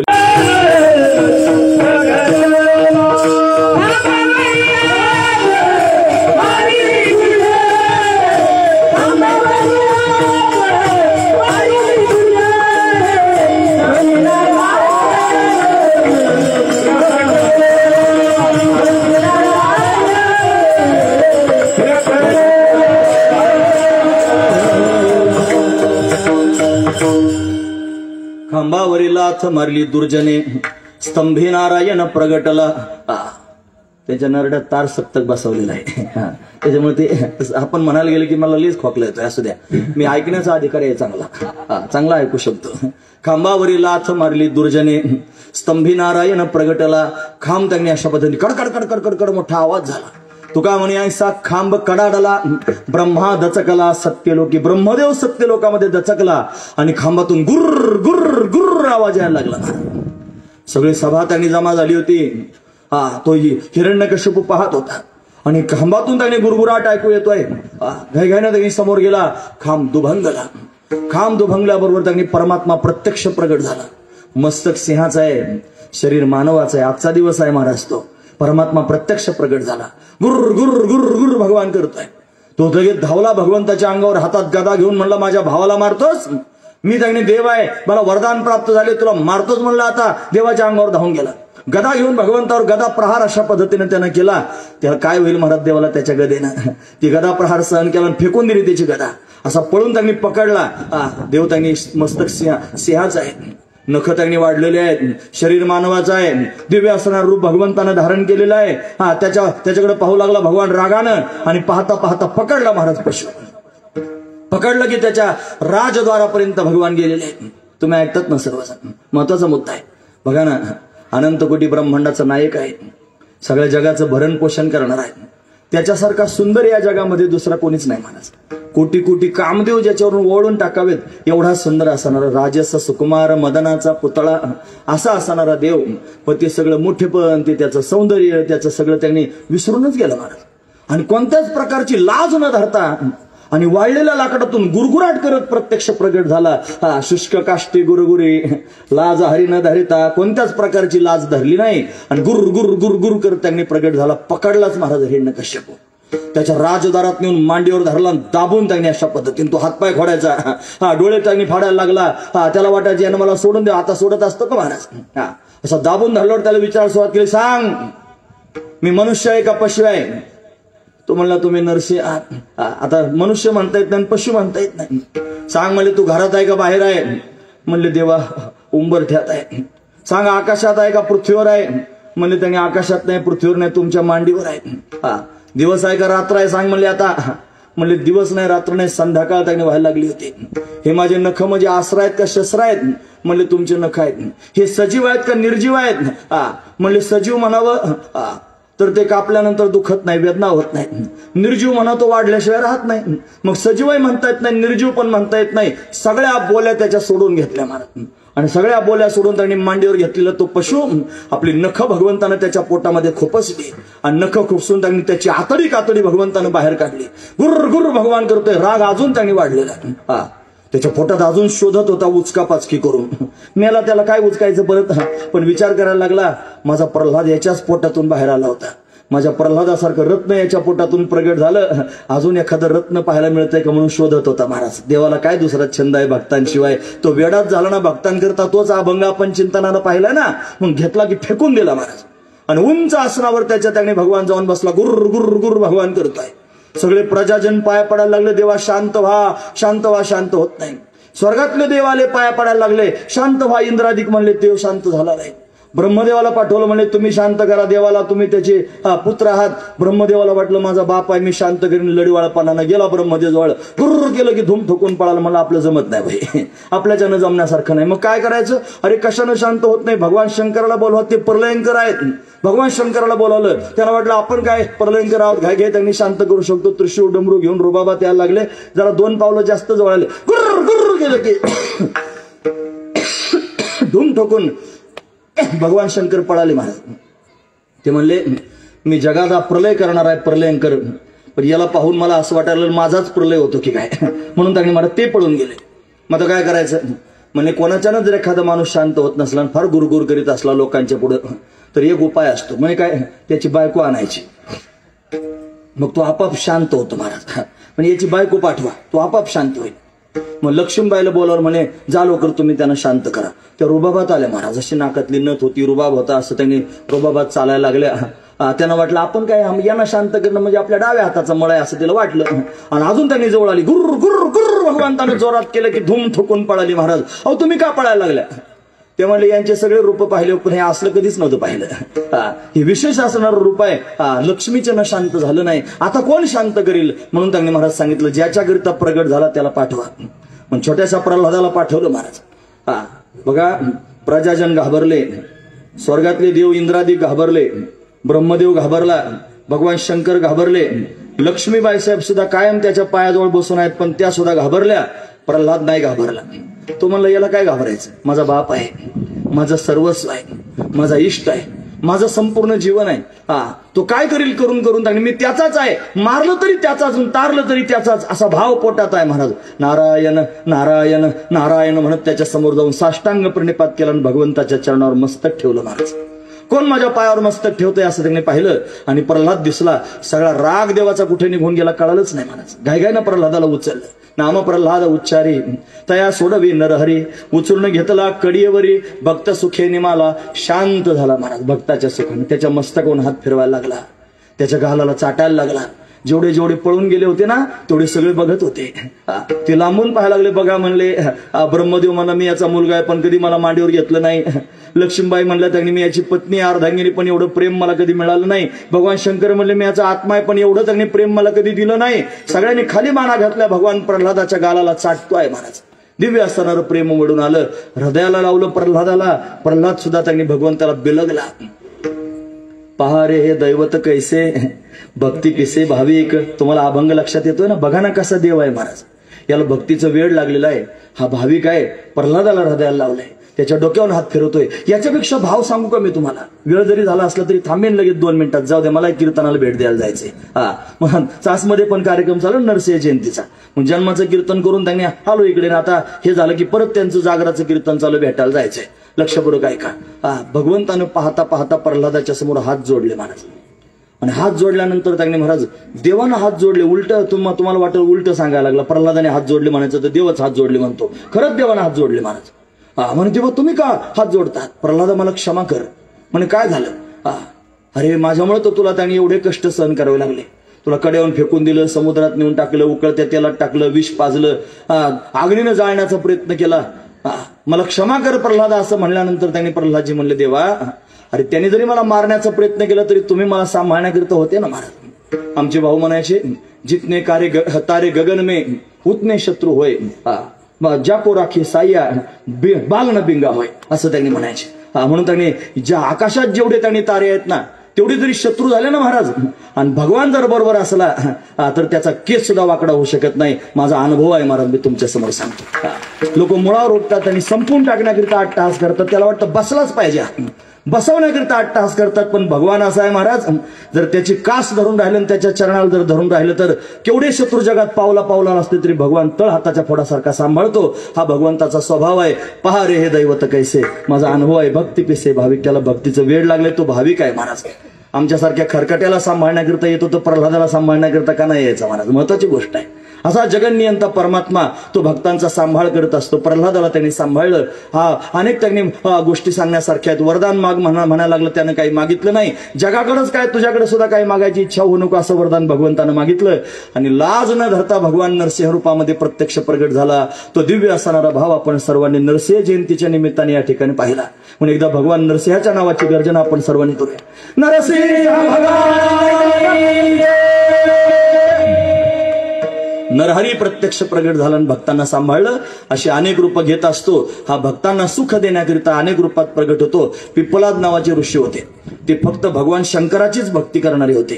खांबावरील लाथ मारली दुर्जने, स्तंभी नारायण प्रगटला. त्याच्या नरड्यात तार सप्तक बसवलेला आहे. त्याच्यामुळे ते आपण म्हणायला गेले की मला लेच खोकला येतोय. असू द्या, मी ऐकण्याचा अधिकार आहे चांगला, चांगला ऐकू शकतो. खांबावरील लाथ मारली दुर्जने, स्तंभी नारायण प्रगटला. खांब त्यांनी अशा पद्धतीने कडकड कडकड कडकड मोठा आवाज झाला. तुका म्हणे, ऐसा खांब कडाडला, ब्रह्मा दचकला सत्यलोकी. ब्रह्मदेव सत्यलोकामध्ये दचकला आणि खांबातून गुर्र गुर्र गुर्र आवाज यायला लागला. सगळी सभा त्यांनी जमा झाली होती. तो हिरण्यकश्यपू पाहत होता आणि खांबातून त्याने गुरगुराट ऐकू येतोय. घाईघाईनं त्यांनी समोर गेला, खांब दुभंगला. खांब दुभंगल्याबरोबर त्यांनी परमात्मा प्रत्यक्ष प्रगट झाला. मस्तक सिंहाचा आहे, शरीर मानवाचं आहे. आजचा दिवस आहे महाराज. तो परमात्मा प्रत्यक्ष प्रगट झाला. गुर्र गुर्र गुर्र गुर्र भगवान करतोय. तो लगेच धावला भगवंताच्या अंगावर, हातात गदा घेऊन म्हणला, माझ्या भावाला मारतोस? मी त्याने देव आहे, मला वरदान प्राप्त झाले, तुला मारतोच म्हणलं. आता देवाच्या अंगावर धावून गेला गदा घेऊन भगवंतावर गदा प्रहार अशा पद्धतीने त्यानं केला. त्याला काय होईल महाराज देवाला त्याच्या गदेनं? ती गदा प्रहार सहन केला आणि फेकून दिली त्याची गदा. असा पळून त्यांनी पकडला. देव त्यांनी मस्तक सिंहाचं आहे, नख त्यांनी वाढलेले आहेत, शरीर मानवाचं आहे, दिव्य असणारं रूप भगवंतानं धारण केलेलं आहे. त्याच्याकडे पाहू लागला भगवान रागानं आणि पाहता पाहता पकडला महाराज पशु. पकडलं की त्याच्या राजद्वारापर्यंत भगवान गेलेले आहेत. तुम्ही ऐकतात ना सर्वजण. महत्वाचा मुद्दा आहे. बघा ना, अनंत कोटी ब्रह्मांडाचा नायक आहे, सगळ्या जगाचं भरण पोषण करणार आहे. त्याच्यासारखा सुंदर या जगामध्ये दुसरा कोणीच नाही महाराज. कोटी कोटी कामदेव ज्याच्यावरून ओळून टाकावेत एवढा सुंदर असणारा, राजस सुकुमार मदनाचा पुतळा असा असणारा देव. पण ते सगळं मोठेपण, ते त्याचं सौंदर्य, त्याचं सगळं त्यांनी विसरूनच गेलं महाराज. आणि कोणत्याच प्रकारची लाज न धरता आणि वाळलेल्या लाकडातून गुरगुराट करत प्रत्यक्ष प्रगट झाला. शुष्क काष्टी गुरगुरी लाज हरी न धरिता, कोणत्याच प्रकारची लाज धरली नाही आणि गुर गुर गुर गुर करत त्यांनी प्रगट झाला. पकडलाच महाराज हिरण्यकश्यप. त्याच्या राजदारात नेऊन मांडीवर धरला, दाबून त्यांनी अशा पद्धतीने तो हातपाय खोडायचा. डोळे त्यांनी फाडायला लागला. त्याला वाटायचे यानं मला सोडून द्या. आता सोडत असतं का महाराज? असं दाबून धरल्यावर त्याला विचार सुरुवात केली, सांग मी मनुष्य आहे का पशु आहे? तो म्हणला तुम्ही नरसिंह आहात. आता मनुष्य म्हणता येत नाही, पशु म्हणता येत नाही. सांग म्हणले तू घरात आहे का बाहेर आहे? म्हणले देवा उंबरठ्यात आहे. सांग आकाशात आहे का पृथ्वीवर आहे? म्हणले त्यांनी आकाशात नाही, पृथ्वीवर नाही, तुमच्या मांडीवर आहे. दिवस आहे का रात्र आहे? सांग म्हणले आता. म्हणले दिवस नाही रात्र नाही, संध्याकाळ त्यांनी व्हायला लागली होती. हे माझे नख म्हणजे आसरा आहेत का शस्त्र आहेत? म्हणले तुमचे नख आहेत. हे सजीव आहेत का निर्जीव आहेत? म्हणले सजीव म्हणावं तर ते कापल्यानंतर दुखत नाही, वेदना होत नाही. निर्जीव म्हणा तो वाढल्याशिवाय राहत नाही. मग सजीवही म्हणता येत नाही, निर्जीव पण म्हणता येत नाही. सगळ्या बोल्या त्याच्या सोडून घेतल्या महाराज. आणि सगळ्या बोल्या सोडून त्यांनी मांडीवर घेतलेला तो पशु, आपली नख भगवंतानं त्याच्या पोटामध्ये खोपसली आणि नख खुपसून त्यांनी त्याची आतडी कातडी भगवंतानं बाहेर काढली. गुर्र गुर्र भगवान करतोय. राग अजून त्यांनी वाढलेला. त्याच्या पोटात अजून शोधत होता उचका पाचकी करून. मेला त्याला काय उचकायचं परत? पण विचार करायला लागला, माझा प्रल्हाद याच्याच पोटातून बाहेर आला होता. माझ्या प्रल्हादासारखं रत्न याच्या पोटातून प्रगट झालं. अजून एखादं रत्न पाहायला मिळतंय का म्हणून शोधत होता महाराज. देवाला काय दुसरा छंद आहे भक्तांशिवाय? तो वेडाच झाला ना भक्तांकरता. तोच अभंग आपण चिंतनानं पाहिला ना, मग घेतला की फेकून दिला महाराज. आणि उंच आसनावर त्याच्या त्याने भगवान जाऊन बसला. गुर्र गुर्र गुर्र भगवान करतोय. सगळे प्रजाजन पाया पडायला लागले, देवा शांत व्हा, शांत व्हा. शांत होत नाही. स्वर्गातले देव आले, पाया पडायला लागले, शांत व्हा. इंद्रादिक म्हणले, देव शांत झाला नाही. ब्रह्मदेवाला पाठवलं, म्हणले तुम्ही शांत करा देवाला, तुम्ही त्याचे पुत्र आहात. ब्रह्मदेवाला वाटलं माझा बाप आहे, मी शांत करीन. लढीवाळापणानं गेला ब्रह्मदेवजवळ, गुर्र केलं की धूम ठोकून पळाला. मला आपलं जमत नाही भाई, आपल्याच्यानं जमण्यासारखं नाही. मग काय करायचं? अरे कशानं शांत होत नाही? भगवान शंकराला बोलवा, ते प्रलयंकर आहेत. भगवान शंकराला बोलावलं. त्यांना वाटलं आपण काय प्रलयंकर आहोत, घाय घाय त्यांनी शांत करू शकतो. त्रिशूळ डमरू घेऊन रुबाबात यायला लागले. जरा 2 पावलं जास्त जवळ आले, गुर्र गुर्र केलं की धूम ठोकून भगवान शंकर पळाले महाराज. ते म्हणले मी जगाचा प्रलय करणार आहे, प्रलयंकर. पण याला पाहून मला असं वाटायला माझाच प्रलय होतो की काय, म्हणून त्यांनी मला ते पळून गेले. मग आता काय करायचं? म्हणजे कोणाच्यानं जर एखादा माणूस शांत होत नसला आणि फार गुरगुर करीत असला लोकांच्या पुढे, तर एक उपाय असतो. म्हणजे काय? त्याची बायको आणायची. मग तो आपाप शांत होतो महाराज. म्हणजे याची बायको पाठवा, तो आपाप शांत होईल. मग लक्ष्मीबाईला बोलावलं, म्हणे जा लवकर तुम्ही त्यांना शांत करा. त्या रुबाबात आल्या महाराज. अशी नाकातली नथ होती, रुबाब होता. असं त्यांनी रुबाबात चालायला लागल्या. त्यांना वाटलं आपण काय यांना शांत करणं म्हणजे आपल्या डाव्या हाताचा मळ आहे असं तिला वाटलं. आणि अजून त्यांनी जवळ आली. गुर्र गुर्र गुर्र भगवंताने जोरात केलं की धूम ठोकून पळाली महाराज. अहो तुम्ही का पळायला लागल्या? ते म्हणले यांचे सगळे रूप पाहिले, पण हे असलं कधीच नव्हतं पाहिलं. हे विशेष असणारं रूप आहे. लक्ष्मीचं न शांत झालं नाही, आता कोण शांत करील? म्हणून त्यांनी महाराज सांगितलं ज्याच्याकरिता प्रगट झाला त्याला पाठवा. पण छोट्याशा प्रल्हादाला पाठवलं महाराज. बघा प्रजाजन घाबरले, स्वर्गातले देव इंद्रादिक घाबरले, ब्रह्मदेव घाबरला, भगवान शंकर घाबरले, लक्ष्मीबाई साहेब सुद्धा कायम त्याच्या पायाजवळ बसून आहेत, पण त्या सुद्धा घाबरल्या. प्रल्हाद नाही घाबरला. तो म्हणला याला काय घाबरायचं? माझा बाप आहे, माझं सर्वस्व आहे, माझा इष्ट आहे, माझं संपूर्ण जीवन आहे. तो काय करील करून करून टाकणे, मी त्याचाच आहे. मारलं तरी त्याचाच, तारलं तरी त्याचाच, असा भाव पोटात आहे महाराज. नारायण नारायण नारायण म्हणत त्याच्या समोर जाऊन साष्टांग प्रणिपात केला आणि भगवंताच्या चरणावर मस्तक ठेवलं महाराज. कोण माझ्या पायावर मस्तक ठेवतंय असं त्यांनी पाहिलं आणि प्रल्हाद दिसला. सगळा राग देवाचा कुठे निघून गेला कळालंच नाही महाराज. घाईघाईनं प्रल्हादाला उचललं. नाम प्रल्हाद उच्चारी तया सोडवी नरहरी, उचलून घेतला कडीयवरी भक्त सुखे निमाला. शांत झाला महाराज भक्ताच्या सुखाने. त्याच्या मस्तकावरून हात फिरवायला लागला, त्याच्या गालाला चाटायला लागला. जेवढे जेवढे पळून गेले होते ना तेवढे सगळे बघत होते. ते लांबून पाहायला लागले. बघा म्हणले ब्रह्मदेव म्हणला मी याचा मुलगा आहे पण कधी मला मांडीवर घेतलं नाही. लक्ष्मीबाई म्हणल्या त्यांनी मी याची पत्नी अर्धांगिनी पण एवढं प्रेम मला कधी मिळालं नाही. भगवान शंकर म्हणले मी याचा आत्मा आहे पण एवढं त्यांनी प्रेम मला कधी दिलं नाही. सगळ्यांनी खाली माना घातल्या. भगवान प्रल्हादाच्या गालाला चाटतोय महाराज. दिव्य असणारं प्रेम उमडून आलं, हृदयाला लावलं प्रल्हादाला. प्रल्हाद सुद्धा त्यांनी भगवंताला बिलगला. पहा रे हे दैवत कैसे भक्ती पिसे भाविक. तुम्हाला अभंग लक्षात येतोय ना? बघा ना कसा देव आहे महाराज. याला भक्तीचं वेळ लागलेला आहे. हा भाविक आहे, प्रल्हादाला हृदयाला लावलंय, त्याच्या डोक्यावर हात फिरवतोय. याच्यापेक्षा भाव सांगू का मी तुम्हाला? वेळ जरी झाला असला तरी थांबेन लगेच 2 मिनिटात. जाऊ दे मला कीर्तनाला भेट द्यायला जायचंय. मग चासमध्ये पण कार्यक्रम चालू नरसिंह जयंतीचा. मग जन्माचं कीर्तन करून त्यांनी आलो इकडे. आता हे झालं की परत त्यांचं जागराचं कीर्तन चालू, भेटायला जायचंय. लक्षपूर्वक ऐका. भगवंतानं पाहता पाहता प्रल्हादाच्या समोर हात जोडले महाराज. आणि हात जोडल्यानंतर त्यांनी महाराज देवानं हात जोडले. उलट तुम्हाला वाटेल उलट सांगायला लागला. प्रल्हादाने हात जोडले म्हणायचं तर देवच हात जोडले म्हणतो. खरंच देवानं हात जोडले महाराज. म्हणे देवा तुम्ही का हात जोडतात? प्रल्हादा मला क्षमा कर. म्हणे काय झालं? अरे माझ्यामुळे तर तुला त्यांनी एवढे कष्ट सहन करावे लागले. तुला कड्यावरून फेकून दिलं, समुद्रात नेऊन टाकलं, उकळत्या तेलात टाकलं, विष पाजलं, आग्नीनं जाळण्याचा प्रयत्न केला. मला क्षमा कर प्रल्हादा असं म्हणल्यानंतर त्यांनी प्रल्हादजी म्हणले देवा अरे त्यांनी जरी मला मारण्याचा प्रयत्न केला तरी तुम्ही मला सांभाळण्याकरिता होते ना महाराज. आमचे भाऊ म्हणायचे जितने तारे गगन में उतने शत्रू होय, ज्या को राखी साया बाल न बिंगा होय असं त्यांनी म्हणायचे. म्हणून त्यांनी ज्या आकाशात जेवढे त्यांनी तारे आहेत ना तेवढे जरी शत्रू झाले ना महाराज आणि भगवान जर बरोबर असला तर त्याचा केस सुद्धा वाकडा होऊ शकत नाही. माझा अनुभव आहे महाराज, मी तुमच्या समोर सांगतो. लोक मुळावर उठतात आणि संपून टाकण्याकरिता अट्टहास करतात. त्याला वाटतं बसलाच पाहिजे, बसवण्याकरिता अट्टहास करतात. पण भगवान असा आहे महाराज, जर त्याची कास धरून राहिलं आणि त्याच्या चरणाला जर धरून राहिलं तर केवढे शत्रू जगात पावला पावला नसते तरी भगवान तळ हाताच्या फोडासारखा सांभाळतो. हा भगवंताचा स्वभाव आहे. पहा रे हे दैवत कैसे. माझा अनुभव आहे. भक्ती पिसे भाविक. त्याला भक्तीचं वेळ लागले तो भाविक आहे महाराज. आमच्यासारख्या खरकट्याला सांभाळण्याकरिता येतो तर प्रल्हादाला सांभाळण्याकरिता का नाही यायचं महाराज? महत्वाची गोष्ट आहे. असा जगन्नियंता परमात्मा तो भक्तांचा सांभाळ करत असतो. प्रल्हादाला त्यांनी सांभाळलं. अनेक त्यांनी गोष्टी सांगण्यासारख्या आहेत. वरदान माग म्हणायला लागलं, त्यानं काही मागितलं नाही. जगाकडेच काय तुझ्याकडे सुद्धा काही मागायची इच्छा होऊ नको असं वरदान भगवंतानं मागितलं. आणि लाज न धरता भगवान नरसिंह रूपामध्ये प्रत्यक्ष प्रगट झाला. तो दिव्य असणारा भाव आपण सर्वांनी नरसिंह जयंतीच्या निमित्ताने या ठिकाणी पाहिला. म्हणून एकदा भगवान नरसिंहाच्या नावाची गर्जना आपण सर्वांनी करूया. नरसिंह भगवान नरहरी प्रत्यक्ष प्रगट झाला आणि भक्तांना सांभाळलं. अशी अनेक रूपं घेत असतो. हा भक्तांना सुख देण्याकरिता अनेक रूपात प्रगट होतो. पिप्पलाद नावाचे ऋषी होते. ते फक्त भगवान शंकराचीच भक्ती करणारे होते.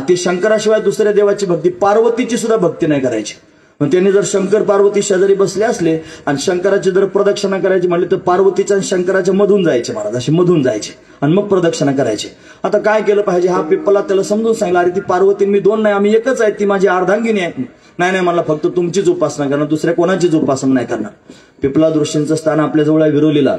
ते शंकराशिवाय दुसऱ्या देवाची भक्ती, पार्वतीची सुद्धा भक्ती नाही करायची. मग त्यांनी जर शंकर पार्वती शेजारी बसले असले आणि शंकराची जर प्रदक्षिणा करायची म्हणले तर पार्वतीच्या आणि शंकराच्या मधून जायचे महाराज. असे मधून जायचे आणि मग प्रदक्षिणा करायचे. आता काय केलं पाहिजे? हा पिप्पला त्याला समजून सांगितलं, अरे ती पार्वती मी दोन नाही, आम्ही एकच आहे, ती माझी अर्धांगिनी आहे. नाही मला फक्त तुमचीच उपासना करणार, दुसऱ्या कोणाचीच उपासना नाही करणार. पिप्पलाद ऋषींचं स्थान आपल्याजवळ आहे विरोलीला.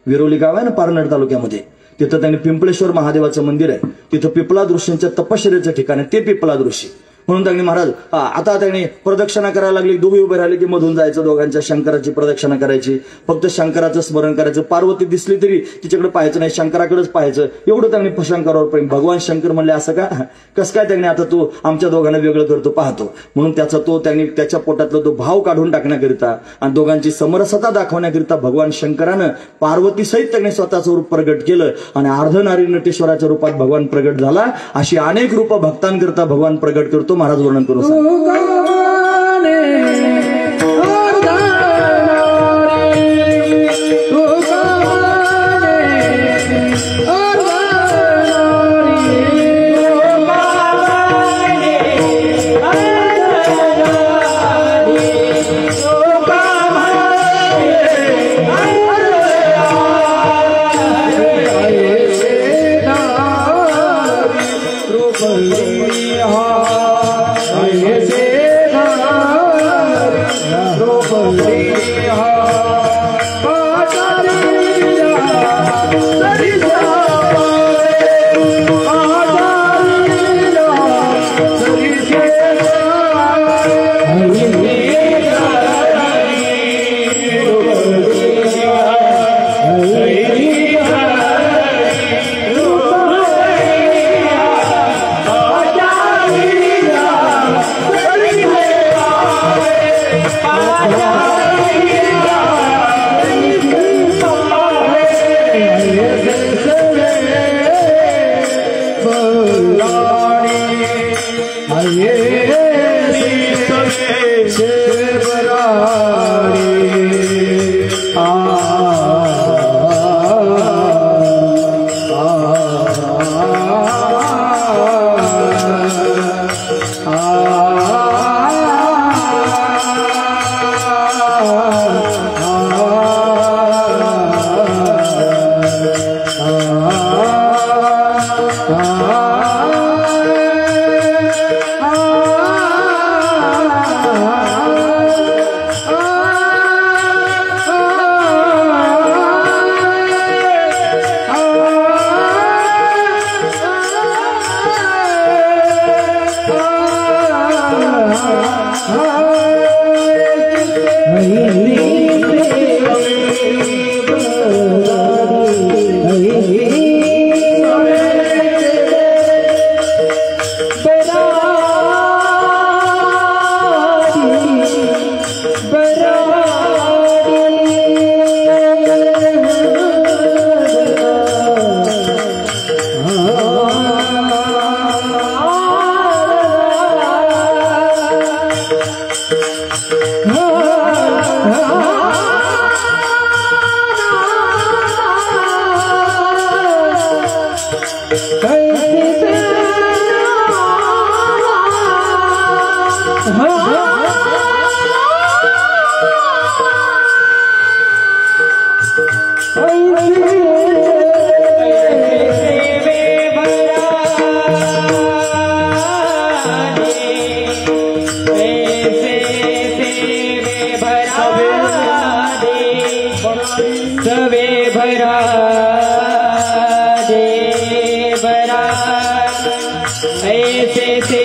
विरोली गाव आहे ना पारनेर तालुक्यामध्ये. तिथं त्यांनी पिंपळेश्वर महादेवाचं मंदिर आहे. तिथं पिप्पलाद ऋषींच्या तपश्चर्याचं ठिकाण आहे. ते पिप्पलाद ऋषी. म्हणून त्यांनी महाराज आता त्यांनी प्रदक्षिणा करायला लागली. दोघे उभे राहिले की मधून जायचं, दोघांच्या शंकराची प्रदक्षिणा करायची, फक्त शंकराचं स्मरण करायचं. पार्वती दिसली तरी तिच्याकडे पाहायचं नाही, शंकराकडेच पाहायचं. एवढं त्यांनी शंकरावर प्रेम. भगवान शंकर म्हणले असं का, कसं काय त्यांनी आता तो आमच्या दोघांना वेगळं करतो पाहतो. म्हणून त्यांनी त्याच्या पोटातला तो भाव काढून टाकण्याकरिता आणि दोघांची समरसता दाखवण्याकरिता भगवान शंकरानं पार्वती सहित त्यांनी स्वतःचं रूप प्रगट केलं आणि अर्धनारी नटेश्वराच्या रूपात भगवान प्रगट झाला. अशी अनेक रूपं भक्तांकरिता भगवान प्रगट करतो. महाराज वर्णन करू सवे भरा दे भरा ऐसे से